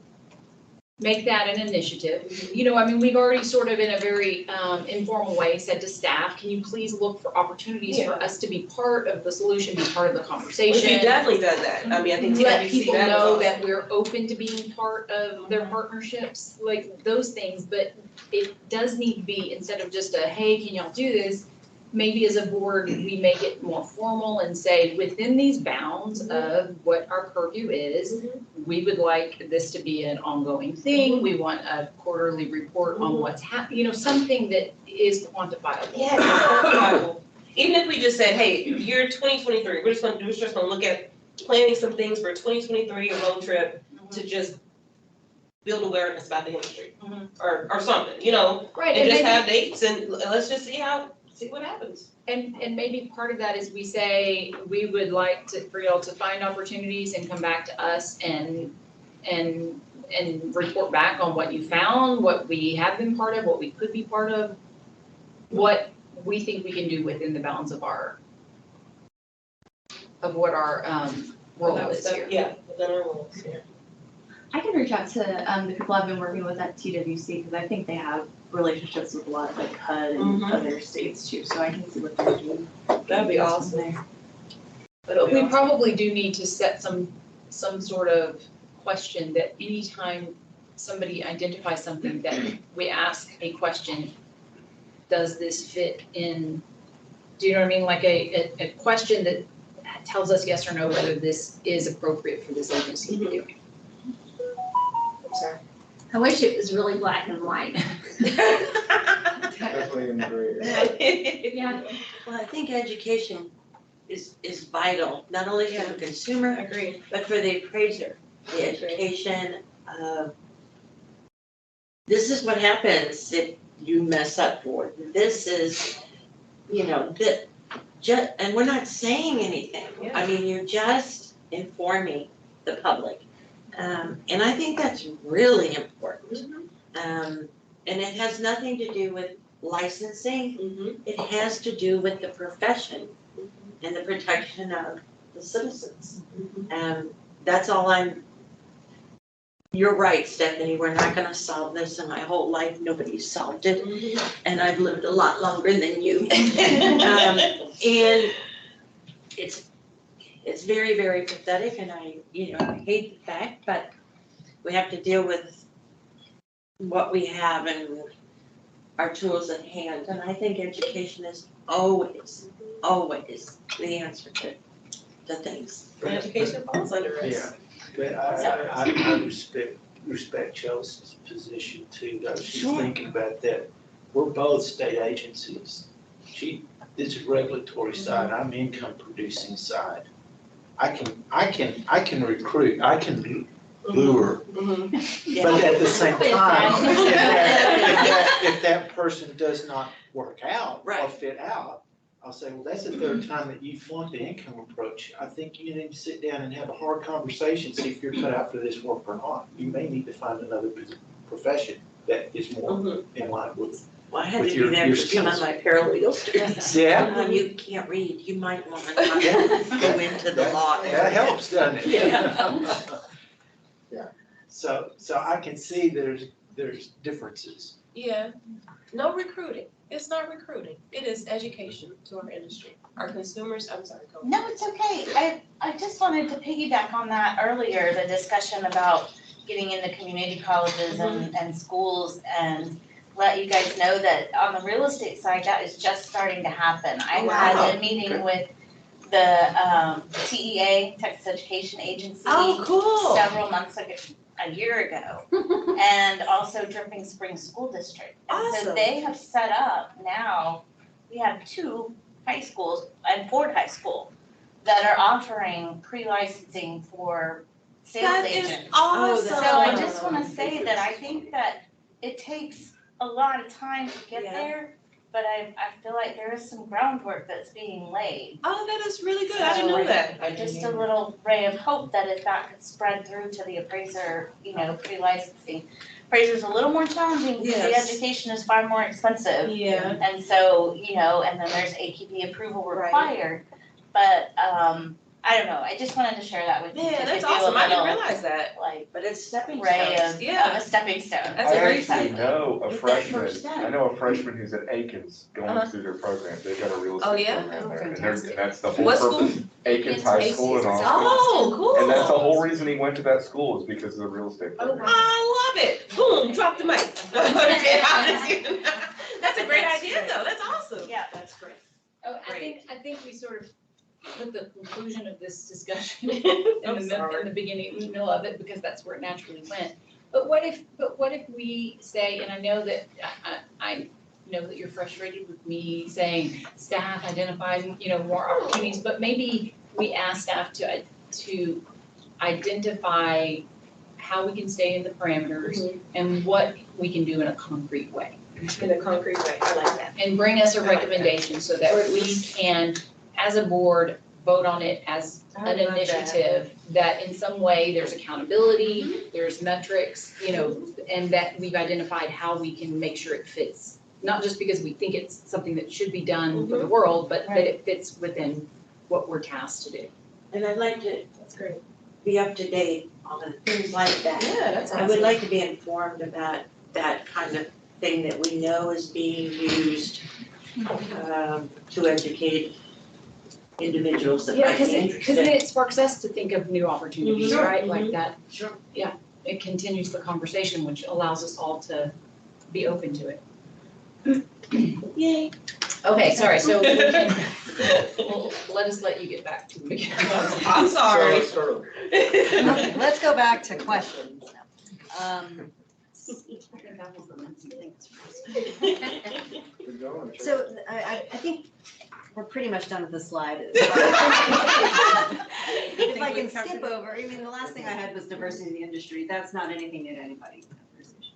make that an initiative. You know, I mean, we've already sort of in a very informal way said to staff, can you please look for opportunities for us to be part of the solution, be part of the conversation? We've definitely done that. I mean, I think Let TWC, people that was know awesome. that we're open to being part of their partnerships, like those things, but it does need to be, instead of just a, hey, can y'all do this? Maybe as a board, we make it more formal and say, within these bounds of what our purview is, we would like this to be an ongoing thing. We want a quarterly report on what's happening, you know, something that is quantifiable. Yeah, quantifiable. Even if we just said, hey, year 2023, we're just gonna look at planning some things for 2023, a road trip to just build awareness about the industry or something, you know, Right, and and just maybe, have dates and let's just see what happens. and maybe part of that is we say, we would like for y'all to find opportunities and come back to us and report back on what you found, what we have been part of, what we could be part of, what we think we can do within the bounds of what our role is here. Yeah, within our roles, yeah. I can reach out to the people I've been working with at TWC because I think they have relationships with a lot of like HUD and other states too, so I can see what they're doing. That'd be awesome. There. But we probably do need to set some sort of question that anytime somebody identifies something that we ask a question, does this fit in, do you know what I mean? Like a question that tells us yes or no whether this is appropriate for this agency to be doing. Sorry. I wish it was really black and white. Definitely in the gray area. Yeah. Well, I think education is vital, not only for the consumer, Agreed. but for the appraiser. The education of, this is what happens if you mess up for it. This is, you know, and we're not saying anything. I mean, you're just informing the public. And I think that's really important. And it has nothing to do with licensing. It has to do with the profession and the protection of the citizens. That's all you're right, Stephanie, we're not gonna solve this. In my whole life, nobody's solved it. And I've lived a lot longer than you. And it's very, very pathetic, and I hate the fact, but we have to deal with what we have and our tools at hand. And I think education is always the answer to things. Education falls under us. Yeah, but I respect Chelsea's position too, though. She's Sure. thinking about that. We're both state agencies. This is regulatory side, I'm income producing side. I can recruit, I can lure, but at the same time, if that person does not work out or Right. fit out, I'll say, well, that's the third time that you flunked the income approach. I think you need to sit down and have a hard conversation, see if you're cut out for this work or not. You may need to find another profession that is more in line with. Well, I had With to your do that for some of skills. my paralegal students. Yeah. When you can't read, you might want to Yeah. go into the law area. That helps, doesn't it? Yeah. Yeah. So I can see there's differences. Yeah, no recruiting. It's not recruiting. It is education to our industry. Our consumers, I'm sorry, go. No, it's okay. I just wanted to piggyback on that earlier, the discussion about getting into community colleges and schools, and let you guys know that on the real estate side, that is just starting to happen. I had a meeting with the TEA, Texas Education Agency, cool. several months ago, a year ago, and also Dripping Springs School District. And so Awesome. they have set up now, we have 2 high schools and Ford High School that are offering pre-licensing for sales That is agents. awesome. So I just wanna say that I think that it takes a lot of time to get Yeah. there, but I feel like there is some groundwork that's being laid. Oh, that is really good. I didn't know that. Just a little ray of hope that if that could spread through to the appraiser, pre-licensing. Appraiser's a little more challenging because the Yes. education is far more expensive. Yeah. And so, and then there's AQB approval Right. required. But, I don't know, I just wanted to share that with you. Man, to that's give you a awesome. I didn't little, realize that. like, But it's stepping ray stones. of Yeah. a stepping stone. That's a I great actually thing. know a Get that freshman, first step. I know a freshman who's at Aikens going Uh-huh. through their program. They've got a real Oh, estate yeah? program Oh, there. And fantastic. that's the whole What purpose. Aikens High School in Austin. Oh, cool. And that's the whole reason he went to that school is because of the real estate program. I love it. Boom, drop the mic. Okay, that's a great idea though. That's awesome. Yeah, that's great. Oh, I think we sort of put the conclusion of this discussion I'm in sorry. the beginning, middle of it, because that's where it naturally went. But what if we say, and I know that, I know that you're frustrated with me saying staff identified, more opportunities, but maybe we ask staff to identify how we can stay in the parameters and what we can do in a concrete way. In a concrete way. I like that. And bring us a I like that. recommendation so that we can, as a board, vote on it as I an love that. initiative that in some way there's accountability, there's metrics, and that we've identified how we can make sure it fits. Not just because we think it's something that should be done for the world, but that it fits within what we're tasked to do. And I'd like to That's great. be up to date on things like that. Yeah, that's I would like to be informed about that kind of thing that we know is being used to educate individuals that Yeah, might be because interested. then it sparks us to think of new opportunities, Sure. right? Like that. Sure. Yeah, it continues the conversation, which allows us all to be open to it. Yay. Okay, sorry, so we can, let us let you get back to the beginning. I'm sorry. So, start over. Okay, let's go back to questions now. Keep going. So I think we're pretty much done with this slide. If I can skip over, the last thing I had was diversity in the industry. That's not anything new to anybody.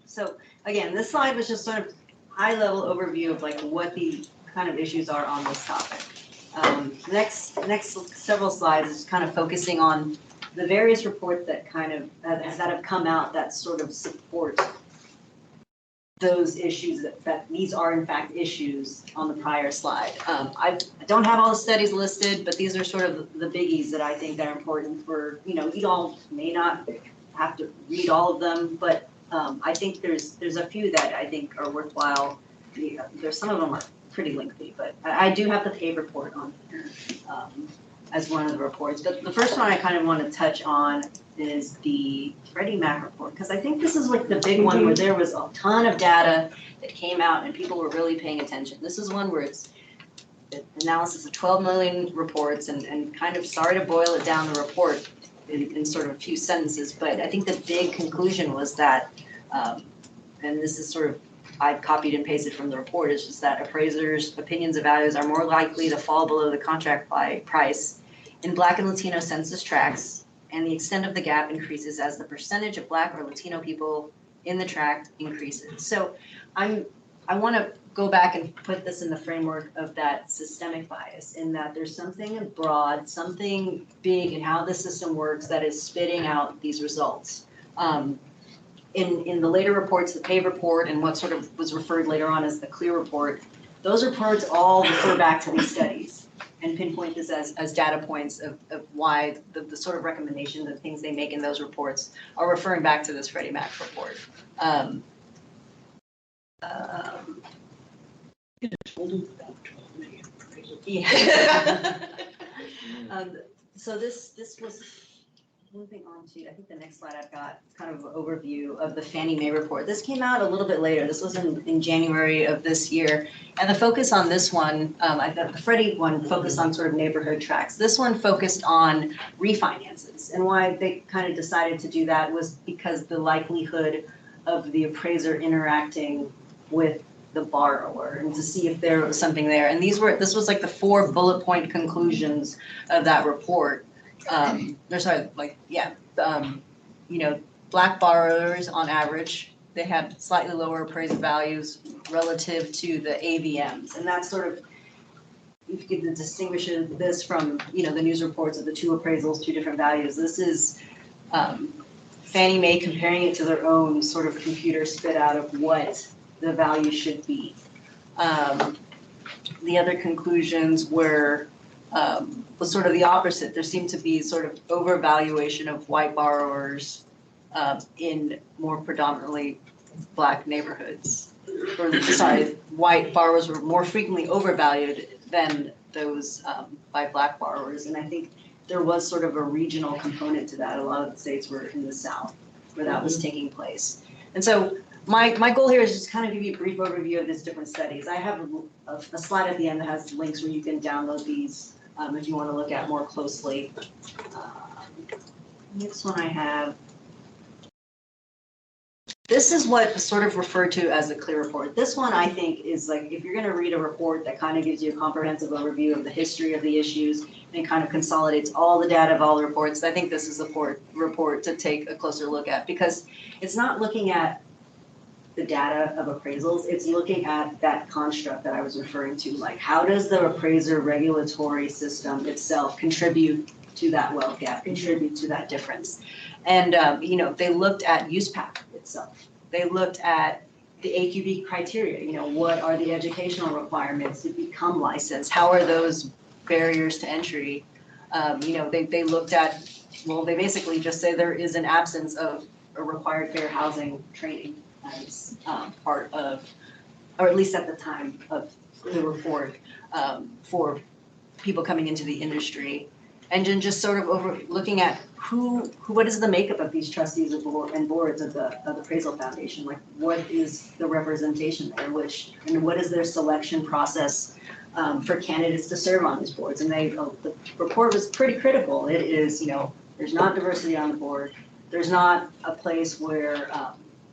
So again, this slide was just sort of high-level overview of like what the kind of issues are on this topic. Next several slides is kind of focusing on the various reports that kind of, that have come out that sort of support those issues, that these are in fact issues on the prior slide. I don't have all the studies listed, but these are sort of the biggies that I think are important for, you all may not have to read all of them, but I think there's a few that I think are worthwhile. There's some of them are pretty lengthy, but I do have the pay report on here as one of the reports. But the first one I kind of want to touch on is the Freddie Mac report, because I think this is like the big one where there was a ton of data that came out and people were really paying attention. This is one where it's analysis of 12 million reports and kind of sorry to boil it down the report in sort of a few sentences, but I think the big conclusion was that, and this is sort of, I copied and pasted from the report, is just that appraisers' opinions and values are more likely to fall below the contract price in Black and Latino census tracts, and the extent of the gap increases as the percentage of Black or Latino people in the tract increases. So I want to go back and put this in the framework of that systemic bias, in that there's something broad, something big in how the system works that is spitting out these results. In the later reports, the pay report and what sort of was referred later on as the clear report, those reports all refer back to these studies and pinpoint this as data points of why the sort of recommendation, the things they make in those reports are referring back to this Freddie Mac report. Yeah. So this was, moving on to, I think the next slide I've got, kind of an overview of the Fannie Mae report. This came out a little bit later. This was in January of this year. And the focus on this one, I thought the Freddie one focused on sort of neighborhood tracks. This one focused on refinances. And why they kind of decided to do that was because the likelihood of the appraiser interacting with the borrower and to see if there was something there. And this was like the 4 bullet point conclusions of that report. Black borrowers on average, they had slightly lower appraisal values relative to the AVMs. And that's sort of, if you could distinguish this from, the news reports of the 2 appraisals, 2 different values. This is Fannie Mae comparing it to their own sort of computer spit out of what the value should be. The other conclusions was sort of the opposite. There seemed to be sort of overvaluation of white borrowers in more predominantly Black neighborhoods. White borrowers were more frequently overvalued than those by Black borrowers. And I think there was sort of a regional component to that. A lot of the states were in the South where that was taking place. And so my goal here is just kind of give you a brief overview of these different studies. I have a slide at the end that has links where you can download these if you want to look at more closely. Next one I have. This is what sort of referred to as the clear report. This one I think is like, if you're going to read a report that kind of gives you a comprehensive overview of the history of the issues and kind of consolidates all the data of all the reports, I think this is the report to take a closer look at, because it's not looking at the data of appraisals, it's looking at that construct that I was referring to, like how does the appraiser regulatory system itself contribute to that wealth gap, contribute to that difference. And they looked at USPAC itself. They looked at the AQB criteria, what are the educational requirements to become licensed? How are those barriers to entry? They looked at, they basically just say there is an absence of a required fair housing training as part of, or at least at the time of the report, for people coming into the industry. And then just sort of looking at what is the makeup of these trustees and boards of the Appraisal Foundation? Like, what is the representation there? And what is their selection process for candidates to serve on these boards? And the report was pretty critical. It is, there's not diversity on the board. There's not a place where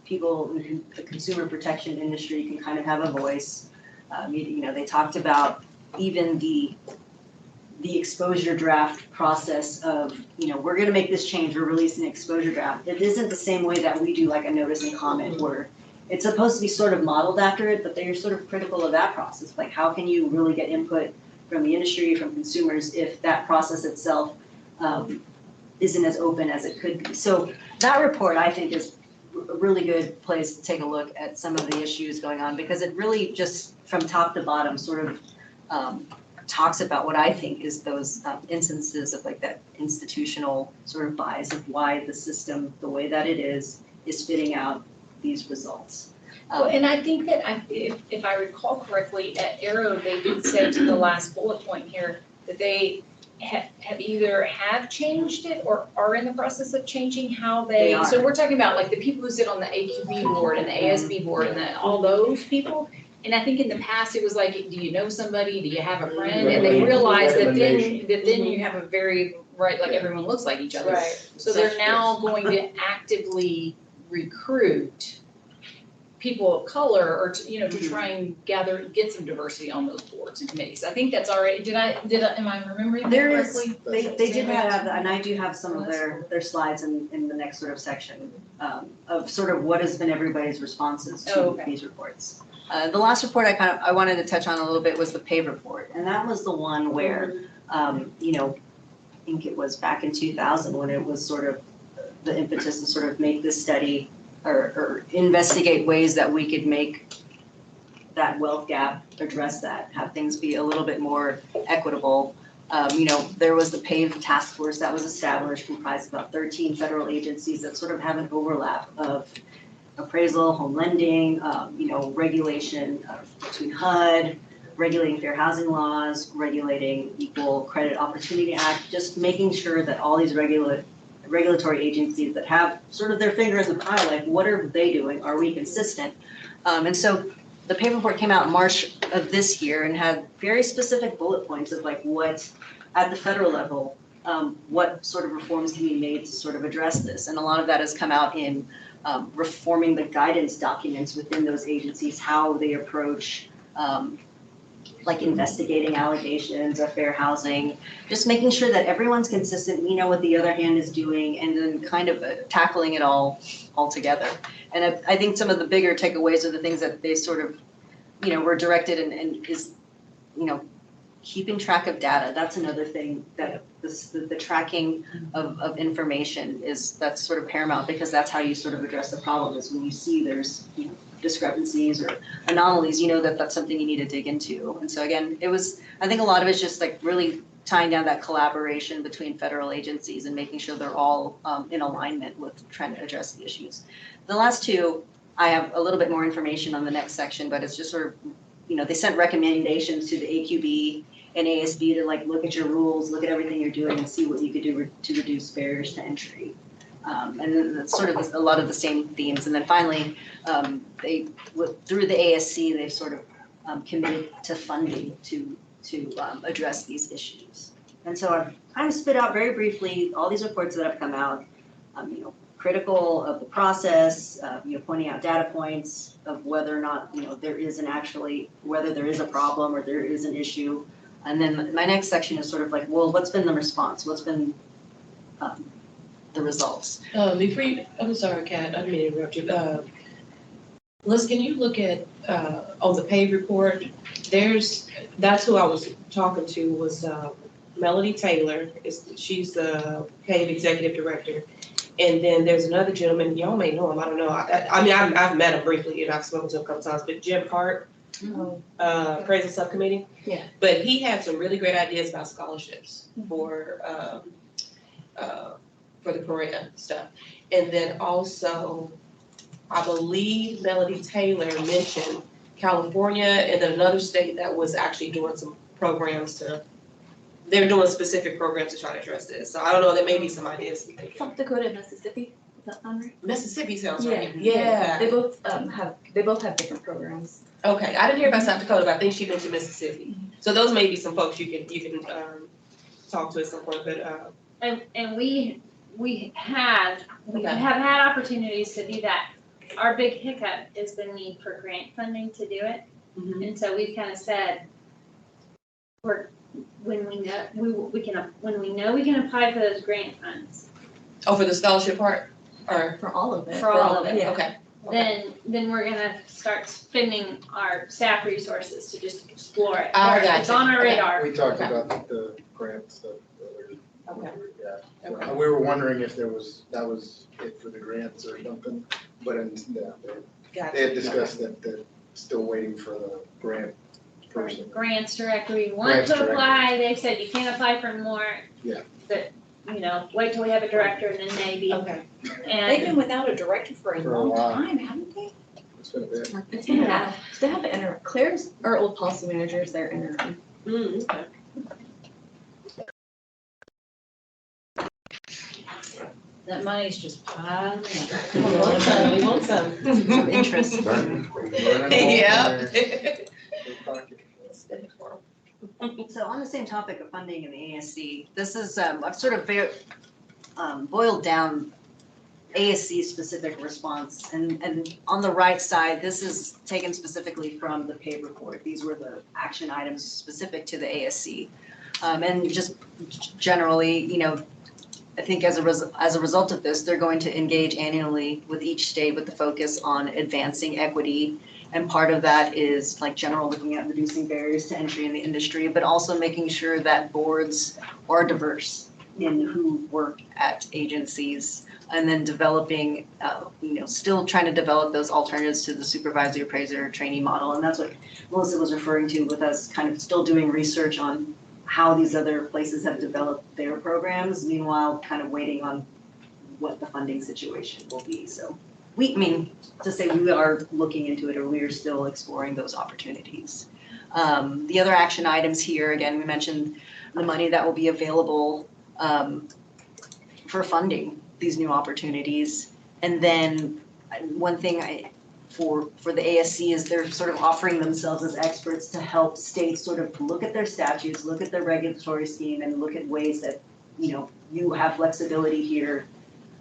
people in the consumer protection industry can kind of have a voice. They talked about even the exposure draft process of, we're going to make this change, we're releasing an exposure draft. It isn't the same way that we do like a notice and comment where it's supposed to be sort of modeled after it, but they're sort of critical of that process. Like, how can you really get input from the industry, from consumers, if that process itself isn't as open as it could be? So that report, I think, is a really good place to take a look at some of the issues going on, because it really just from top to bottom sort of talks about what I think is those instances of like that institutional sort of bias of why the system, the way that it is spitting out these results. Well, and I think that if I recall correctly, at Arrow, they did say to the last bullet point here that they have either changed it or are in the process of changing how they so we're talking about like the people who sit on the AQB board and the ASB board and all those people. And I think in the past, it was like, do you know somebody? Do you have a friend? And they realized that then you have a very, like everyone looks like each other. Right. So they're now going to actively recruit people of color or to try and get some diversity on those boards and committees. I think that's already, am I remembering that correctly? They did have that, and I do have some of their slides in the next sort of section of sort of what has been everybody's responses to these reports. The last report I wanted to touch on a little bit was the PAVE report, and that was the one where, I think it was back in 2000 when it was sort of the impetus to sort of make this study or investigate ways that we could make that wealth gap, address that, have things be a little bit more equitable. There was the PAVE task force that was established, comprised of about 13 federal agencies that sort of have an overlap of appraisal, home lending, regulation between HUD, regulating fair housing laws, regulating Equal Credit Opportunity Act, just making sure that all these regulatory agencies that have sort of their finger in the pie, like what are they doing? Are we consistent? And so the paper report came out in March of this year and had very specific bullet points of like what, at the federal level, what sort of reforms can be made to sort of address this. And a lot of that has come out in reforming the guidance documents within those agencies, how they approach like investigating allegations of fair housing, just making sure that everyone's consistent, we know what the other hand is doing, and then kind of tackling it all together. And I think some of the bigger takeaways are the things that they sort of, were directed and is, keeping track of data. That's another thing that the tracking of information that's sort of paramount, because that's how you sort of address the problem, is when you see there's discrepancies or anomalies, that's something you need to dig into. And so again, I think a lot of it's just like really tying down that collaboration between federal agencies and making sure they're all in alignment with trying to address the issues. The last two, I have a little bit more information on the next section, but it's just sort of, they sent recommendations to the AQB and ASB to like look at your rules, look at everything you're doing and see what you could do to reduce barriers to entry. And then that's sort of a lot of the same themes. And then finally, through the ASC, they've sort of committed to funding to address these issues. And so I've kind of spit out very briefly all these reports that have come out, critical of the process, pointing out data points of whether or not, there isn't actually, whether there is a problem or there is an issue. And then my next section is sort of like, well, what's been the response? What's been the results? I'm sorry, Kat, I didn't mean to interrupt you. Liz, can you look at, on the pay report, that's who I was talking to was Melody Taylor, she's the PAVE Executive Director. And then there's another gentleman, y'all may know him, I don't know. I mean, I've met him briefly and I've spoken to him a couple times, but Jim Hart, Appraiser Subcommittee. Yeah. But he had some really great ideas about scholarships for the Korea stuff. And then also, I believe Melody Taylor mentioned California and then another state that was actually doing some programs they're doing specific programs to try to address this. So I don't know, there may be some ideas. South Dakota and Mississippi, is that sound right? Mississippi sounds right. Yeah. They both have different programs. Okay, I didn't hear about South Dakota, but I think she mentioned Mississippi. So those may be some folks you can talk to at some point, but And we have had opportunities to do that. Our big hiccup is the need for grant funding to do it. And so we've kind of said, when we know we can apply for those grant funds. Oh, for the scholarship part, or For all of it. For all of it, yeah. okay. Then we're gonna start spending our staff resources to just explore it. I got It's you. on our Okay. radar. We talked about the grant stuff earlier. Okay. Yeah. Okay. We were wondering if that was it for the grants or something, but they had discussed that they're still waiting for the grant person. Grants directory, want Grants to directory. apply, they've said you can't apply for more. Yeah. But, wait till we have a director and then maybe. Okay. They've And been without a director for a For a long while. time, haven't they? It's been a bit. It's been a while. They have the interim. Claire's our old policy manager is their interim. Okay. That money's just piling up. We want some, we want some. Some interest. Yeah. So on the same topic of funding in the ASC, this is, I've sort of boiled down ASC specific response. And on the right side, this is taken specifically from the pay report. These were the action items specific to the ASC. And just generally, I think as a result of this, they're going to engage annually with each state with the focus on advancing equity. And part of that is like general looking at reducing barriers to entry in the industry, but also making sure that boards are diverse in who work at agencies. And then developing, still trying to develop those alternatives to the supervisory appraiser trainee model. And that's what Melissa was referring to with us kind of still doing research on how these other places have developed their programs, meanwhile kind of waiting on what the funding situation will be. So to say we are looking into it or we are still exploring those opportunities. The other action items here, again, we mentioned the money that will be available for funding these new opportunities. And then one thing for the ASC is they're sort of offering themselves as experts to help states sort of look at their statutes, look at their regulatory scheme, and look at ways that, you have flexibility here.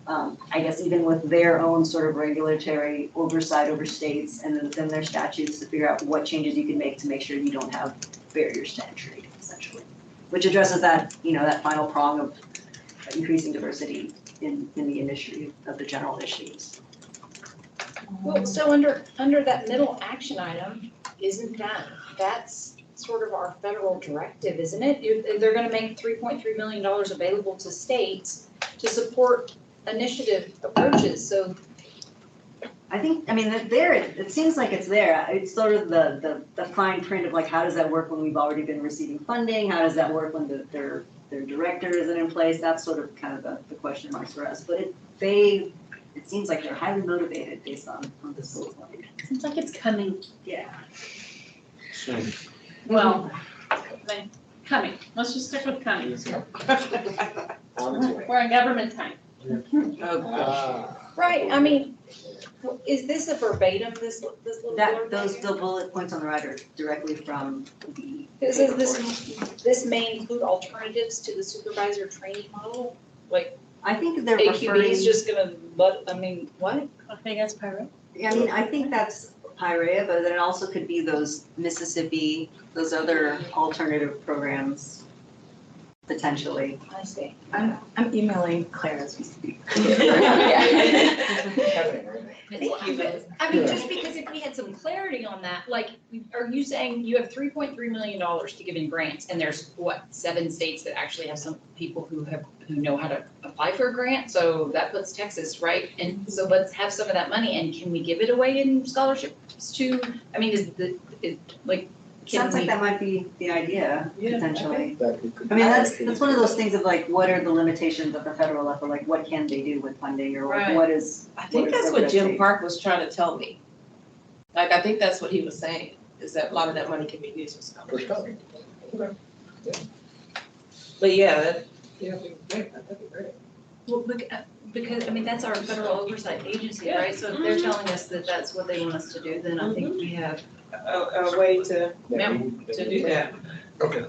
I guess even with their own sort of regulatory oversight over states and then their statutes to figure out what changes you can make to make sure you don't have barriers to entry, essentially. Which addresses that, that final prong of increasing diversity in the industry of the general issues. Well, so under that middle action item, that's sort of our federal directive, isn't it? They're gonna make $3.3 million available to states to support initiative approaches, so. It seems like it's there. It's sort of the fine print of like, how does that work when we've already been receiving funding? How does that work when their director isn't in place? That's sort of kind of the question marks for us. But it seems like they're highly motivated based on this whole thing. Seems like it's coming. Yeah. Well, coming. Let's just stick with coming. We're in government time. Right, is this a verbatim, this little blurb? The bullet points on the right are directly from the. It says this may include alternatives to the supervisor training model, like I think they're AQB referring. is just gonna, what? I think that's pirate. I think that's Pyrea, but then it also could be those Mississippi, those other alternative programs, potentially. I see. I'm emailing Claire as we speak. Just because if we had some clarity on that, like, are you saying you have $3.3 million to give in grants, and there's 7 states that actually have some people who know how to apply for a grant? So that puts Texas, right? And so let's have some of that money, and can we give it away in scholarships to, Sounds like that might be the idea, potentially. That could- That's one of those things of like, what are the limitations at the federal level? Like, what can they do with funding, or Right. what is? I think that's what Jim Park was trying to tell me. Like, I think that's what he was saying, is that a lot of that money can be used for For scholarships. stuff. But yeah, that'd be great, that'd be great. Well, because, that's our federal oversight agency, right? So if they're telling us that that's what they want us to do, then I think we have. A way to do that. Okay.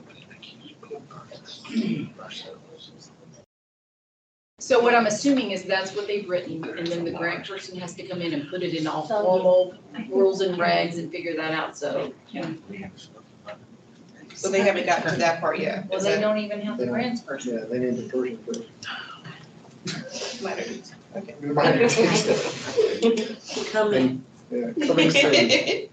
So what I'm assuming is that's what they've written, and then the grant person has to come in and put it in all formal rules and regs and figure that out, so. So they haven't gotten to that part yet. Well, they don't even have the grants person. Yeah, they need the person first. Okay. Coming. Yeah, coming soon.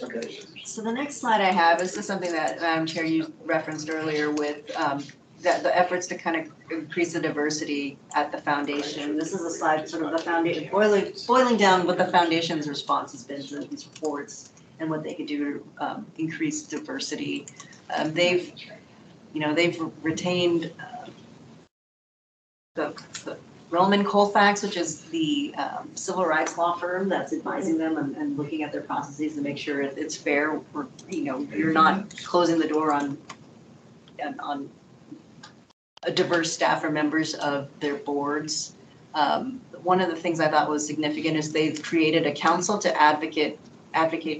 Okay. So the next slide I have is just something that, Madam Chair, you referenced earlier with the efforts to kind of increase the diversity at the foundation. This is a slide, sort of the foundation, boiling down what the foundation's response has been to these reports and what they could do to increase diversity. They've retained the Roman Colfax, which is the civil rights law firm that's advising them and looking at their processes to make sure it's fair, or, you're not closing the door on a diverse staff or members of their boards. One of the things I thought was significant is they've created a council to advocate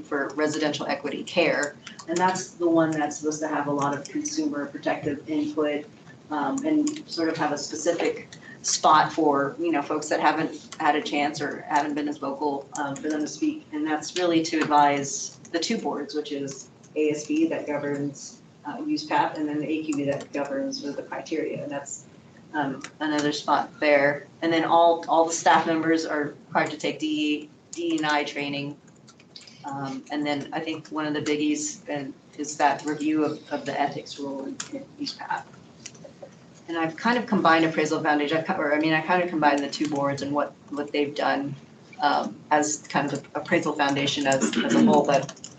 for residential equity care. And that's the one that's supposed to have a lot of consumer protective input, and sort of have a specific spot for, folks that haven't had a chance or haven't been as vocal, for them to speak. And that's really to advise the 2 boards, which is ASB that governs use path, and then the AQB that governs the criteria. And that's another spot there. And then all the staff members are required to take DE&I training. And then I think one of the biggies is that review of the ethics rule in use path. And I've kind of combined Appraisal Foundation, I kind of combined the 2 boards and what they've done as kind of the Appraisal Foundation as a whole. But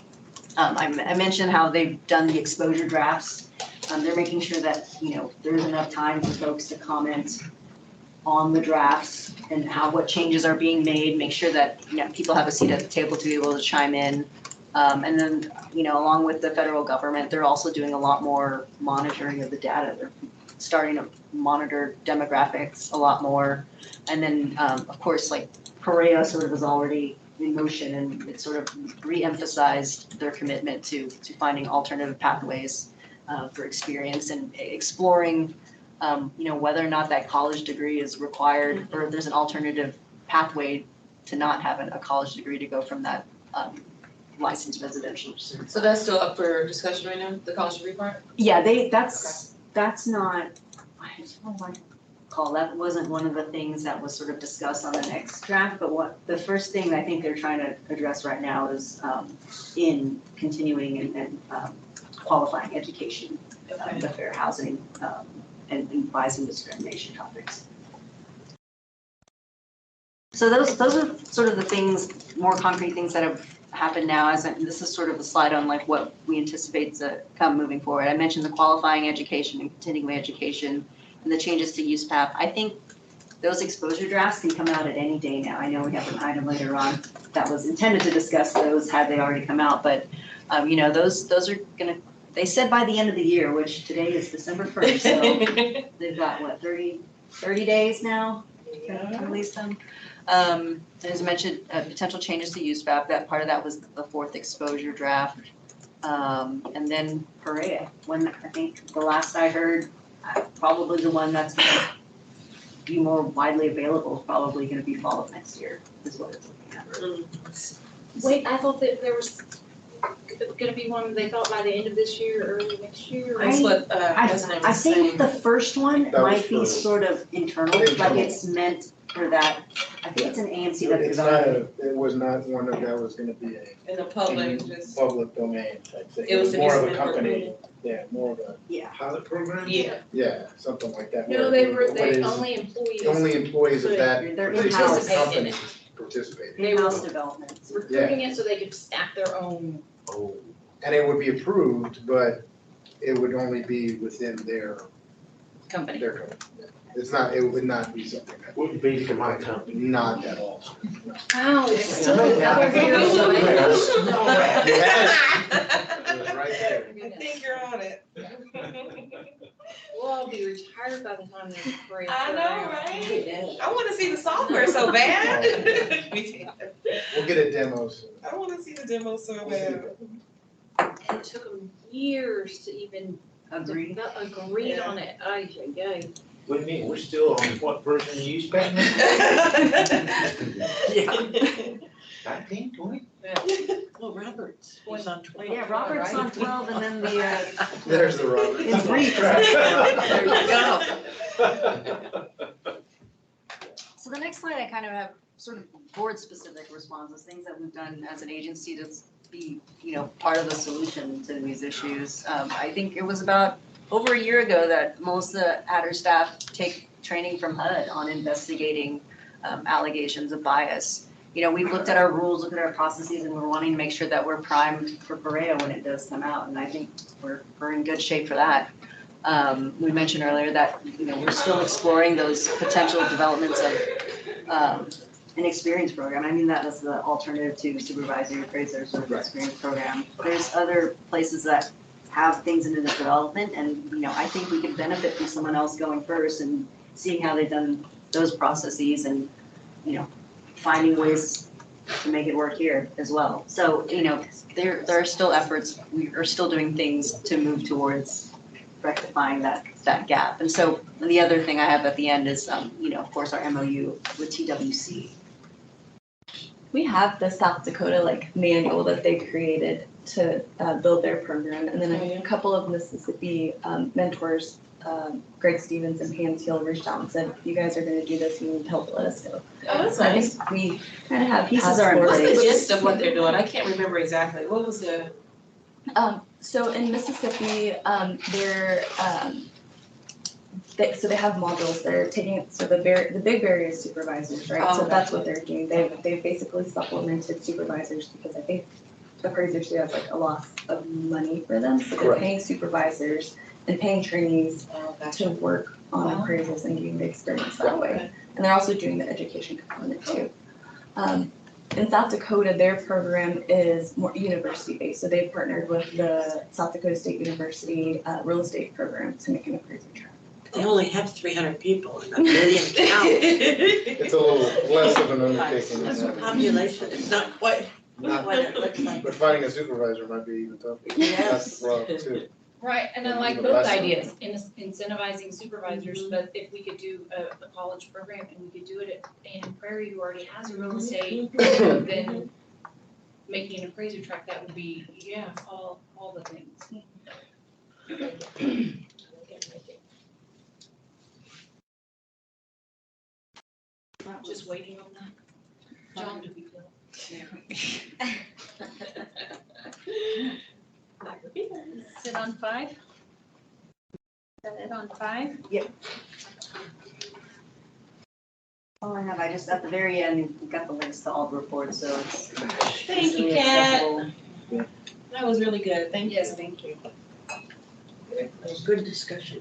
I mentioned how they've done the exposure drafts. They're making sure that, there's enough time for folks to comment on the drafts and what changes are being made, make sure that, people have a seat at the table to be able to chime in. And then, along with the federal government, they're also doing a lot more monitoring of the data. They're starting to monitor demographics a lot more. And then, of course, like Perea sort of is already in motion, and it sort of re-emphasized their commitment to finding alternative pathways for experience and exploring, whether or not that college degree is required, or if there's an alternative pathway to not have a college degree to go from that licensed residential. So that's still up for discussion right now, the college degree part? Yeah, that's not, I don't know what to call, that wasn't one of the things that was sort of discussed on the next draft, but the first thing I think they're trying to address right now is in continuing and qualifying education, the fair housing, and bias and discrimination topics. So those are sort of the things, more concrete things that have happened now, this is sort of a slide on like what we anticipate to come moving forward. I mentioned the qualifying education and continuing education and the changes to use path. I think those exposure drafts can come out at any day now. I know we have an item later on that was intended to discuss those had they already come out, but those are gonna, they said by the end of the year, which today is December 1st, so they've got what, 30 days now to release them. As mentioned, potential changes to use FAP, that part of that was the fourth exposure draft. And then Perea, when I think the last I heard, probably the one that's gonna be more widely available, is probably gonna be fall of next year, is what it's looking at. Wait, I thought that there was gonna be one they thought by the end of this year, or early next year. That's what, President I was saying. think the first one That was might be for- sort of internal, like it's meant for that, I think it's an AMC that It's they're not developing. it was not one that was gonna be In the public, a just, public domain type thing. it was to be more of a submitted for company, yeah, more of a Yeah. Pilot program? yeah. something like that. No, where they what is- only employees. Only employees of that They're particular in-house. company participating. In-house development. Recruiting it so they could staff their own. Oh. And it would be approved, but it would only be within their Company. company. It's not, it would not be something that, Wouldn't be for my company. not at all. Oh, it's still Yeah. another year away. It was right there. I think you're on it. We'll all be retired by the time they're free. I know, right? I wanna see the software so bad. We'll get a demo soon. I wanna see the demo so bad. It took them years to even Agreed. agree Yeah. on it. Ay, ay, ay. What do you mean, we're still on what version you use back Yeah. 19, 20? Well, Roberts was on 12. Yeah, Robert's on 12 and then the, There's the Robert. In three. There you go. so the next slide, I kind of have sort of board-specific responses, things that we've done as an agency to be, part of the solution to these issues. I think it was about over a year ago that Melissa had her staff take training from HUD on investigating allegations of bias. We've looked at our rules, looked at our processes, and we're wanting to make sure that we're primed for Perea when it does come out, and I think we're in good shape for that. We mentioned earlier that, we're still exploring those potential developments of an experience program. I mean, that is the alternative to supervisory appraiser sort of experience program. There's other places that have things in the development, and, I think we could benefit from someone else going first and seeing how they've done those processes and, finding ways to make it work here as well. So, there are still efforts, we are still doing things to move towards rectifying that gap. And so the other thing I have at the end is, of course, our MOU with TWC. We have the South Dakota manual that they created to build their program, and then a couple of Mississippi mentors, Greg Stevens and Pam Teal, reached out and said, if you guys are going to do this, you need help, let us know. Oh, that's So I nice. think we kind of have Pieces are in What's place. the gist of what they're doing? I can't remember exactly. What was the? So in Mississippi, so they have modules. They're taking, so the big barrier is supervisors, right? So that's what they're doing. They've basically supplemented supervisors because I think appraisers do have a lot of money for them. So they're Correct. paying supervisors and paying trainees to work on appraisals and getting the experience that way. And they're also doing the education component too. In South Dakota, their program is more university-based, so they've partnered with the South Dakota State University real estate program to make an appraiser track. They only have 300 people in a million town. It's a little less of an undertaking than that. Population is not quite Not- what it looks like. But finding a supervisor might be even tougher. That's the problem too. Right, and I like Even both less. ideas, incentivizing supervisors, but if we could do a college program and we could do it in Prairie, who already has a real estate, then making an appraiser track, that would be, yeah, all the things. Just waiting on that. John, do we feel? Sit on 5? Is that it on 5? All I have, I just, at the very end, got the links to all the reports, so it's. Thank you, easily Kat. accessible. That was really good, thank you. Yes, thank you. It was good discussion.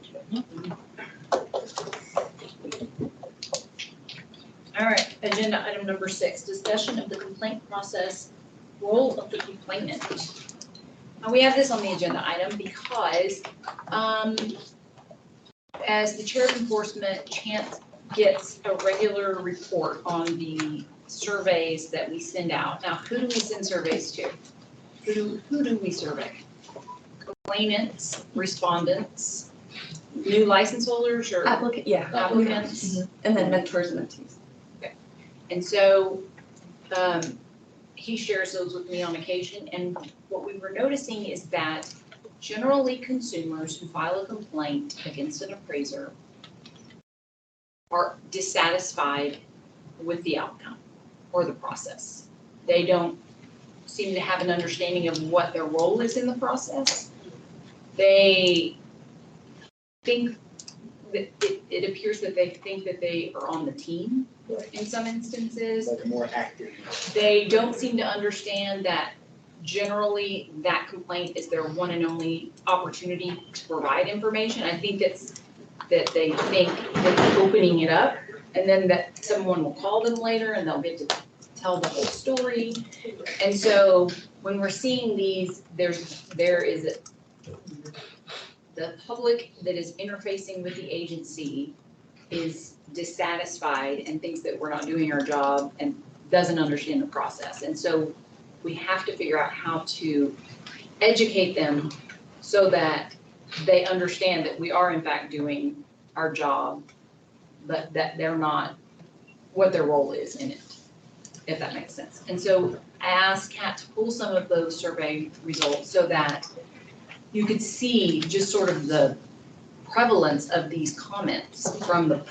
All right, agenda item number 6, discussion of the complaint process, role of the complainant. And we have this on the agenda item because, as the chair of enforcement, Chance gets a regular report on the surveys that we send out. Now, who do we send surveys to? Who do we survey? Complainants, respondents, new license holders, or applicants? And then mentors and mentees. And so, he shares those with me on occasion, and what we were noticing is that generally consumers who file a complaint against an appraiser are dissatisfied with the outcome or the process. They don't seem to have an understanding of what their role is in the process. They think that it appears that they think that they are on the team in some instances. Like more active. They don't seem to understand that generally that complaint is their one and only opportunity to provide information. I think that they think that opening it up and then that someone will call them later and they'll get to tell the whole story. And so when we're seeing these, there is the public that is interfacing with the agency is dissatisfied and thinks that we're not doing our job and doesn't understand the process. And so we have to figure out how to educate them so that they understand that we are in fact doing our job, but that they're not, what their role is in it, if that makes sense. And so I asked Kat to pull some of those survey results so that you could see just sort of the prevalence of these comments from the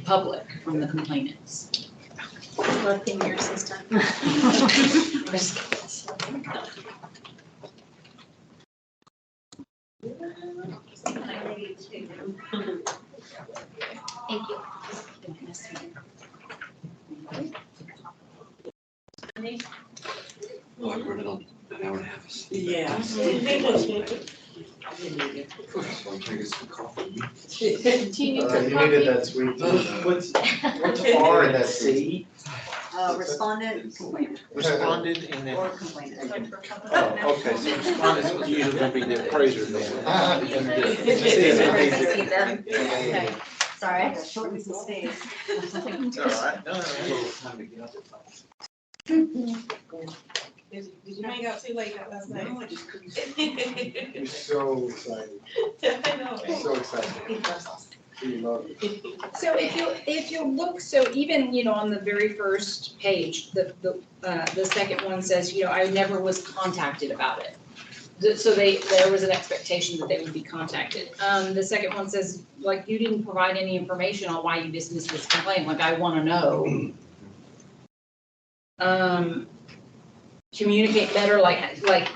public, from the complainants. Love being your assistant. Thank you. Oh, I wrote it on an hour and a half. Yeah. I'm trying to get some coffee. Do you need some You coffee? needed that sweet tea. What's R and C? Respondent, complainant, Responded and then. or complainant. Oh, okay, so respondents was usually gonna be the appraiser then. Okay. Sorry, I had to shorten some space. It's all right. No, Did you hang out too late last night? no, I just couldn't. You're so excited, I know. so excited. We love it. So if you look, so even, on the very first page, the second one says, I never was contacted about it. So there was an expectation that they would be contacted. The second one says, like, you didn't provide any information on why you dismissed this complaint, like, I wanna know. Communicate better, like,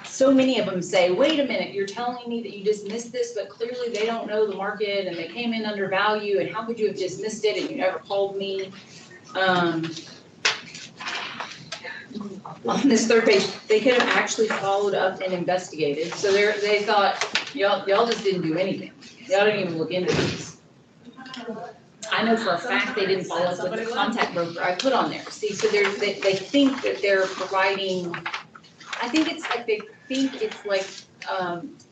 so many of them say, wait a minute, you're telling me that you dismissed this, but clearly they don't know the market and they came in undervalued, and how could you have dismissed it and you never called me? On this third page, they could have actually followed up and investigated, so they thought, y'all just didn't do anything. Y'all didn't even look into these. I know for a fact they didn't follow up with the contact broker I put on there. See, so they think that they're providing, I think it's like, they think it's like,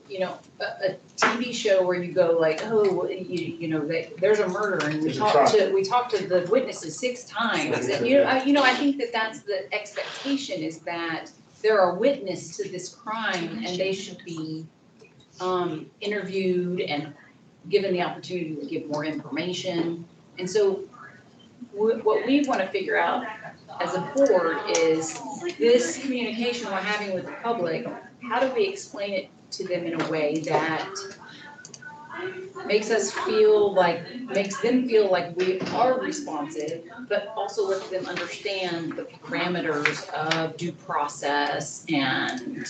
you know, a TV show where you go like, oh, you know, there's a murder and we talked to the witnesses 6 times. And you know, I think that that's the expectation, is that they're a witness to this crime and they should be interviewed and given the opportunity to give more information. And so what we want to figure out as a board is this communication we're having with the public, how do we explain it to them in a way that makes them feel like we are responsive, but also lets them understand the parameters of due process and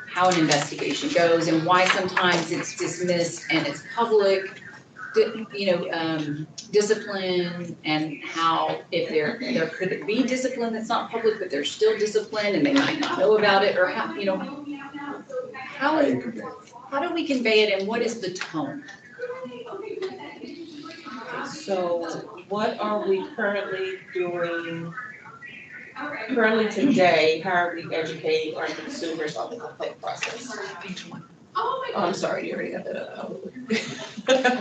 how an investigation goes and why sometimes it's dismissed and it's public, you know, discipline, and how if there could be discipline that's not public, but there's still discipline and they might not know about it, or how, you know, how do we convey it and what is the tone? So what are we currently doing? Currently today, how are we educating our consumers on the complaint process? Oh, I'm sorry, you already got that up.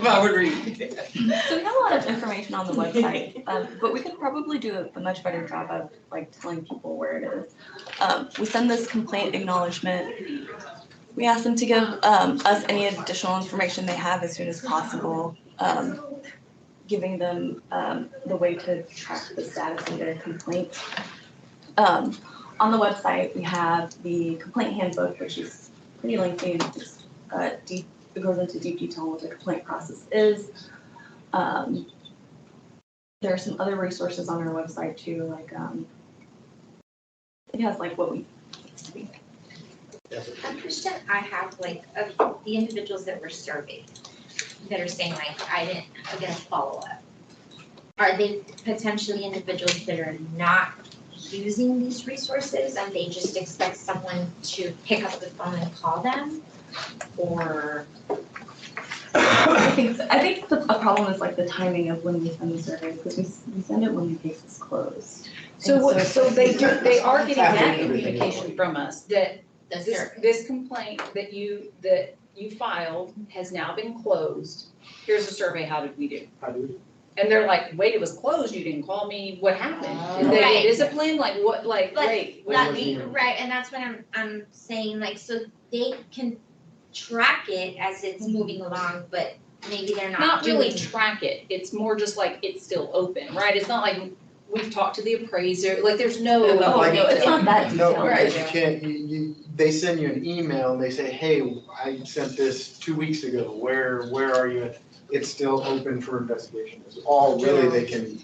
I would read. So we have a lot of information on the website, but we could probably do a much better job of like telling people where it is. We send this complaint acknowledgement. We ask them to give us any additional information they have as soon as possible, giving them the way to track the status of their complaint. On the website, we have the complaint handbook, which is pretty lengthy and it's deep. It goes into deep detail on what the complaint process is. There are some other resources on our website too, like it has like what we used to be. A question I have, like, of the individuals that were surveyed, that are saying like, I didn't get a follow-up. Are they potentially individuals that are not using these resources and they just expect someone to pick up the phone and call them? Or? I think a problem is like the timing of when we send the survey, because we send it when the case is closed. So they are getting that Happening. communication from us, that The this, survey. this complaint that you filed has now been closed. Here's a survey, how did we do? I do. And they're like, wait, it was closed, you didn't call me, what happened? Did they Right. get disciplined, like what, like, But wait, what That, do you mean? right, and that's what I'm saying, like, so they can track it as it's moving along, but maybe they're Not really doing- track it, it's more just like, it's still open, right? It's not like we've talked to the appraiser, like there's no, And not like- it's not that No, detailed. Right. because you can't, they send you an email and they say, hey, I sent this 2 weeks ago, where are you? It's still open for investigation, is all really they can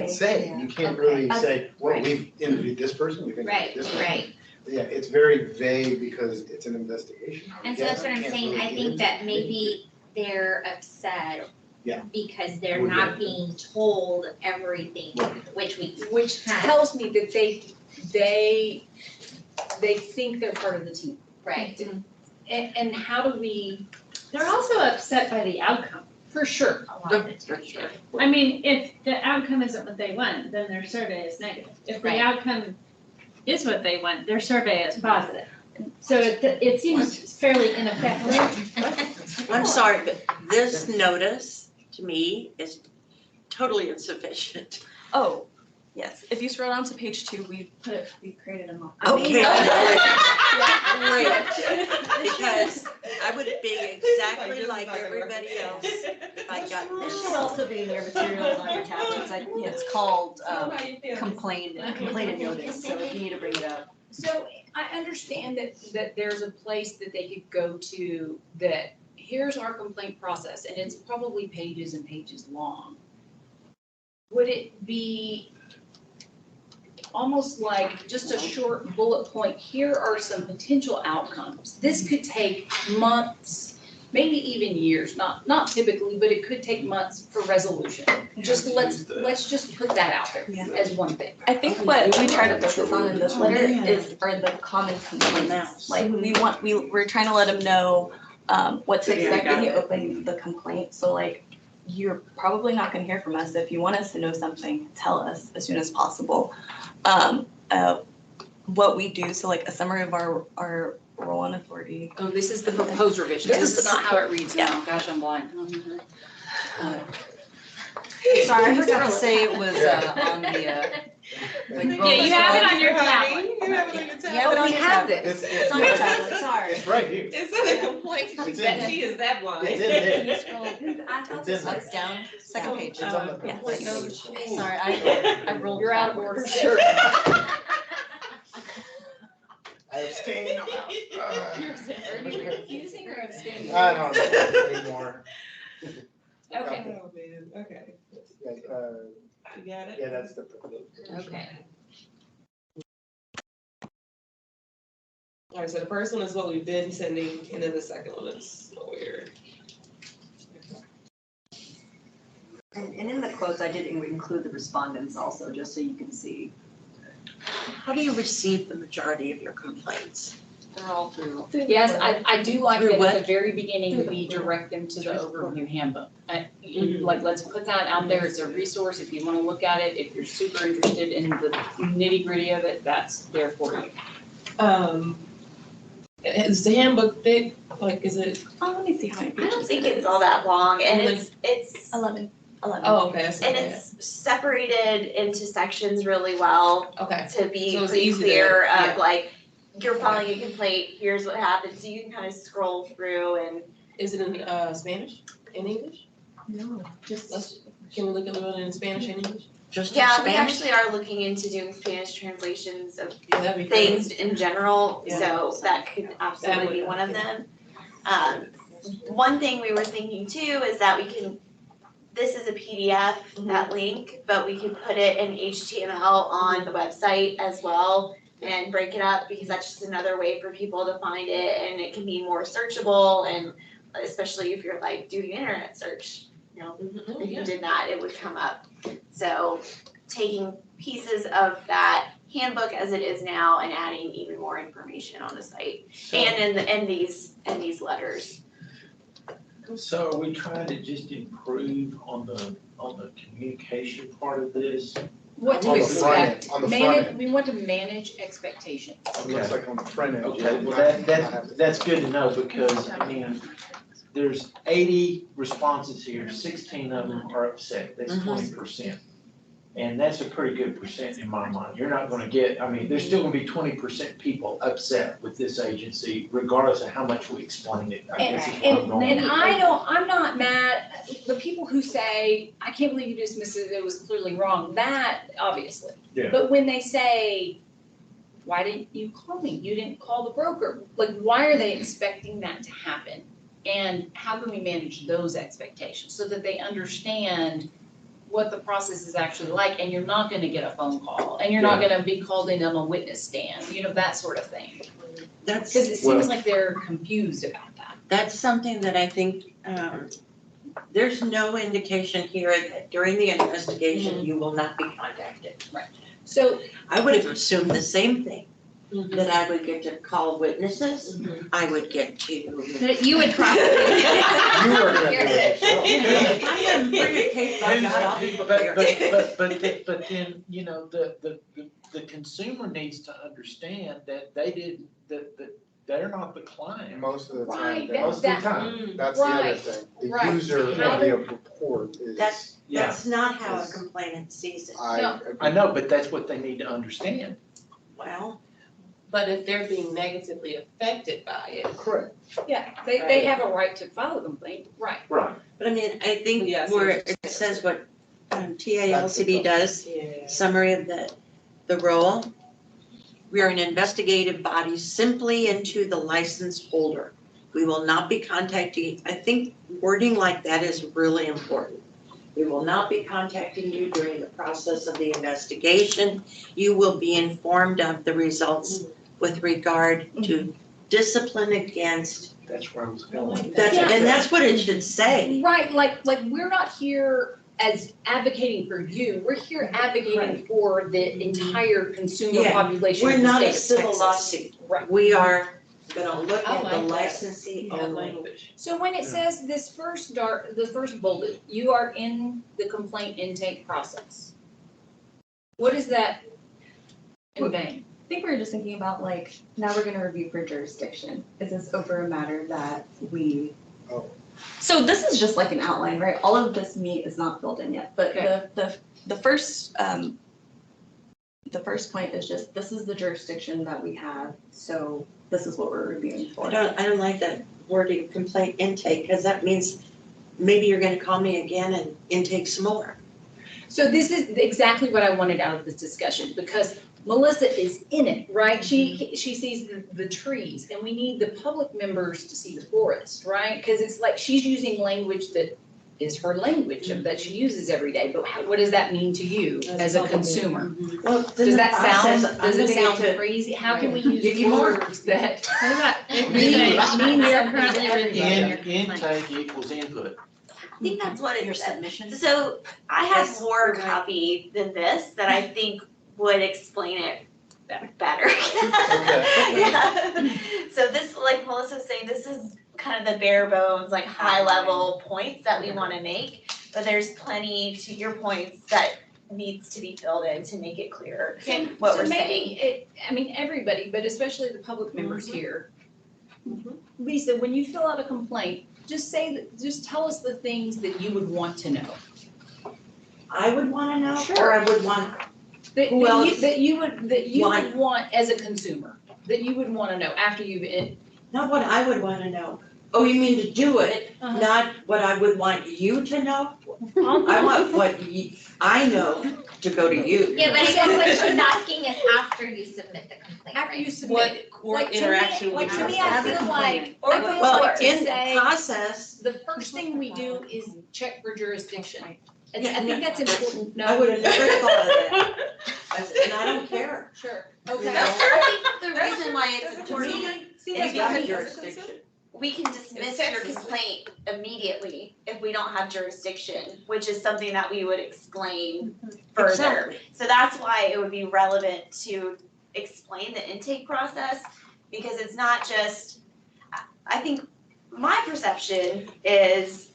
say. You can't really say, well, we've interviewed this person, we've Right, interviewed this person. right, Yeah, it's very vague because it's an investigation. and so that's what I'm You can't saying, really I get think into that it. maybe they're upset. Yeah. Because they're Well, not yeah. being told everything, which tells me that they think they're part of the team. right, And how do we, They're also upset by the outcome. for sure, a lot of the time. I mean, if the outcome isn't what they want, then their survey is negative. If the Right. outcome is what they want, their survey is positive. So it seems fairly ineffective. I'm sorry, but this notice to me is totally insufficient. Oh, yes, if you scroll down to page 2, we created a mock. Okay, great, because I would be exactly like everybody else if I got This this. should also be in your materials on your tablets. It's called complaint notice, so if you need to bring it up. So I understand that there's a place that they could go to that, here's our complaint process, and it's probably pages and pages long. Would it be almost like just a short bullet point, here are some potential outcomes? This could take months, maybe even years, not typically, but it could take months for resolution. Just let's just put that out there Yeah. as one thing. I think what we try to focus on in this letter are the common complaints. Like we're trying to let them know what to expect when you open the complaint. So like you're probably not gonna hear from us. If you want us to know something, tell us as soon as possible. What we do, so like a summary of our role and authority. Oh, this is the proposed revision. This is not how it reads now. Gosh, I'm blind. Sorry, I forgot to say it was on the, Yeah, you have it on your tablet. You have it on your tablet. Yeah, but Oh, we we have have this. this. It's on your tablet, sorry. It's right here. It's in a complaint It's in that she is that blind. It's in there. Can you scroll? I thought this was down, second page. It's on the Yeah. complaint. Sorry, I rolled. You're out of order. Sure. I abstain. Are you refusing or abstaining? I don't know anymore. Okay. Oh, man, okay. Yeah, You got it? yeah, that's the. Okay. All right, so the first one is what we've been sending, and then the second one is what we're. And in the quotes, I did include the respondents also, just so you can see. How do you receive the majority of your complaints? They're all through. Yes, I do like Through that what? at the very beginning, we direct them to the overview handbook. Like, let's put that out there, it's a resource, if you wanna look at it, if you're super interested in the nitty gritty of it, that's there for you. Is the handbook thick? Like, is it? Let me see how many I pages. don't think it's all that long, and it's 11. Oh, okay, that's and okay. it's separated into sections really well Okay. to be So it's pretty easy to- clear of yeah. like, you're filing a complaint, here's what happened, so you can kind of scroll through and. Is it in Spanish, in English? No, Can we look at it in Spanish and English? Just in Yeah, we Spanish? actually are looking into doing Spanish translations of Yeah, that'd be great. things in general, Yeah. so that could absolutely be one of them. One thing we were thinking too is that we can, this is a PDF, that link, but we could put it in HTML on the website as well and break it up, because that's just another way for people to find it, and it can be more searchable, and especially if you're like doing an internet search, you know, if you did that, it would come up. So taking pieces of that handbook as it is now and adding even more information on the site and in these letters. So are we trying to just improve on the communication part of this? What to On the front end, expect, on the front end. we want to manage expectations. It looks like on the front end. Okay, well, that's good to know, because, I mean, there's 80 responses here, 16 of them are upset, that's 20%. And that's a pretty good percent in my mind. You're not gonna get, I mean, there's still gonna be 20% people upset with this agency, regardless of how much we explain it, I guess is what I'm going. And I'm not mad, the people who say, I can't believe you dismissed it, it was clearly wrong, that, obviously. Yeah. But when they say, why didn't you call me? You didn't call the broker. Like, why are they expecting that to happen? And how can we manage those expectations so that they understand what the process is actually like, and you're not gonna get a phone call, and you're not gonna be called in on a witness stand, you know, that sort of thing. That's, Because it seems like they're confused about that. that's something that I think, there's no indication here that during the investigation, you will not be contacted. So, I would have assumed the same thing, that I would get to call witnesses, I would get to. That you would probably. You were gonna do it. I haven't bring a case like that, I'll be prepared. But then, you know, the consumer needs to understand that they didn't, that they're not the client. Most of the time, Right, most of the time, that's the other Right, thing. The right. user of How the report is, That's not how a complainant sees it. I agree. I know, but that's what they need to understand. Well, But if they're being negatively affected by it. Correct. yeah, they have a right to file a complaint, right. Right. but I mean, I think Yeah, I see where what it you're says what TALCB does, Yeah. summary of the role. We are an investigative body simply into the license holder. We will not be contacting, I think wording like that is really important. We will not be contacting you during the process of the investigation. You will be informed of the results with regard to discipline against, That's where I was going. and that's what it should say. Right, like we're not here as advocating for you, we're here advocating for the entire consumer Yeah, population We're of the not a state of civil Texas. lawsuit. Right. We are gonna look I at the like that. licensee Yeah, only. language. So when it says this the first bullet, you are in the complaint intake process. What is that conveying? I think we were just thinking about like, now we're gonna review for jurisdiction. Is this over a matter that we? Oh. So this is just like an outline, right? All of this meat is not filled in yet, but Okay. the first point is just, this is the jurisdiction that we have, so this is what we're reviewing for. I don't like that wording complaint intake, because that means maybe you're gonna call me again and intake some more. So this is exactly what I wanted out of this discussion, because Melissa is in it, right? She sees the trees, and we need the public members to see the forest, right? Because it's like she's using language that is her language that she uses every day, but what does that mean to you as a consumer? Well, Does that sound crazy? How can we use words that? What about if we say, mean you're currently reviewing? Intake equals input. I think that's what Your it said. submission. So I have Yes, more you're right. copy than this that I think would explain it better. Yeah. So this, like Melissa's saying, this is kind of the bare bones, like high level points that we wanna make. But there's plenty, to your points, that needs to be filled in to make it clearer what we're saying. I mean, everybody, but especially the public members here. Lisa, when you fill out a complaint, just tell us the things that you would want to know. I would wanna know, Sure. or I would want, That Who you- else that you would want- want as a consumer, that you would wanna know after you've. not what I would wanna know. Oh, you mean to do it, not what I would want you to know? I want what I know to go to you. Yeah, but I guess what she's asking is after you submit the complaint, After you right? submit. What interaction would you To me, have? I feel like, Or I feel Well, like to in say, process, the first thing we do is check for jurisdiction. And Yeah, I think that's important, no? I would have never thought of that. And I don't care. Sure, You okay. know? I think the reason why it's important See, is that's Got what jurisdiction. we can dismiss your complaint immediately if we don't have jurisdiction, which is something that we would explain further. Exactly. So that's why it would be relevant to explain the intake process, because it's not just, I think my perception is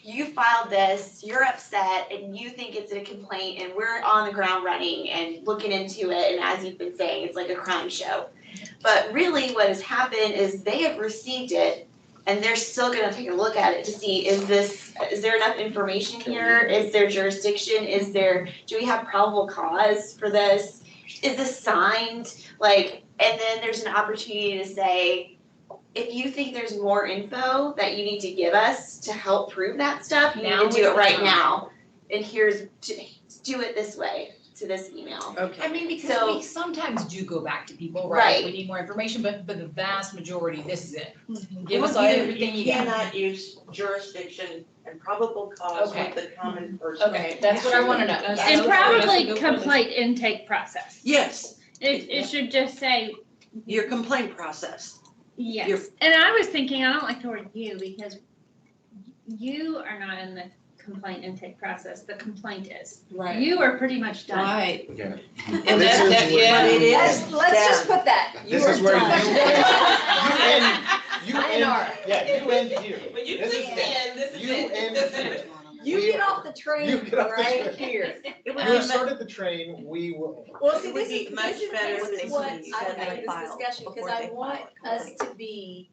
you filed this, you're upset, and you think it's a complaint, and we're on the ground running and looking into it, and as you've been saying, it's like a crime show. But really what has happened is they have received it, and they're still gonna take a look at it to see, is there enough information here? Is there jurisdiction? Do we have probable cause for this? Is this signed? Like, and then there's an opportunity to say, if you think there's more info that you need to give us to help prove that stuff, you need Now to do is it the right time. now. And do it this way, to this email. I mean, because So- we sometimes do go back to people, Right. right? We need more information, but the vast majority, this is it. Give Well, us everything you got. cannot use jurisdiction and probable cause Okay. with the common person. Okay, that's what I wanna know. That's- And that's probably a good point. complaint intake process. Yes, It should just say, your complaint process. yes. And I was thinking, I don't like the word you, because you are not in the complaint intake process, the complaint is. Right. You are pretty much done. Right. Okay. And that, yeah. But it is. Let's just put that. You This are is where done. you end, yeah, you end here. When you This click is in, this is You it. end This is here. it. You get off the train You get off the right train. here. It would You be started the train, we will. Well, see, It would this be is, much this is, better this if is what they I said like they this filed discussion, because before I they want file a us to be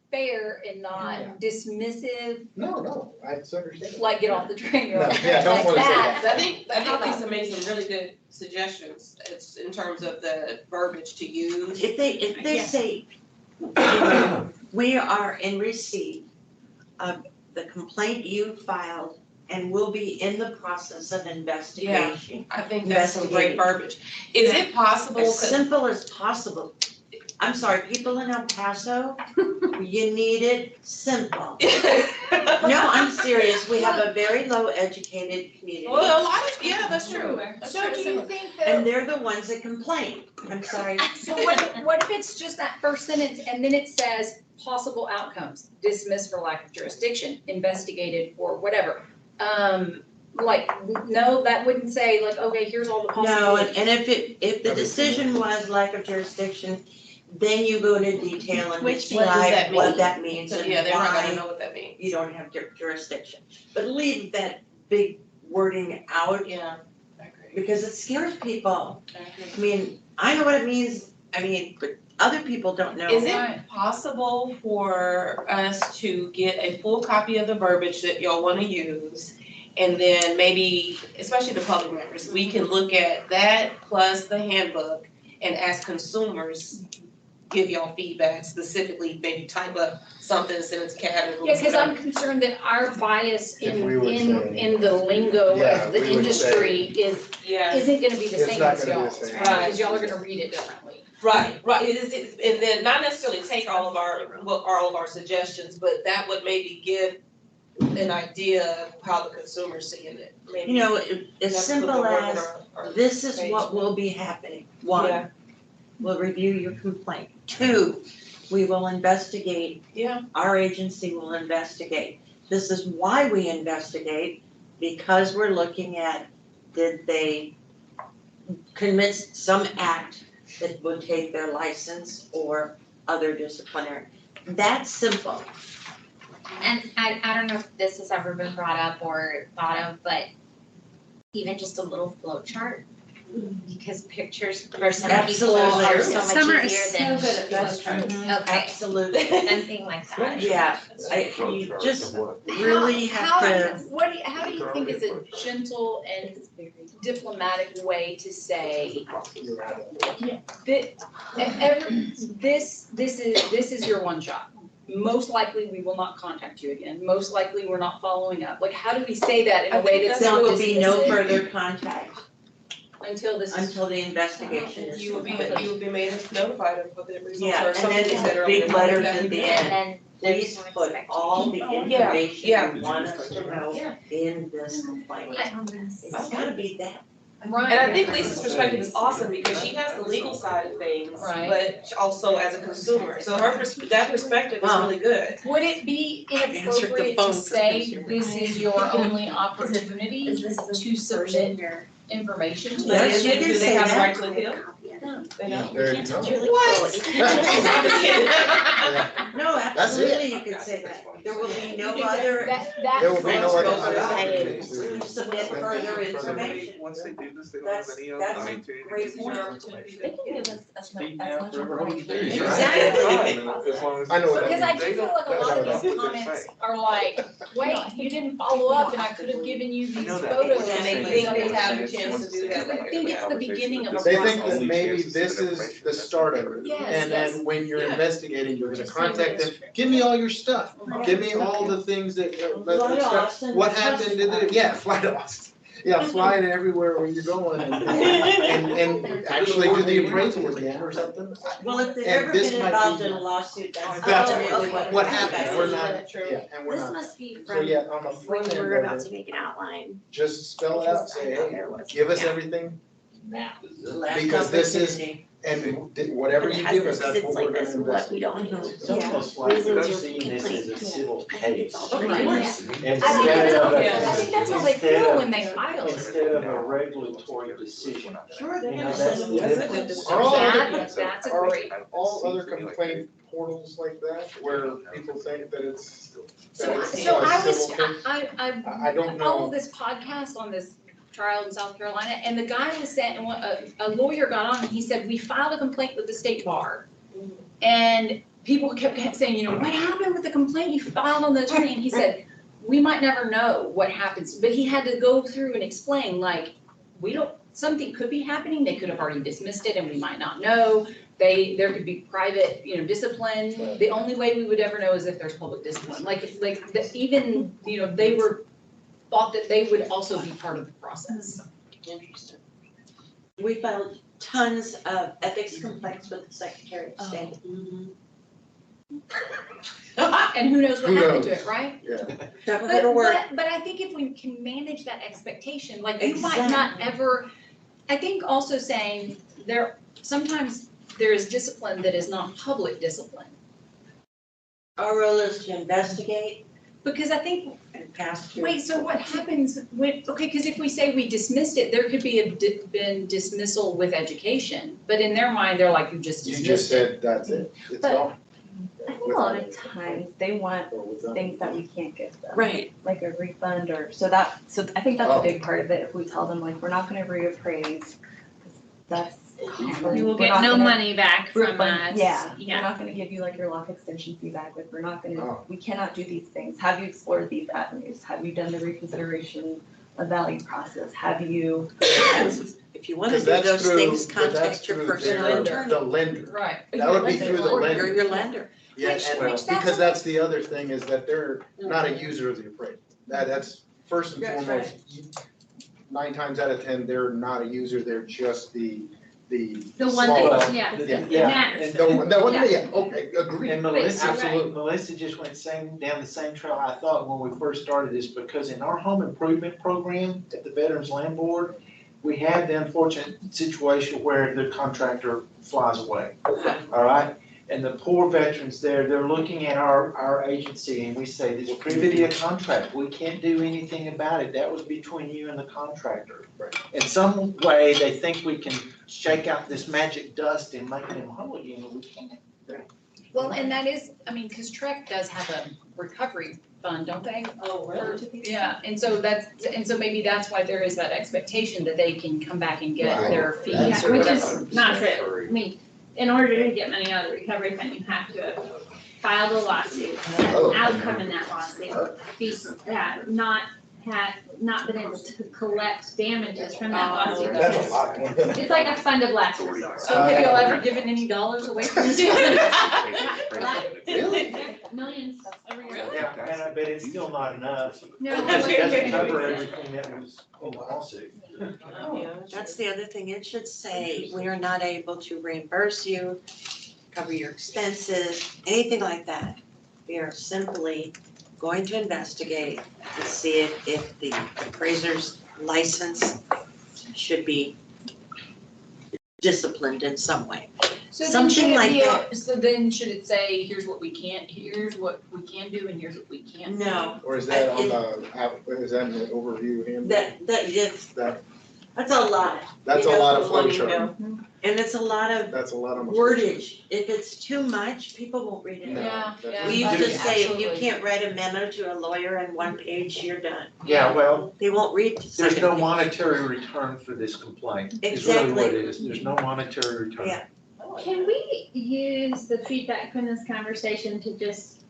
fair and not dismissive, No, I understand. like get off the train, No, like yeah, don't wanna say that. I think Lisa made some really good suggestions, it's in terms of the verbiage to use. If they Yes. say, we are in receipt of the complaint you filed and will be in the process of investigation. I think that's some great verbiage. Is it possible, As 'cause- simple as possible. I'm sorry, people in El Paso, you need it simple. No, I'm serious, we have a very low educated community. Well, a lot of, yeah, that's true. That's So true. do you think And that, they're the ones that complain. I'm sorry. so what if it's just that first sentence and then it says possible outcomes, dismissed for lack of jurisdiction, investigated for whatever? Like, no, that wouldn't say like, okay, here's all the No, possibilities. and if the decision was lack of jurisdiction, then you go into detail and Which what does that describe what mean? that means So, and yeah, they're not gonna why know what that means. you don't have jurisdiction. But leave that big wording out Yeah, I agree. because it scares people. I agree. I mean, I know what it means, but other people don't know. Is it possible for us to get a full copy of the verbiage that y'all wanna use? And then maybe, especially the public members, we can look at that plus the handbook and as consumers, give y'all feedback specifically, maybe type up something, send it to Kat or. Yeah, because I'm concerned that our bias If in, we would say- in the lingo Yeah, of the we would industry is, Yeah, isn't gonna be the It's same not as gonna be the y'all's, same. right? Because y'all are gonna read it differently. right, and then not necessarily take all of our suggestions, but that would maybe give an idea of how the consumer's seeing it, maybe. You know, We as have to put the simple word in as, our this is page. what will be happening. Yeah. One, we'll review your complaint. Two, we will investigate. Yeah. Our agency will investigate. This is why we investigate, because we're looking at, did they commit some act that would take their license or other disciplinary? That's simple. And I don't know if this has ever been brought up or thought of, but even just a little flow chart. Because pictures for some people Absolutely. are so Some are much easier than. so good at That's flow charts. Okay, Absolutely. something like that. Yeah, you just really have to. How do you think is a gentle and diplomatic way to say this is your one shot? Most likely, we will not contact you again. Most likely, we're not following up. Like, how do we say that in a way that's There not will be no dismissive further contact until this is. until the investigation is You will complete. be made notified of what the results Yeah, are, and something then you said big earlier. letters That at would the be- end. And then Please there's put all the information Yeah. you want us to know Yeah. in this complaint. It's gotta be that. Right. And I think Lisa's perspective is awesome because she has the legal side of things, Right. but also as a consumer. So that perspective is really good. Would it be answered the inappropriate phone to say consumer. this is your only opportunity to submit information to But Yes, us? is you it, can do they say have the that. right to appeal? They don't? There you go. No, That's it. absolutely, you could say that. There will be no other, There will be no other opportunity opportunity. to submit further information. Once they do this, they don't have any That's other a opportunity. great point. They can give us as much, Speak as now, much forever hold you. information. Exactly. As long as. I know what that Because I means. do feel like a lot of these comments are like, wait, you didn't follow up and I could have given you I these know that. photos. And they think they have a chance to do that later. I think it's the beginning of a They process. think that maybe this is the start of it. Yes, And yes. then when you're Yeah. investigating, you're gonna contact them, give me all your stuff. Give me all the things that, Fly to Austin. what happened to the, yeah, fly to Austin. Yeah, fly to everywhere where you're going and actually do the appraisal again or something. Well, if they've And ever this been might involved be- in a lawsuit, that's That's really what happened, we're not, True. yeah, and we're This not. must be So from yeah, on the when front we end were of about it, to make an outline. just spell it out, say, hey, There was- give us yeah. everything now. last Because this is- opportunity. And whatever But it you has give us, this- that's it's what like we're gonna this, what invest. we don't know. It's almost like Reasons they're your seeing this as a civil case. Right. And I think instead of, that's how they feel when they file. Instead of a regulatory decision. Sure, they You know, have that's some, the that's a difference. good Are all other- That's a are great. all other complaint portals like that, where people think that it's, So that it's so a I was, civil case? I don't know. followed this podcast on this trial in South Carolina, and the guy was saying, a lawyer got on and he said, we filed a complaint with the state bar. And people kept saying, you know, what happened with the complaint you filed on the attorney? And he said, we might never know what happens, but he had to go through and explain, like, something could be happening, they could have already dismissed it and we might not know. There could be private, discipline. The only way we would ever know is if there's public discipline. Even, they thought that they would also be part of the process. Interesting. We filed tons of ethics complaints with the Secretary of State. And who knows what Who happened to knows? it, right? Yeah. That was But, gonna work. but I think if we can manage that expectation, like you might not ever, I think also saying sometimes there is discipline that is not public discipline. Our role is to investigate, Because I think, and pass through. wait, so what happens when, okay, because if we say we dismissed it, there could be been dismissal with education, but in their mind, they're like, you just You dismissed just it. said, that's it, it's But- gone. I think a lot of times they want things that we can't give them. Right. Like a refund or, so I think that's a big part of it, if we tell them like, we're not gonna reappraise, 'cause that's common. You will We're get not no gonna money back from refund- us. Yeah, we're Yeah. not gonna give you like your lock extension fee back, like, we're not gonna, Oh. we cannot do these things. Have you explored these avenues? Have you done the reconsideration of value process? Have you? If you wanna do Because that's those through- things, but that's contact your through personal their- attorney. The lender. Right. That would be through the Or lender. you're your lender. Yeah, Which and that's because a- that's the other thing is that they're not a user of the appraisal. That's first and That's foremost, 9 times out of 10, they're not a user, they're just the The one small- that, yeah. Yeah. Matters. The one, Yeah. yeah, okay, agreed. And Melissa, Absolutely. Melissa just went down the same trail I thought when we first started this, because in our home improvement program at the Veterans Land Board, we have the unfortunate situation where the contractor flies away, all right? And the poor veterans there, they're looking at our agency and we say, this privity of contract, we can't do anything about it, that was between you and the contractor. Right. In some way, they think we can shake out this magic dust and make them whole again, and we can't. Well, and that is, I mean, because Trek does have a recovery fund, don't they? Oh, Yeah, and so maybe that's why there is that expectation that they can come back and get Right. their fees Yeah, or which whatever. is not true. I mean, in order to get money out of the recovery fund, you have to have filed a lawsuit, Oh. an outcome in that lawsuit, be, not been able to collect damages from that lawsuit. That's a lot. It's like a fund of last resort. So have y'all ever given any dollars away from this? Millions every year. Yeah, and I bet it's still not enough. No. It doesn't cover everything that was in the lawsuit. That's the other thing, it should say, we are not able to reimburse you, cover your expenses, anything like that. We are simply going to investigate to see if the appraiser's license should be disciplined in some way. So then Something should it like be, that. so then should it say, here's what we can do and here's what we can't do? No, Or is that on is that in the overview handbook? that's a lot. That's a You know, lot of for one, flow you chart. know. And it's a lot of That's a lot of. wordage. If it's too much, people won't read it. No, Yeah, that's- yeah. We used to say, if you Absolutely. can't write a memo to a lawyer in one page, you're done. Yeah, well, They won't read the there's second no page. monetary return for this complaint, is really what it is, there's no monetary return. Yeah. Can we use the feedback from this conversation to just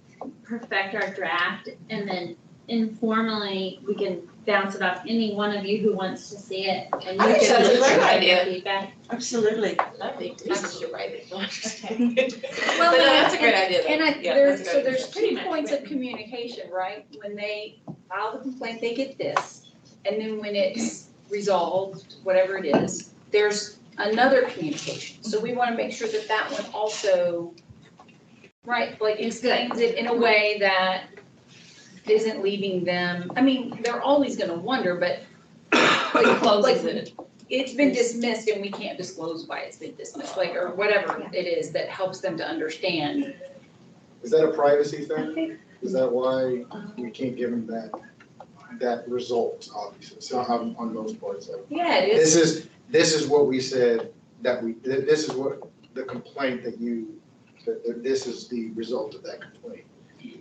perfect our draft and then informally, we can bounce it off any one of you who wants to see it? And I you think can that's a great provide idea. your feedback. Absolutely. I think Teresa should write it. Okay. Well, But no, no, that's a great idea. And Yeah, there's, that's a so great there's Pretty two much points of written. communication, right? When they file the complaint, they get this, and then when it's resolved, whatever it is, there's another communication. So we wanna make sure that that one also, right, like explains it in a way that isn't leaving them, I mean, they're always gonna wonder, but Closes it. it's been dismissed and we can't disclose why it's been dismissed, like, or whatever it is that helps them to understand. Is that a privacy thing? Is that why we can't give them that result, obviously, so on most parts of it? Yeah, it is. This is what we said, this is what the complaint that this is the result of that complaint.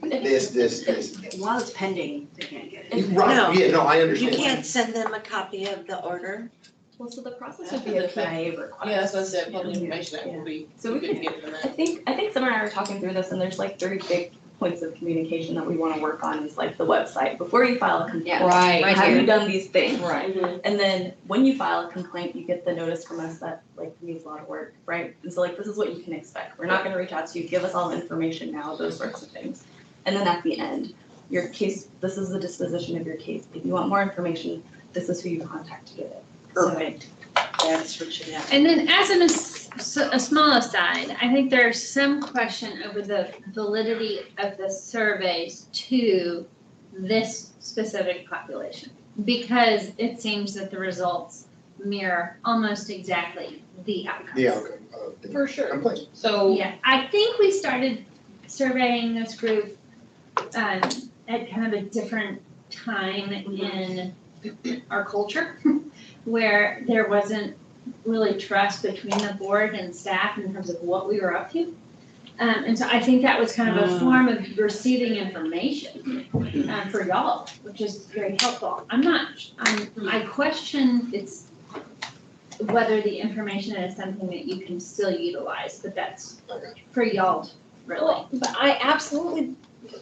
This. While it's pending, they can't get it. No. Right, yeah, no, I You understand. can't send them a copy of the order. Well, so the process would be a PIA request. Yeah, that's what I said, public information that will be, So we we can can, get from I that. think Summer and I were talking through this, and there's like 3 big points of communication that we wanna work on, is like the website. Before you file a complaint, Right, right have here. you done these things? Right. And then when you file a complaint, you get the notice from us that like needs a lot of work, right? And so like, this is what you can expect. We're not gonna reach out to you, give us all the information now, those sorts of things. And then at the end, your case, this is the disposition of your case. If you want more information, this is who you contact to get it. Perfect. That's what should happen. And then as a small aside, I think there's some question over the validity of the surveys to this specific population. Because it seems that the results mirror almost exactly the outcomes. The outcome of the For sure. complaint. So, Yeah, I think we started surveying this group, at kind of a different time in our culture where there wasn't really trust between the board and staff in terms of what we were up to. And so I think that was kind of a form of receiving information for y'all, which is very helpful. I question it's whether the information is something that you can still utilize, but that's for y'all, really. Well, but I absolutely,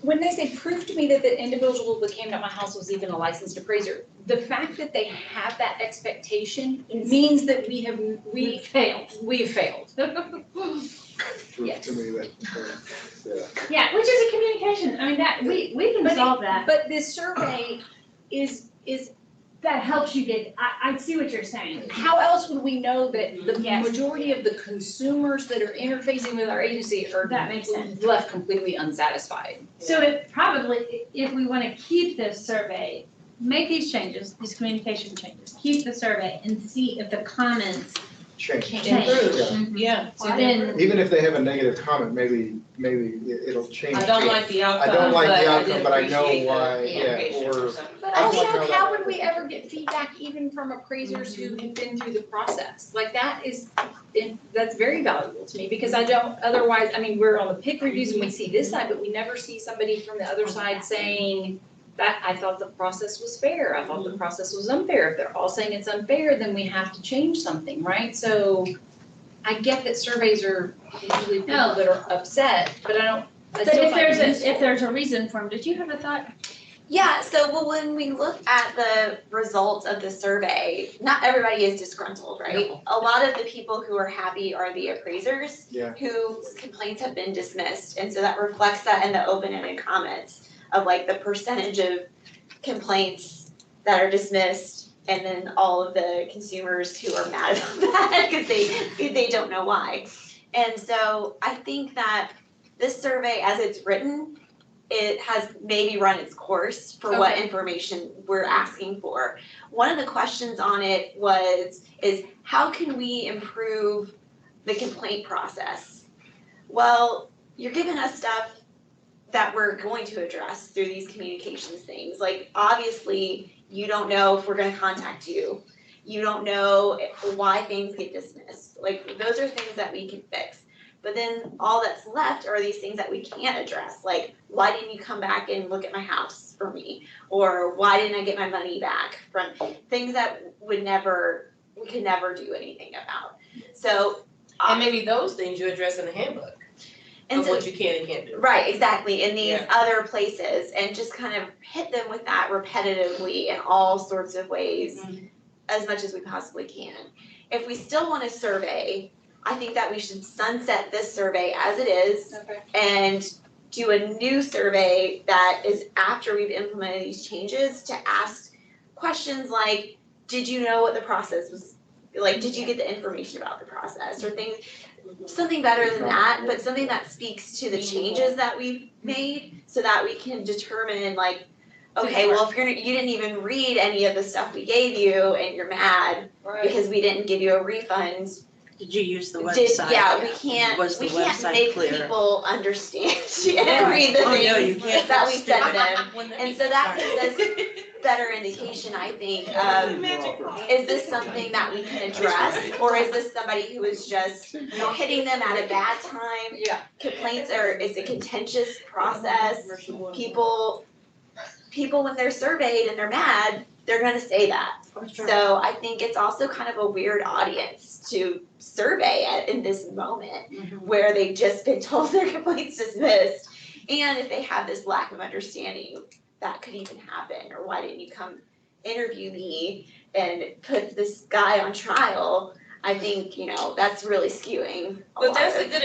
when they say prove to me that the individual who came to my house was even a licensed appraiser, the fact that they have that expectation means that we failed. Yes. To me, that, yeah. Yeah, which is a communication, I mean, that, we can solve that. But this survey is, That helps you get, I see what you're saying. how else would we know that the majority of the consumers that are interfacing with our agency are That makes sense. left completely unsatisfied? So if we want to keep this survey, make these changes, these communication changes, keep the survey and see if the comments Change. change. Yeah. So then, Even if they have a negative comment, maybe it'll change. I don't like the outcome. I don't like the outcome, did but I know appreciate the why, communication or. or something. But I don't like also, how how that would we ever get feedback even from appraisers who have been through the process? Like that's very valuable to me because I don't, otherwise, I mean, we're on the PIC reviews and we see this side, but we never see somebody from the other side saying that I thought the process was fair, I thought the process was unfair. If they're all saying it's unfair, then we have to change something, right? So I get that surveys are usually people that are upset, but I but still if find it useful. if there's a reason for them, did you have a thought? Yeah, so well, when we look at the results of the survey, not everybody is disgruntled, right? No. A lot of the people who are happy are the appraisers Yeah. whose complaints have been dismissed. And so that reflects that in the open-ended comments of like the percentage of complaints that are dismissed and then all of the consumers who are mad about that because they don't know why. And so I think that this survey, as it's written, it has maybe run its course for what information we're asking for. One of the questions on it is how can we improve the complaint process? Well, you're giving us stuff that we're going to address through these communications things. Like, obviously, you don't know if we're gonna contact you. You don't know why things get dismissed. Like, those are things that we can fix. But then all that's left are these things that we can't address, like, why didn't you come back and look at my house for me? Or why didn't I get my money back? From things that we could never do anything about. So. And maybe those things you address in the handbook And of so, what you can and can't do. right, exactly, in these Yeah. other places, and just kind of hit them with that repetitively in all sorts of ways, as much as we possibly can. If we still want a survey, I think that we should sunset this survey as it is and do a new survey that is after we've implemented these changes to ask questions like, did you know what the process was? Like, did you get the information about the process or things, something better than that, but something that speaks to the changes that we've made so that we can determine like, okay, well, if you didn't even read any of the stuff we gave you and you're mad because we didn't give you a refund. Did you use the website? Was the we can't website make clear? people understand and read the Oh, no, you things can't. that we send them. And so that gives us better indication, I think, of, is this something that we can address? Or is this somebody who is just hitting them at a bad time? Yeah. Complaints are, it's a contentious process. People, when they're surveyed and they're mad, they're gonna say that. So I think it's also kind of a weird audience to survey in this moment where they've just been told their complaints dismissed. And if they have this lack of understanding, that could even happen, or why didn't you come interview me and put this guy on trial? I think, that's really skewing a But lot that's of- a good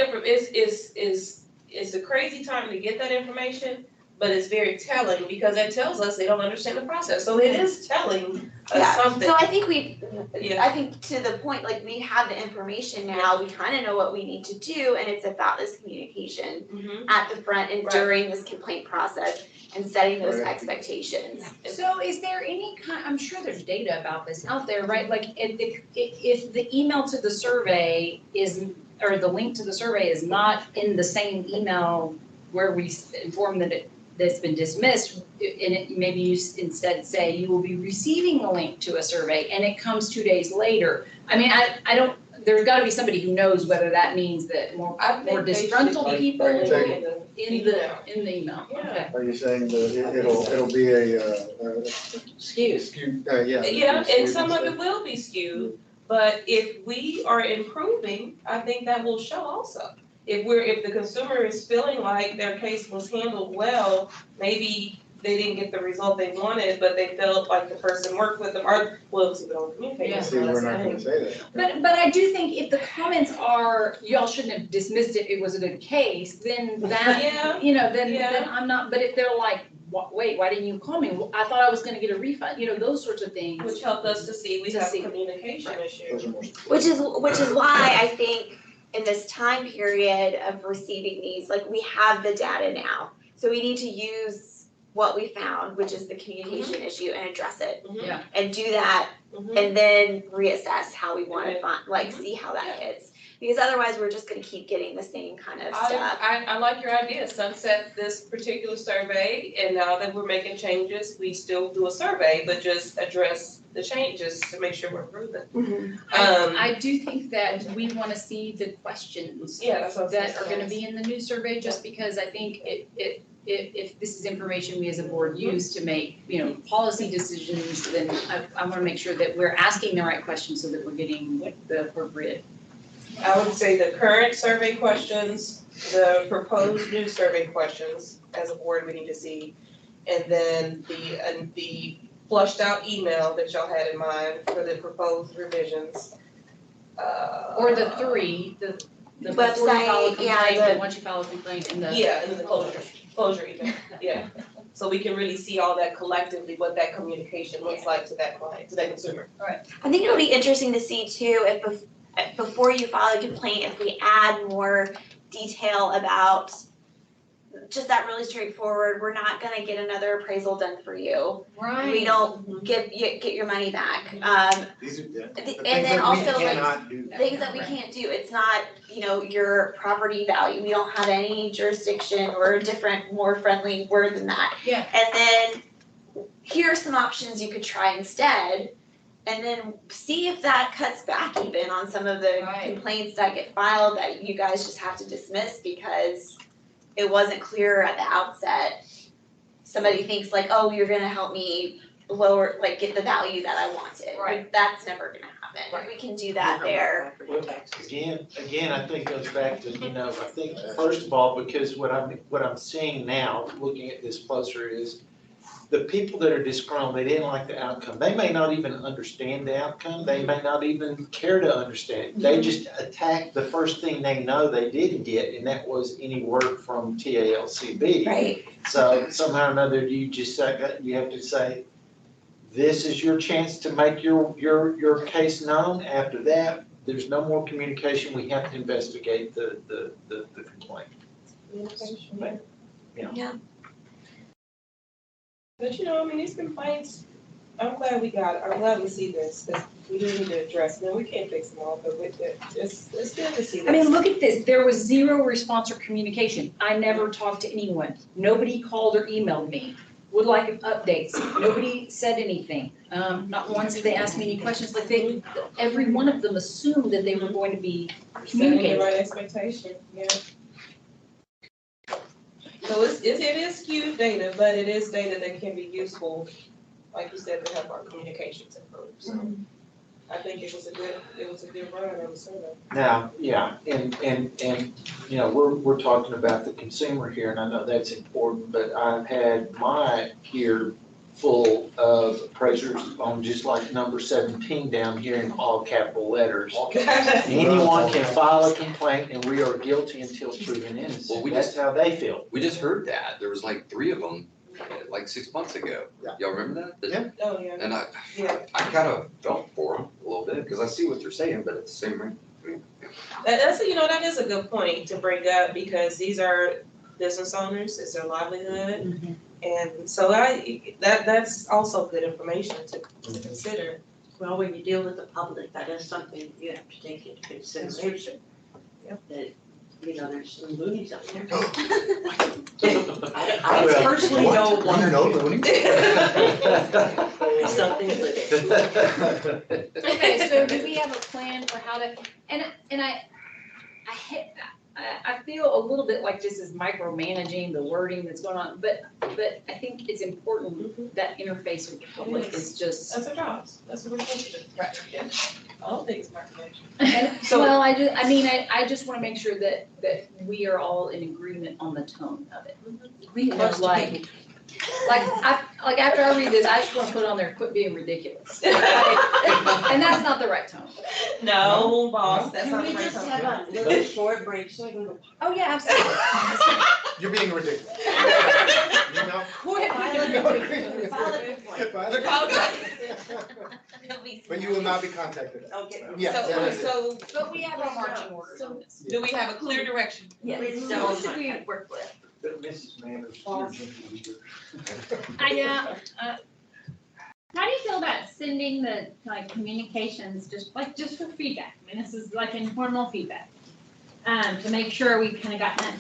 it's a crazy time to get that information, but it's very telling because it tells us they don't understand the process. So it is telling us something. So I think Yeah. I think to the point, like, we have the information now, we kind of know what we need to do, and it's about this communication at the front and during this complaint process and setting those expectations. So is there any I'm sure there's data about this out there, right? Like if the email to the survey or the link to the survey is not in the same email where we inform that that's been dismissed, maybe you instead say you will be receiving a link to a survey and it comes 2 days later. I mean, I don't, there's gotta be somebody who knows whether that means that more disgruntled people in the email, okay. Are you saying that it'll be a Skewed. yeah. Yeah, and skewed some of instead? it will be skewed, but if we are improving, I think that will show also. If the consumer is feeling like their case was handled well, maybe they didn't get the result they wanted, but they felt like the person worked with them, or, well, because we don't communicate. Yeah. See, we're not gonna say that. But I do think if the comments are, y'all shouldn't have dismissed it was a good case, then that, Yeah. then I'm not, but if they're like, wait, why didn't you call me? Well, I thought I was gonna get a refund, those sorts of things. Which helped us to see we To have see. a communication issue. Those are more. Which is why I think in this time period of receiving these, like, we have the data now. So we need to use what we found, which is the communication issue, and address it. Yeah. And do that, and then reassess how we wanna see how that hits. Because otherwise, we're just gonna keep getting the same kind of stuff. I like your idea, sunset this particular survey, and now that we're making changes, we still do a survey, but just address the changes to make sure we're improving. I do think that we wanna see the questions Yeah, that's what I was that gonna are gonna say. be in the new survey, just because I think if this is information we as a board use to make, policy decisions, then I wanna make sure that we're asking the right questions so that we're getting the appropriate. I would say the current survey questions, the proposed new survey questions, as a board, we need to see. And then the flushed out email that y'all had in mind for the proposed revisions. Or the three, the before you file a Website, yeah, complaint, the- and once you file a complaint, and the. Yeah, and then the closure email, yeah. So we can really see all that collectively, what that communication looks like to that client, to that consumer. I think it'll be interesting to see too, if before you file a complaint, if we add more detail about just that really straightforward, we're not gonna get another appraisal done for you. Right. We don't get your money back. These are, yeah. And The things then that we also, like, cannot do. things that we can't do, it's not, your property value, we don't have any jurisdiction or a different, more friendly word than that. Yeah. And then, here are some options you could try instead, and then see if that cuts back even on some of the Right. complaints that get filed that you guys just have to dismiss because it wasn't clear at the outset. Somebody thinks like, oh, you're gonna help me lower, like, get the value that I wanted. Right. That's never gonna happen. We can do that there. Well, again, I think it goes back to, I think, first of all, because what I'm seeing now, looking at this closer, is the people that are disgruntled, they didn't like the outcome. They may not even understand the outcome. They may not even care to understand it. They just attack the first thing they know they didn't get, and that was any word from TALCB. Right. So somehow or another, you have to say, this is your chance to make your case known. After that, there's no more communication. We have to investigate the complaint. Communication, yeah. Yeah. But these complaints, I'm glad we got it, I'm glad we see this, because we do need to address them, we can't fix them all, but it's good to see this. I mean, look at this, there was zero response or communication. I never talked to anyone. Nobody called or emailed me. Would like updates. Nobody said anything. Not once did they ask me any questions. Like every one of them assumed that they were going to be Setting communicated. the right expectation, yeah. So it is skewed data, but it is data that can be useful, like you said, to help our communications improve, so. I think it was a good run on the survey. Now, yeah, and we're talking about the consumer here, and I know that's important, but I've had my ear full of appraisers on just like number 17 down here in all capital letters. Anyone can file a complaint and we are guilty until proven innocent. Well, That's how they feel. We just heard that. There was like 3 of them, like 6 months ago. Yeah. Y'all remember that? Yeah. Oh, yeah. And Yeah. I kind of felt for them a little bit, because I see what they're saying, but at the same rate, That is a good point to bring up, because these are business owners, it's their livelihood. And so that's also good information to consider. Well, when you deal with the public, that is something you have to take into consideration. Yep. That, you know, there's some loonies up there. I personally don't Want to know, Looney? Something Okay, so do we have a plan for how to, and I feel a little bit like this is micromanaging the wording that's going on, but I think it's important that interface with the public is just. That's our jobs, that's what we're supposed to do. Right. Yeah. I don't think it's micromanaging. And, So- well, I just wanna make sure that we are all in agreement on the tone of it. You know, like after I read this, I just wanna put on there, quit being ridiculous. And that's not the right tone. No, boss, that's not the Can we right just time. have a little short break so I can go? Oh, yeah, absolutely. You're being ridiculous. You know? Quit being ridiculous. But you will not be contacted. Okay. Yeah, that is it. So, But we have our marching orders on this. do we have a clear direction? Yes, Please so don't who should we work with? Mrs. Manners, you're gentle leader. How do you feel about sending the, like, communications, just for feedback? I mean, this is like informal feedback. To make sure we kind of got that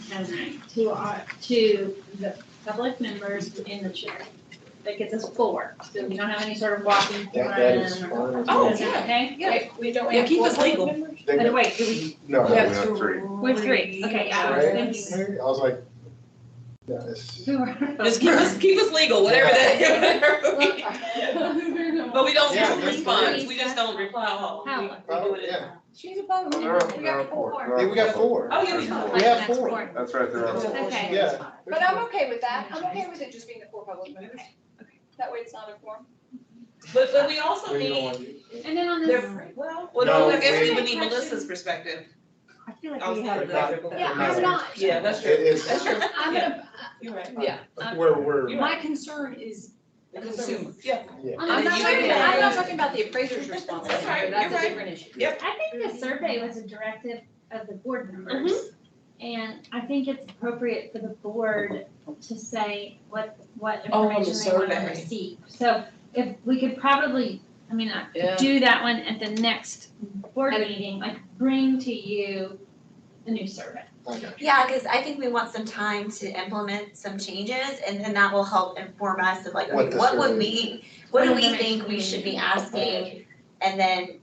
to the public members in the chair. That gets us forward, so we don't have any sort of walking. That is fine. Oh, Is that okay? Yeah, we don't Yeah, have keep four us public legal. members? But wait, do we, No. We have three. we're three, okay, yeah, I was Right? thinking. I was like, yeah, it's. Just keep us legal, whatever that. But we don't Yeah, have that's response, fine. we just don't reply all. How? We do it. Yeah. She's a public There member, are- we there are got four. Yeah, we got four. Oh, yeah, we We do. have four. That's right, there are. Okay. Yeah. But I'm okay with that, I'm okay with it just being the four public members. That way it's not a quorum. But we also We don't need, want you. And then on this, well, No, no, I guess we would we- need Melissa's perspective. I feel like I was we have thinking the. Yeah, I'm not. Yeah, that's true, It is. that's true, I'm gonna, you're right. yeah, We're. my concern is the consumer. Yeah. Yeah. I'm not talking about the appraiser's responsibility, That's right, that's a you're right. different issue. Yep. I think the survey was a directive of the board members. And I think it's appropriate for the board to say what Oh, the information they want to survey. receive. So if we could probably, Yeah. do that one at the next board And- meeting, like bring to you the new survey. Okay. Yeah, because I think we want some time to implement some changes, and then that will help inform us of like, What okay, the what survey do we think we should be asking? And then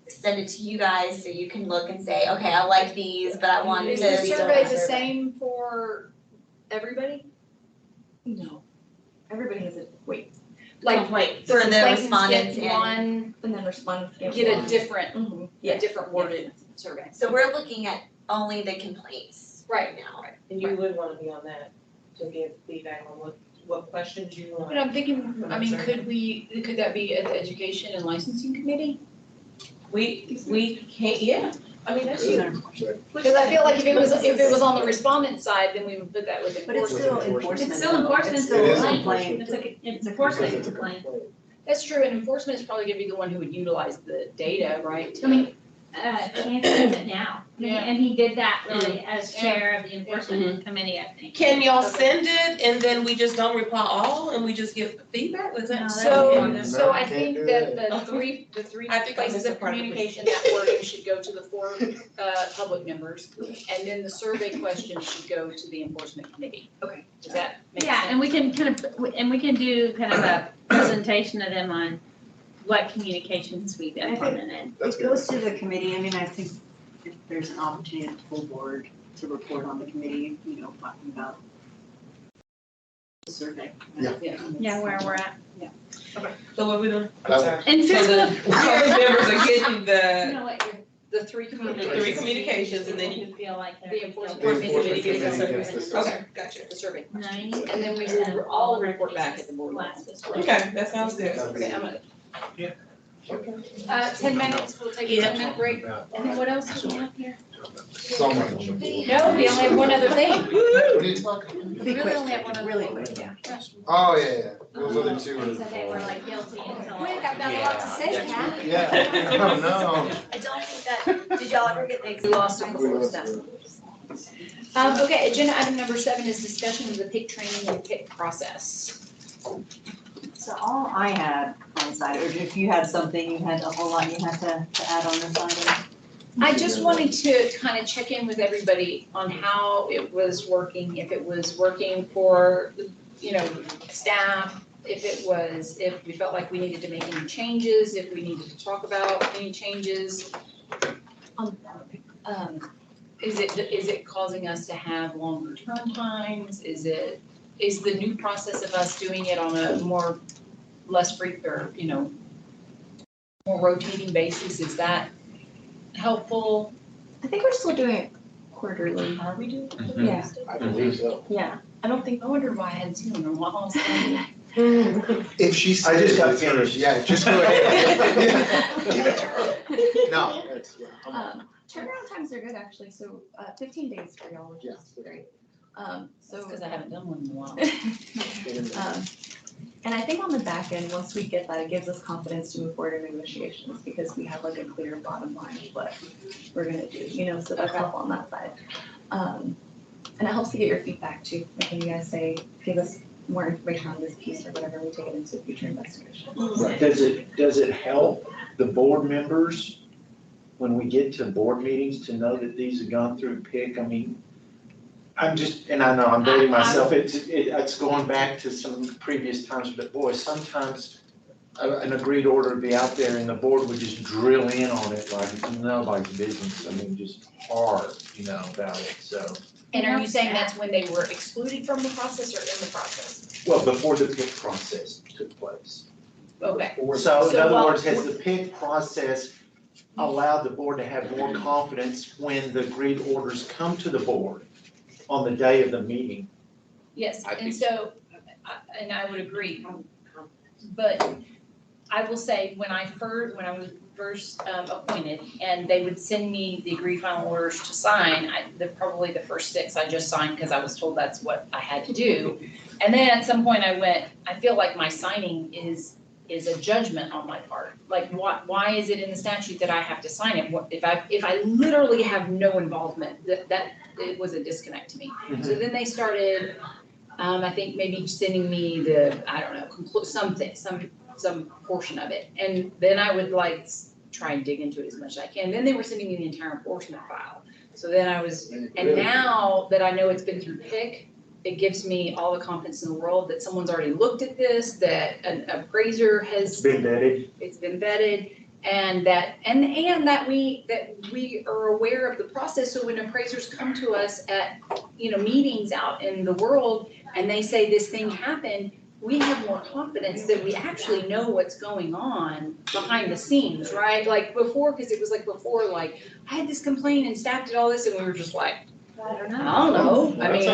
send it to you guys so you can look and say, okay, I like these, but I want to. Is the survey the same for everybody? No. Everybody has a, wait, like, Wait, the for the complainants respondents get and, one, And then respondents get get a one. different, Mm-hmm. a different worded survey. so we're looking at only the complaints Right. right now. And you would wanna be on that to give feedback on what questions you want. But I'm thinking, could that be at the education and licensing committee? We can't, yeah, I mean, that's you. Because I feel like if it was on the respondent side, then we would put that with But it's still enforcement. enforcement. It's still enforcement, It's so still It is a enforcement. complaint. It's Because enforcement it's a complaint. That's true, and enforcement is probably gonna be the one who would utilize the data, right? I mean, Chance does it now. Yeah. And he did that really as chair of the enforcement committee, I think. Can y'all send it and then we just don't reply all and we just give feedback, was that? No, So I can't think do that that. the three I think I places missed a of part of it. communication, that wording should go to the four, public members. And then the survey questions should go to the enforcement committee. Okay. Does that make sense? Yeah, and we can do kind of a presentation of them on what communications we've I think- implemented. That's It goes to the committee, I mean, I think if there's an opportunity at the full board to report on the committee, talking about the survey. Yeah, where we're at. So what we doing? I'm That- sorry. And So the physical, public members are getting you the know what, The three three communications. communications and then you, you feel like The they're. enforcement The committee enforcement gets the committee survey. gets the survey. okay, gotcha. The survey. 90. And then we will all report back at the board. Last this Okay, Okay, that sounds good. I'm gonna. Yeah. 10 minutes, we'll take a 10-minute break. And then what else do we have here? So much. No, we only have one other thing. What are you talking? We really only have one other Really thing. quick, yeah. Oh, yeah. Those other two They said they were are. like guilty until. Quick, I've got a lot to say, Kat. Yeah. Oh, no. I don't think that, did y'all ever get the We lost exam? it before stuff. Okay, agenda item number 7 is discussion of the PIC training and PIC process. So all I had on the side, or if you had something, you had a whole lot you had to add on this item? I just wanted to kind of check in with everybody on how it was working, if it was working for, staff, if we felt like we needed to make any changes, if we needed to talk about any changes. Is it causing us to have longer turn times? Is the new process of us doing it on a less frequent, or, more rotating basis, is that helpful? I think we're still doing it quarterly. Are we doing? Mhm. Yeah, I believe so. yeah. I wonder why I hadn't seen them in a while. If she said. I just got it's her, finished. Yeah, just go ahead. Give it to her. No, that's, yeah. Turnaround times are good, actually, so 15 days for y'all, which is great. That's because I haven't done one in a while. And I think on the back end, once we get that, it gives us confidence to move forward in negotiations because we have like a clear bottom line of what we're gonna do, so that's helpful on that side. And it helps to get your feedback too, like when you guys say, give us more information on this piece or whatever, we take it into future investigation. Right. Does it help the board members when we get to board meetings to know that these have gone through PIC? I mean, I'm just, and I know I'm dating myself, it's going back to some previous times, but boy, sometimes an agreed order would be out there and the board would just drill in on it like nobody's business. I mean, just hard, about it, so. And are you saying that's when they were excluded from the process or in the process? Well, before the PIC process took place. Okay. So in So other while- words, has the PIC process allowed the board to have more confidence when the agreed orders come to the board on the day of the meeting? Yes, I and think so, and I would agree, but I will say, when I was first appointed, and they would send me the agreed final orders to sign, probably the first 6 I just signed because I was told that's what I had to do. And then at some point I went, I feel like my signing is a judgment on my part. Like, why is it in the statute that I have to sign it? If I literally have no involvement, that it was a disconnect to me. So then they started, I think maybe sending me some portion of it. And then I would try and dig into it as much as I can. Then they were sending me the entire enforcement file. So then and now that I know it's been through PIC, it gives me all the confidence in the world that someone's already looked at this, that an appraiser has. It's been vetted. It's been vetted, and that we are aware of the process, so when appraisers come to us at, meetings out in the world, and they say this thing happened, we have more confidence that we actually know what's going on behind the scenes, right? Like before, because it was before, I had this complaint and staff did all this, and we were just like, I don't know. I mean,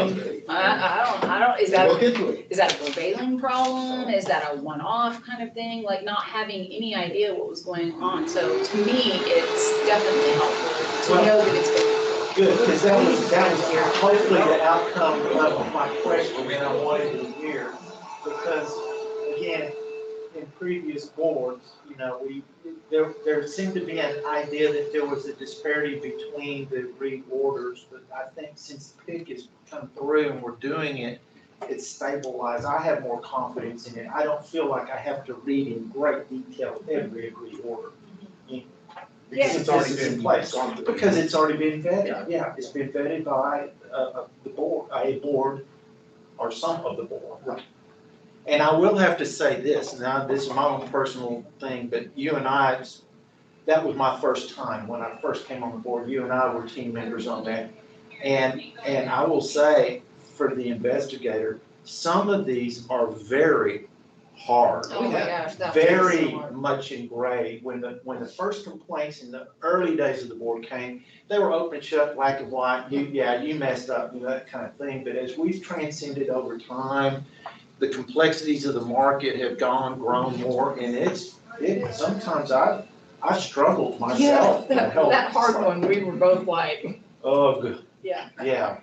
I don't, is that a prevailing problem? Is that a one-off kind of thing? Like not having any idea what was going on. So to me, it's definitely helpful to know that it's been. Good, because that was hopefully the outcome of my question that I wanted to hear. Because again, in previous boards, there seemed to be an idea that there was a disparity between the agreed orders, but I think since PIC has come through and we're doing it, it's stabilized. I have more confidence in it. I don't feel like I have to read in great detail every agreed order. Because it's already been in place. gone through. Because it's already been vetted, yeah, it's been vetted by the board, a board or some of the board. Right. And I will have to say this, now this is my own personal thing, but you and I, that was my first time when I first came on the board. You and I were team members on that. And I will say, for the investigator, some of these are very hard. Oh my gosh, that was Very so hard. much engraved. When the first complaints in the early days of the board came, they were open, shut, black and white. You messed up, that kind of thing. But as we've transcended over time, the complexities of the market have grown more, and sometimes I've struggled myself. Yeah, that hard one, we were both like. Ugh. Yeah. Yeah.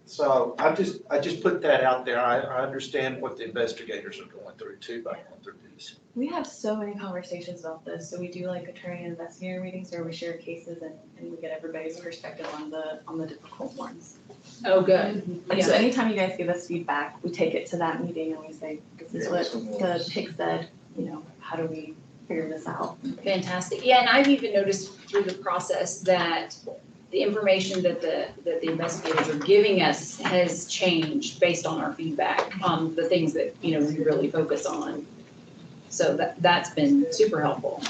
So I just put that out there. I understand what the investigators are going through too by going through these. We have so many conversations about this, so we do attorney and investigator meetings where we share cases and we get everybody's perspective on the difficult ones. Oh, good. And so anytime you guys give us feedback, we take it to that meeting and we say, this is what the PIC said, how do we figure this out. Fantastic. Yeah, and I've even noticed through the process that the information that the investigators are giving us has changed based on our feedback on the things that, we really focus on. So that's been super helpful.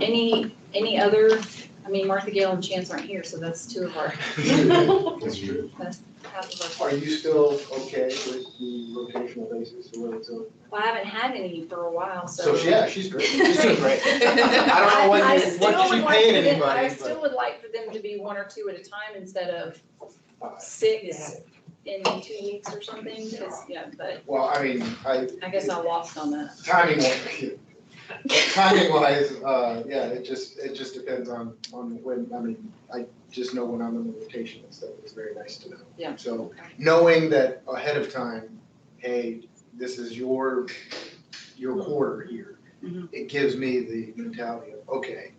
Any other, Martha Gale and Chance aren't here, so that's two of our. That's true. That's half of our. Are you still okay with the rotational basis or what it's on? Well, I haven't had any for a while, So, yeah, she's great. She's doing great. I don't know I what still you would like paying for them- anybody, I but. still would like for them to be 1 or 2 at a time instead of 6 in 2 weeks or something, but Well, I guess I lost on that. timing wise, yeah, it just depends on when, I just know when I'm in the rotation and stuff, it's very nice to know. Yeah. So knowing that ahead of time, hey, this is your quarter here, it gives me the mentality of, okay,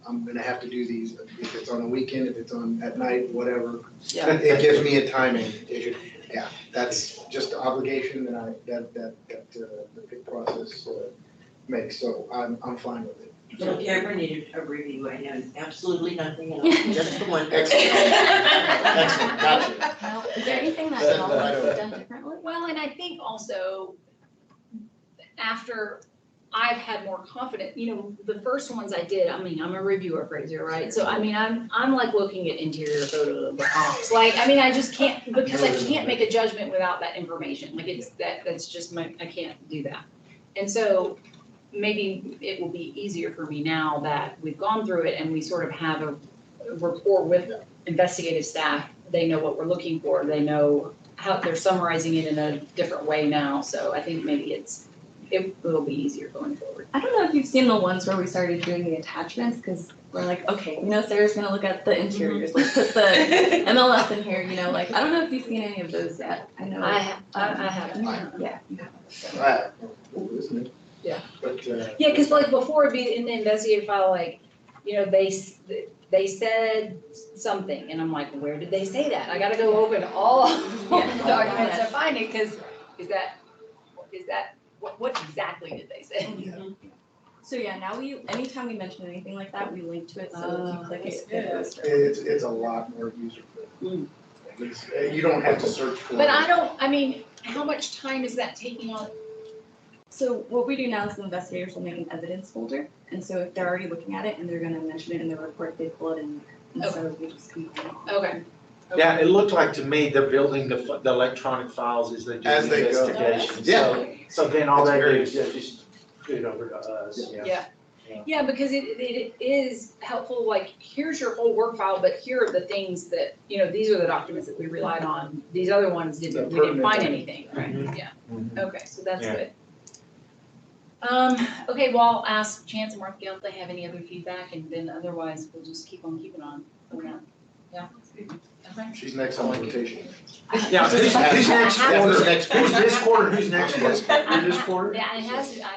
I'm gonna have to do these, if it's on a weekend, if it's on at night, whatever. Yeah. It gives me a timing issue. Yeah, that's just the obligation that the PIC process makes, so I'm fine with it. So if you ever needed a review, I know absolutely nothing else, just the one. Excellent. Excellent, gotcha. Now, is there anything that That- y'all that I have don't- done differently? Well, and I think also after I've had more confidence, the first ones I did, I'm a reviewer appraiser, right? So I'm like looking at interior photos of the house. I just can't, because I can't make a judgment without that information. That's just I can't do that. And so maybe it will be easier for me now that we've gone through it and we sort of have a rapport with investigative staff. They know what we're looking for. They know how they're summarizing it in a different way now. So I think maybe it will be easier going forward. I don't know if you've seen the ones where we started doing the attachments, because we're like, okay, Sarah's gonna look at the interiors, let's put the MLS in here, I don't know if you've seen any of those yet. I know. I haven't. Yeah. Isn't it? Yeah. But, Yeah, because before it'd be in the investigative file, they said something, and I'm like, where did they say that? I gotta go open all the documents to find it, because is that, what exactly did they say? So yeah, now anytime we mention anything like that, we link to it, so if you click it, it goes to it's a lot more user friendly. You don't have to search for it. But how much time is that taking on? So what we do now is the investigators will make an evidence folder, and so if they're already looking at it and they're gonna mention it in their report, they pull it in, and so we just combine it. Okay. Yeah, it looked like to me, they're building the electronic files as they do As the they go. investigation. Yeah. So then all It's they do very- is just put it over to us, yeah. Yeah, because it is helpful, here's your whole work file, but here are the things that, these are the documents that we relied on. These other ones we didn't find anything, right? Yeah. Okay, so that's Yeah. good. Okay, well, I'll ask Chance and Martha Gale if they have any other feedback, and then otherwise we'll just keep on keeping on. Yeah. Okay. She's next on rotation. Yeah, who's next quarter? Next Who's this quarter, who's next quarter? You're this quarter? Yeah, I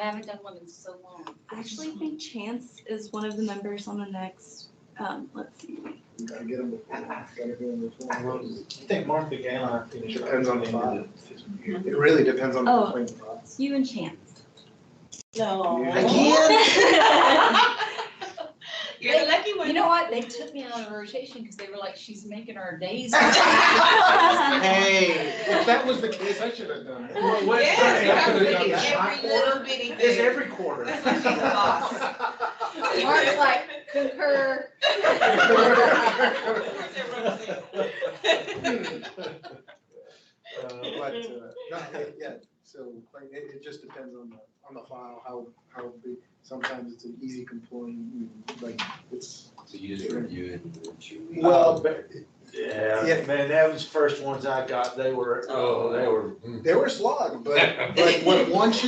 haven't done one in so long. I actually think Chance is one of the members on the next, let's see. You gotta get them before, gotta get them before. I think Martha Gale finished. Depends on the file. It really depends on the Oh. complaint file. You and Chance. No. You're the lucky one. You know what? They took me out of rotation because they were like, she's making our days. Hey, if that was the case, I should have done it. Well, what- Yes, I could've done every this my little quarter. bitty It's thing. every quarter. That's like she's the boss. Mark's like, concur. Yeah, so it just depends on the file, how big, sometimes it's an easy complaint, it's. So you just review it and then you. Well, yeah, man, that was the first ones I got, they were. They were slog, but once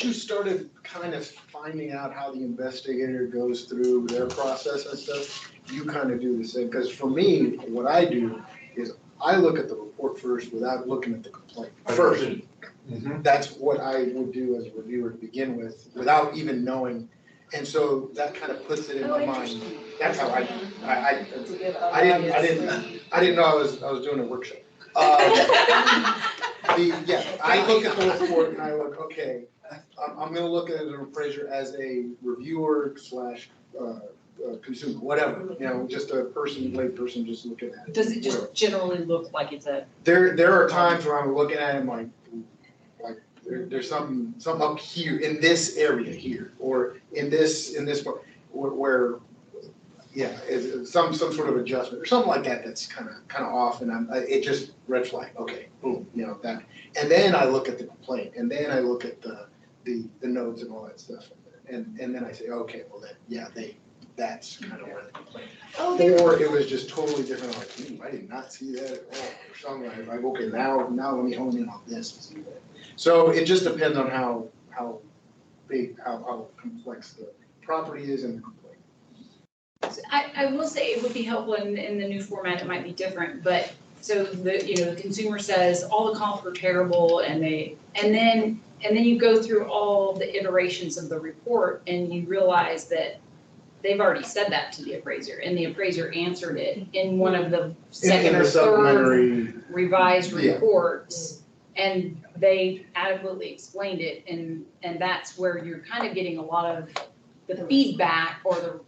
you started kind of finding out how the investigator goes through their process and stuff, you kind of do the same, because for me, what I do is I look at the report first without looking at the complaint first. That's what I would do as a reviewer to begin with, without even knowing, and so that kind of puts it in my mind. That's how I didn't know I was doing a workshop. I look at the report and I look, okay, I'm gonna look at an appraiser as a reviewer slash, consumer, whatever, just a lay person just looking at it. Does it just generally look like it's a? There are times where I'm looking at it and like there's something up here in this area here, or in this part, where, yeah, it's some sort of adjustment or something like that that's kind of off, and it just red flag, okay, boom, that. And then I look at the complaint, and then I look at the notes and all that stuff, and then I say, okay, well that's kind of where the complaint. Or it was just totally different, I'm like, I did not see that at all, or something like, okay, now let me hone in on this and see that. So it just depends on how big, how complex the property is and the complaint. I will say it would be helpful in the new format, it might be different, but so the consumer says all the comps were terrible and then you go through all the iterations of the report and you realize that they've already said that to the appraiser and the appraiser answered it in one of the second or third revised reports. And they adequately explained it, and that's where you're kind of getting a lot of the feedback or the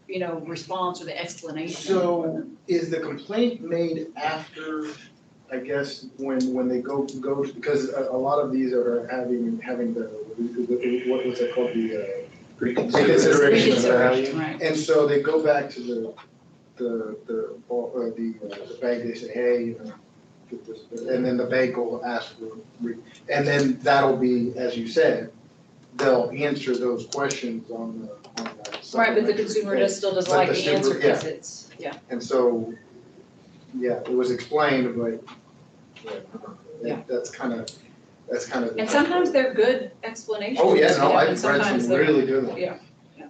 response or the explanation. So is the complaint made after, I guess, when they go because a lot of these are having the what's it called, the reconsideration of value, right. And so they go back to the bank. They say, hey, and then the bank will ask for, and then that'll be, as you said, they'll answer those questions on the. Right, but the consumer still doesn't like the answer because it's, yeah. And so, yeah, it was explained, but, that's kind of. And sometimes they're good explanations. Oh, yeah, no, and I've read some really good ones. Yeah.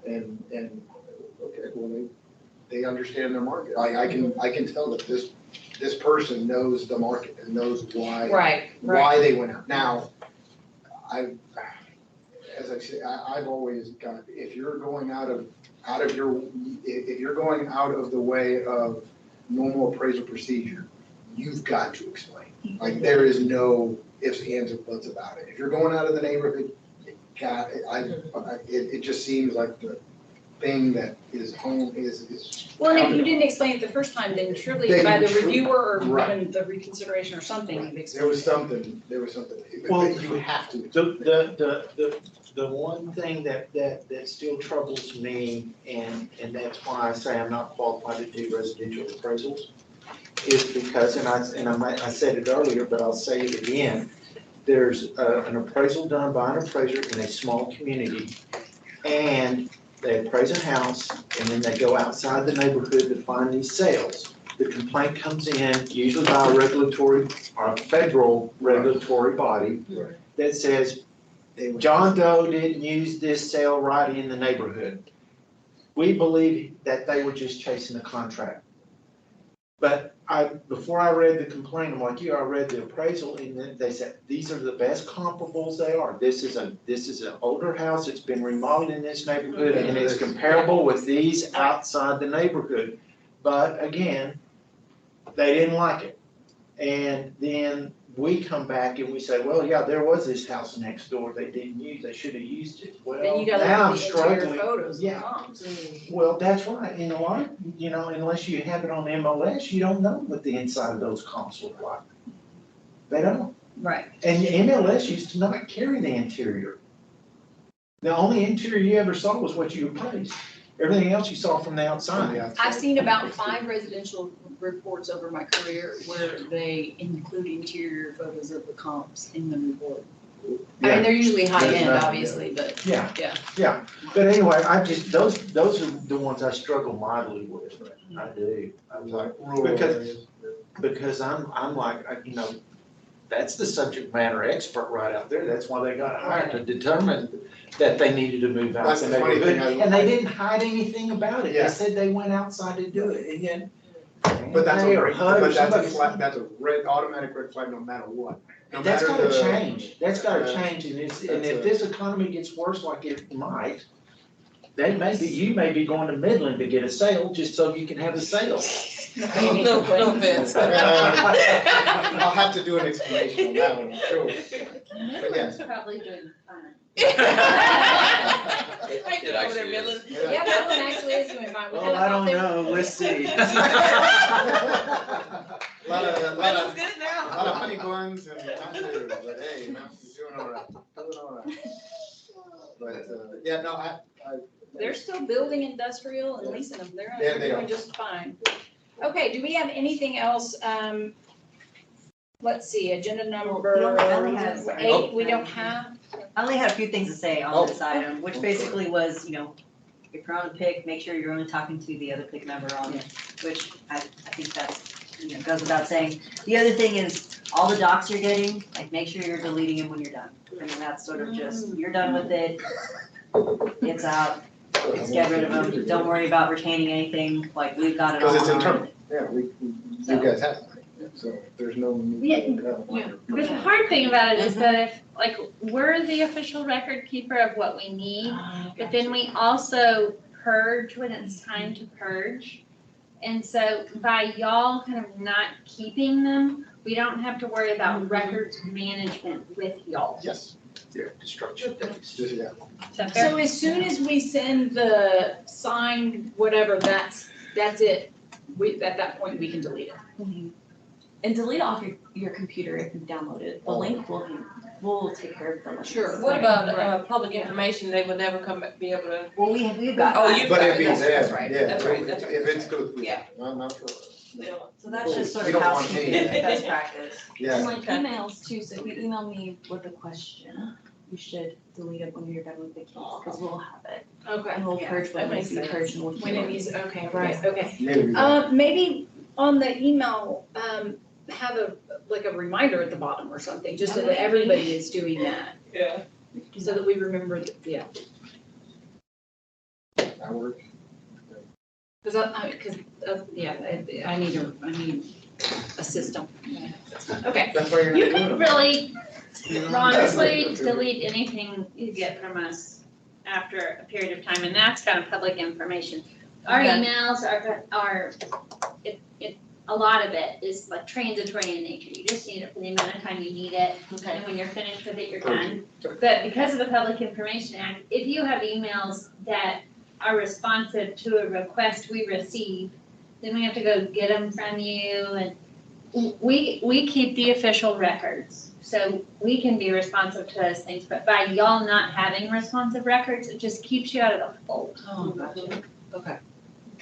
And, okay, well, they understand their market. I can tell that this person knows the market and knows why they went out. Now, as I say, I've always got, if you're going out of the way of normal appraisal procedure, you've got to explain. Like, there is no ifs, ands, or buts about it. If you're going out of the neighborhood, it just seems like the thing that is home is. Well, and if you didn't explain it the first time, then surely by the reviewer or even the reconsideration or something, you've explained. There was something, Well, you have to. The one thing that still troubles me, and that's why I say I'm not qualified to do residential appraisals, is because, and I said it earlier, but I'll say it again, there's an appraisal done by an appraiser in a small community, and they appraise a house, and then they go outside the neighborhood to find these sales. The complaint comes in, usually by a regulatory or a federal regulatory body that says, John Doe didn't use this sale right in the neighborhood. We believe that they were just chasing the contract. But before I read the complaint, I'm like, I read the appraisal, and then they said, these are the best comparables they are. This is an older house, it's been remodeled in this neighborhood, and it's comparable with these outside the neighborhood. But again, they didn't like it. And then we come back and we say, well, yeah, there was this house next door they didn't use, they should have used it. Well, Then you gotta now I'm look at the interior struggling. photos. Yeah. Well, that's right. And a lot, unless you have it on MLS, you don't know what the inside of those comps look like. They don't. Right. And MLS used to not carry the interior. The only interior you ever saw was what you appraised. Everything else you saw from the outside. I've seen about 5 residential reports over my career where they include interior photos of the comps in the report. I mean, they're usually high end, obviously, but Yeah. yeah. But anyway, those are the ones I struggle mightily with. I do. I'm like, because I'm like, that's the subject matter expert right out there. That's why they got hired, to determine that they needed to move out. That's the funny thing. And they didn't hide anything about it. Yeah. They said they went outside to do it, and yet. But that's they are HUD, that's a automatic red flag no matter what. That's gotta change. That's gotta change, and if this economy gets worse like it might, you may be going to Midland to get a sale, just so you can have a sale. No offense. I'll have to do an explanation on that one, I'm sure. But yes. Probably doing fine. It Over there, actually Midland. is. Yeah, that one actually is doing fine. Well, I don't know, let's see. A lot of Midland's good now. honey buns and Mountain Dew, but hey, Mountain's doing all right, doing all right. But, yeah, no, They're still building industrial and leasing them. Yeah, They're they doing are. just fine. Okay, do we have anything else? Let's see, agenda number We only have- 8, we don't have. I only had a few things to say on this item, which basically was, if you're on a PIC, make sure you're only talking to the other PIC member on it, which I think that's, goes without saying. The other thing is, all the docs you're getting, like, make sure you're deleting them when you're done. I mean, that's sort of just, you're done with it, it's out, let's get rid of them, don't worry about retaining anything, like, we've got it all. because it's on our internal, yeah, you guys have, it, so there's no need to. The hard thing about it is that if, like, we're the official record keeper of what we need, but then we also purge when it's time to purge. And so by y'all kind of not keeping them, we don't have to worry about records management with y'all. Yes, Yeah, destruction. just, yeah. Is that fair? So as soon as we send the signed whatever, that's it. At that point, we can delete it. And delete it off your computer if you download it. The link will take care of the link. Sure. What about, public information, they would never be able to? Well, we've got. Oh, you've But got if it, it's that's there, right, yeah, that's right, that's right. if it's good, Yeah. I'm sure. We don't- So that's just sort We of don't want housekeeping, any of that. best practice. And Yeah, like emails too, so if you email me with a question, you should delete it when you're done with the case, because we'll have it. Okay. And we'll Yeah, purge when that it needs makes to be sense. purged and we'll keep When it it. needs, okay, right, okay. maybe. Maybe on the email, have a reminder at the bottom or something, just so that everybody is doing that, Yeah. so that we remember, yeah. That works. Because I need a system. Okay, That's why you're. You can really, honestly, delete anything you get from us after a period of time, and that's kind of public information. Our Okay. emails are, a lot of it is like transitory in nature. You just need it for the amount of time you need it, and when you're finished with it, you're done. But because of the Public Information Act, if you have emails that are responsive to a request we receive, then we have to go get them from you, and we keep the official records. So we can be responsive to those things, but by y'all not having responsive records, it just keeps you out of the fold. oh, gotcha, okay.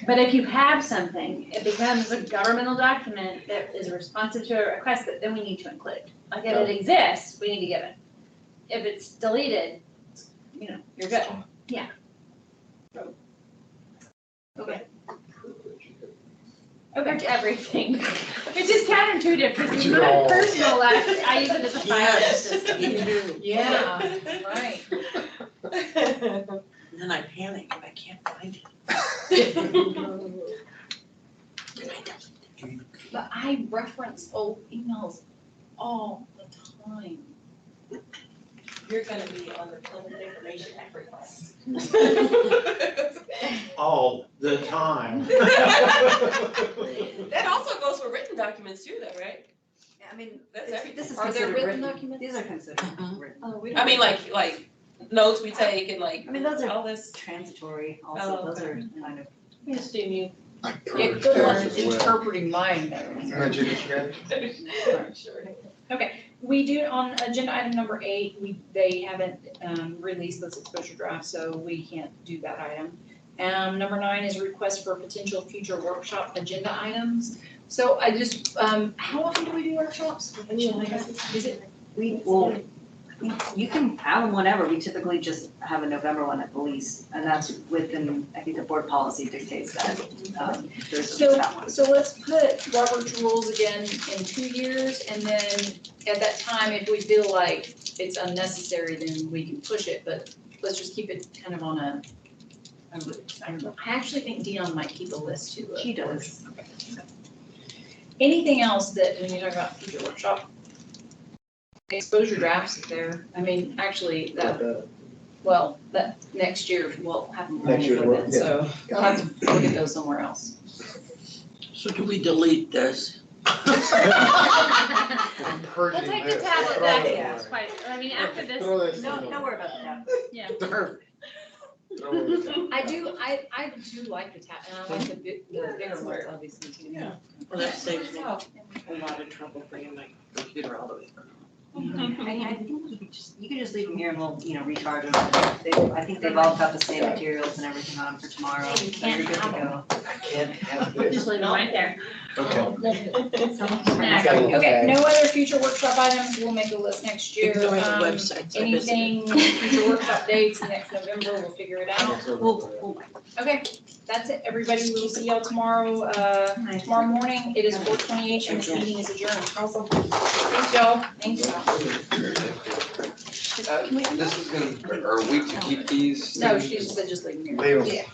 But if you have something, it becomes a governmental document that is responsive to a request that then we need to include. Like if it exists, we need to give it. If it's deleted, you're good. Yeah. Okay. Over everything. Which is counterintuitive because it's You not know. personal life. I use it as a file system. Yeah, right. And then I panic if I can't find it. But I reference old emails all the time. You're gonna be on the Public Information Act request. All the time. That also goes for written documents too, though, right? I mean, That's this everything. is Are there considered written written, documents? these are considered written. Oh, we I mean, like notes we take and I mean, those are all this. transitory Oh, also, those okay. are kind of. We assume you. I Yeah, purge good luck theirs as well. interpreting mine notes. Aren't you just guys? Okay, we do, on agenda item number 8, they haven't released those exposure drafts, so we can't do that item. Number 9 is request for potential future workshop agenda items. So I just, how often do we do workshops? Is it? You can have them whenever, we typically just have a November one at the least, and that's within, I think the board policy dictates that, there's that one. So let's put Robert's rules again in 2 years, and then at that time, if we feel like it's unnecessary, then we can push it, but let's just keep it kind of on a, I actually think Dion might keep a list too. She does. Anything else that, when you talk about future workshop? Exposure drafts there, I mean, actually, that, well, that next year we'll have more Next year's work, equipment, so we'll have to look at those somewhere else. So do we delete this? We'll take the tablet back, yeah, it's quite, I mean, after this, Don't worry about that. yeah. I do like the tab, and I like the bigger ones, obviously, too. Yeah. Well, that saves me a lot of trouble bringing my computer all the way from. I think you could just leave them here and we'll, recharge them. I think they've all got the same materials and everything on them for tomorrow, Yeah, so you you're can't good to have go. I can't have this. Just leave them right there. Okay. Snack. Okay, no other future workshop items, we'll make a list next year. Ignore the websites I visited. Anything, future workshop dates next November, we'll figure it out. Okay, that's it, everybody, we'll see y'all tomorrow, tomorrow morning, it is 4:28 and this meeting is adjourned. Thanks, y'all. Thanks. This is gonna, are we to keep these? No, she just said just leave them here. Leave 'em. Yeah.